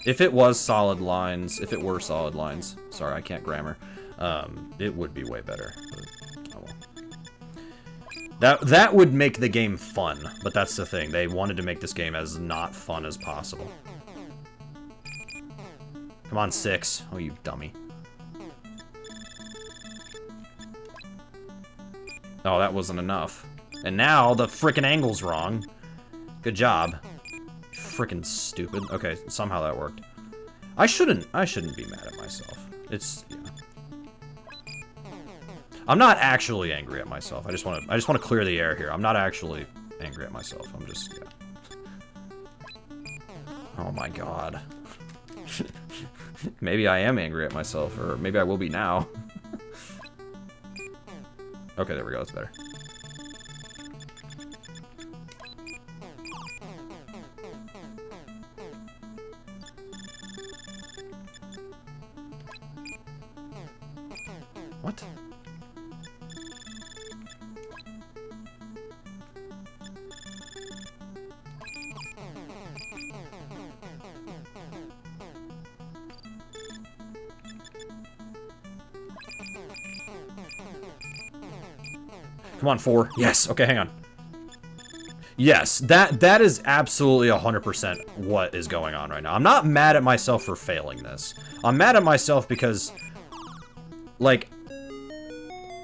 if it was solid lines, if it were solid lines, sorry, I can't grammar, it would be way better. But, oh well. That would make the game fun, but that's the thing. They wanted to make this game as not fun as possible. Come on, 6. Oh, you dummy. Oh, that wasn't enough. And now the frickin' angle's wrong. Good job. Frickin' stupid. Okay, somehow that worked. I shouldn't be mad at myself. It's, yeah. I'm not actually angry at myself. I just want to clear the air here. I'm not actually angry at myself. I'm just, yeah. Oh my god. Maybe I am angry at myself, or maybe I will be now. Okay, there we go. That's better. What? Come on, 4. Yes. Okay, hang on. Yes, that is absolutely 100% what is going on right now. I'm not mad at myself for failing this. I'm mad at myself because, like,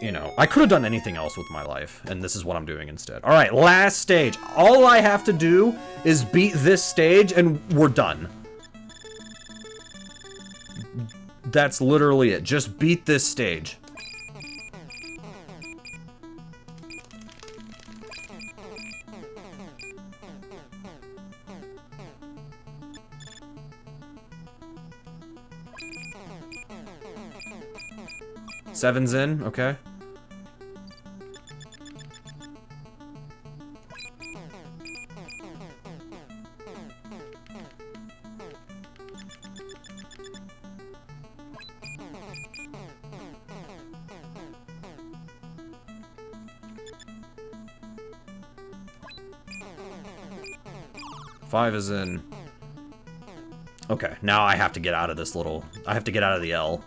you know, I could have done anything else with my life, and this is what I'm doing instead. All right, last stage. All I have to do is beat this stage, and we're done. That's literally it. Just beat this stage. Seven's in, okay. Five is in. Okay, now I have to get out of this little... I have to get out of the L.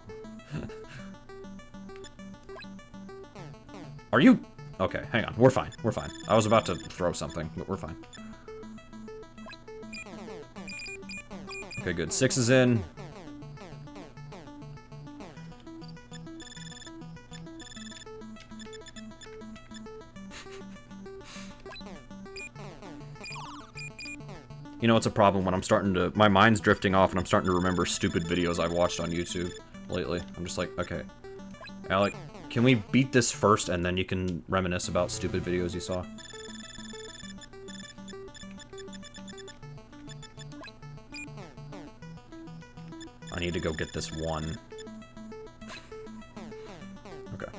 Are you... Okay, hang on. We're fine. We're fine. I was about to throw something, but we're fine. Okay, good. 6 is in. You know, it's a problem when I'm starting to... My mind's drifting off and I'm starting to remember stupid videos I've watched on YouTube lately. I'm just like, okay, Alec... Can we beat this first, and then you can reminisce about stupid videos you saw? I need to go get this 1. Okay.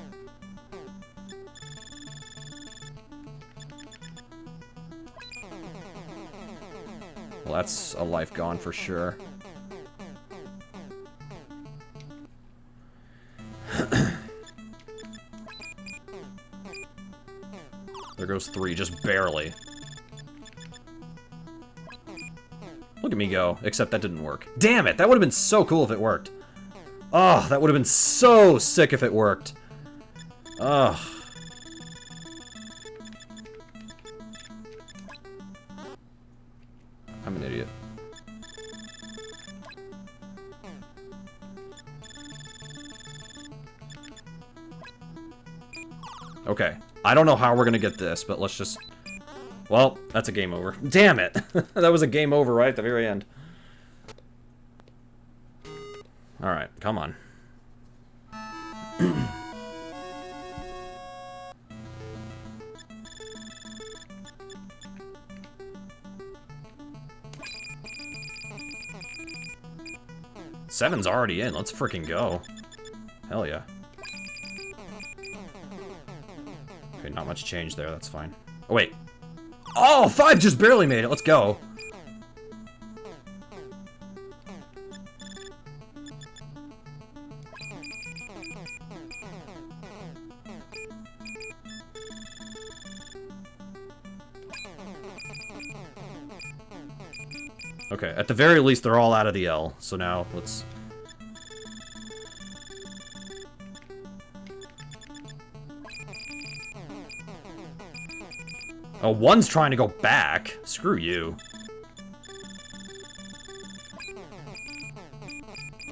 Well, that's a life gone for sure. There goes 3, just barely. Look at me go, except that didn't work. Damn it, that would have been so cool if it worked. Oh, that would have been so sick if it worked. Ugh. I'm an idiot. Okay. I don't know how we're gonna get this, but let's just... Well, that's a game over. Damn it! That was a game over right at the very end. Alright, come on. Seven's already in. Let's freaking go. Hell yeah. Okay, not much change there. That's fine. Oh, wait. Oh, 5 just barely made it. Let's go. Okay, at the very least, they're all out of the L. So now, let's... Oh, 1's trying to go back. Screw you.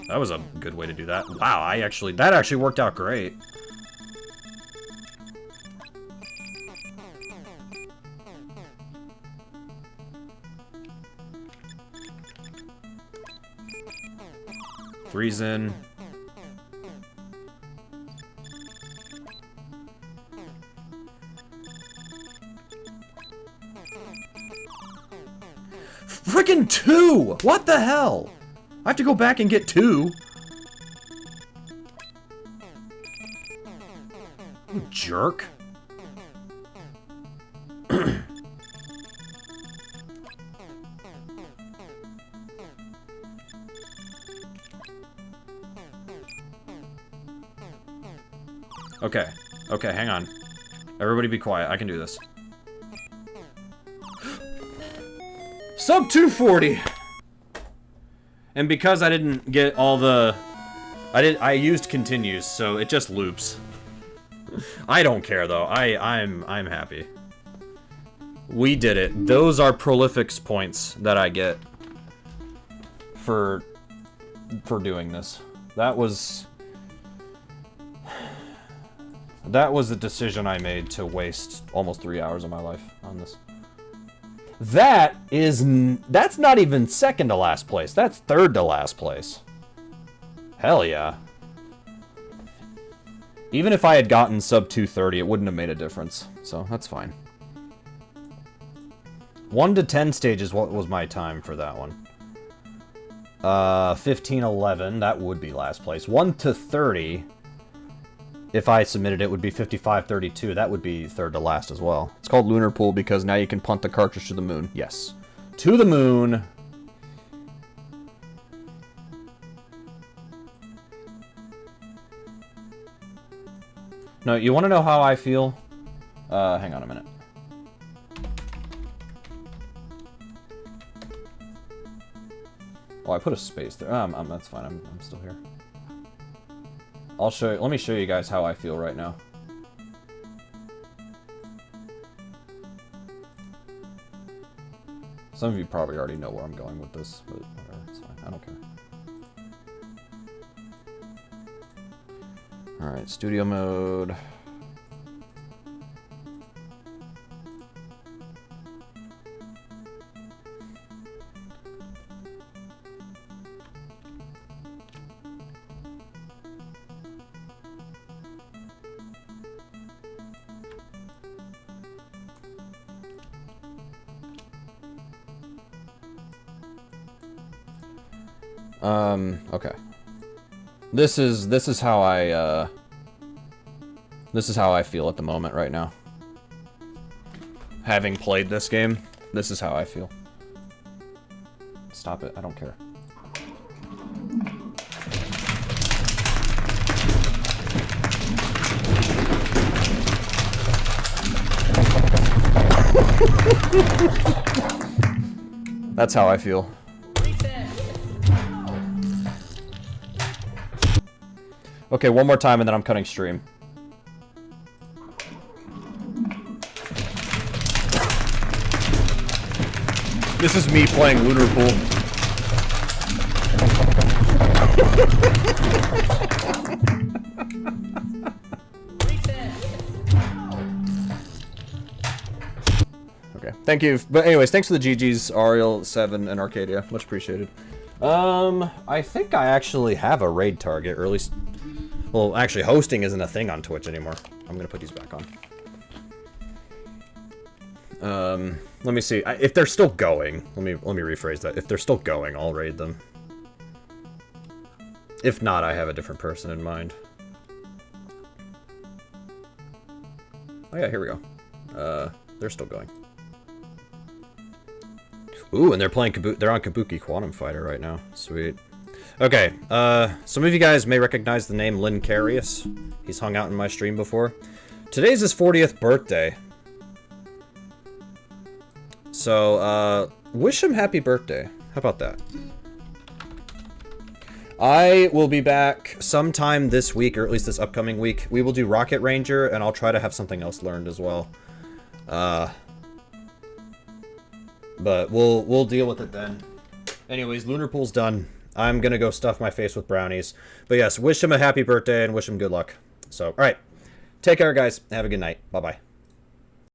That was a good way to do that. Wow, that actually worked out great. Three's in. Frickin' 2! What the hell? I have to go back and get 2. You jerk. Okay. Okay, hang on. Everybody be quiet. I can do this. Sub 240! And because I didn't get all the... I used continues, so it just loops. I don't care, though. I'm happy. We did it. Those are prolifics points that I get for doing this. That was the decision I made to waste almost 3 hours of my life on this. That's not even second to last place. That's third to last place. Hell yeah. Even if I had gotten sub 230, it wouldn't have made a difference. So that's fine. 1 to 10 stages, what was my time for that one? 15:11, that would be last place. 1 to 30, if I submitted it, would be 55:32. That would be third to last as well. It's called Lunar Pool because now you can punt the cartridge to the moon. Yes. To the moon. No, you want to know how I feel? Hang on a minute. Oh, I put a space there. That's fine. I'm still here. I'll show you. Let me show you guys how I feel right now. Some of you probably already know where I'm going with this, but whatever. It's fine. I don't care. Alright, studio mode. Okay. This is how I feel at the moment right now. Having played this game, this is how I feel. Stop it, I don't care. That's how I feel. Okay, one more time and then I'm cutting stream. This is me playing Lunar Pool. Okay, thank you. But anyways, thanks for the GGs, Ariel7 and Arcadia. Much appreciated. I think I actually have a raid target, or at least... Well, actually, hosting isn't a thing on Twitch anymore. I'm gonna put these back on. Let me see. If they're still going, let me rephrase that. If they're still going, I'll raid them. If not, I have a different person in mind. Oh yeah, here we go. They're still going. Ooh, and they're playing they're on Kabuki Quantum Fighter right now. Sweet. Okay, some of you guys may recognize the name Lynn Carius. He's hung out in my stream before. Today's his 40th birthday. So, wish him happy birthday. How about that? I will be back sometime this week, or at least this upcoming week. We will do Rocket Ranger, and I'll try to have something else learned as well. But we'll deal with it then. Anyways, Lunar Pool's done. I'm gonna go stuff my face with brownies. But yes, wish him a happy birthday and wish him good luck. So, alright. Take care, guys. Have a good night. Bye-bye.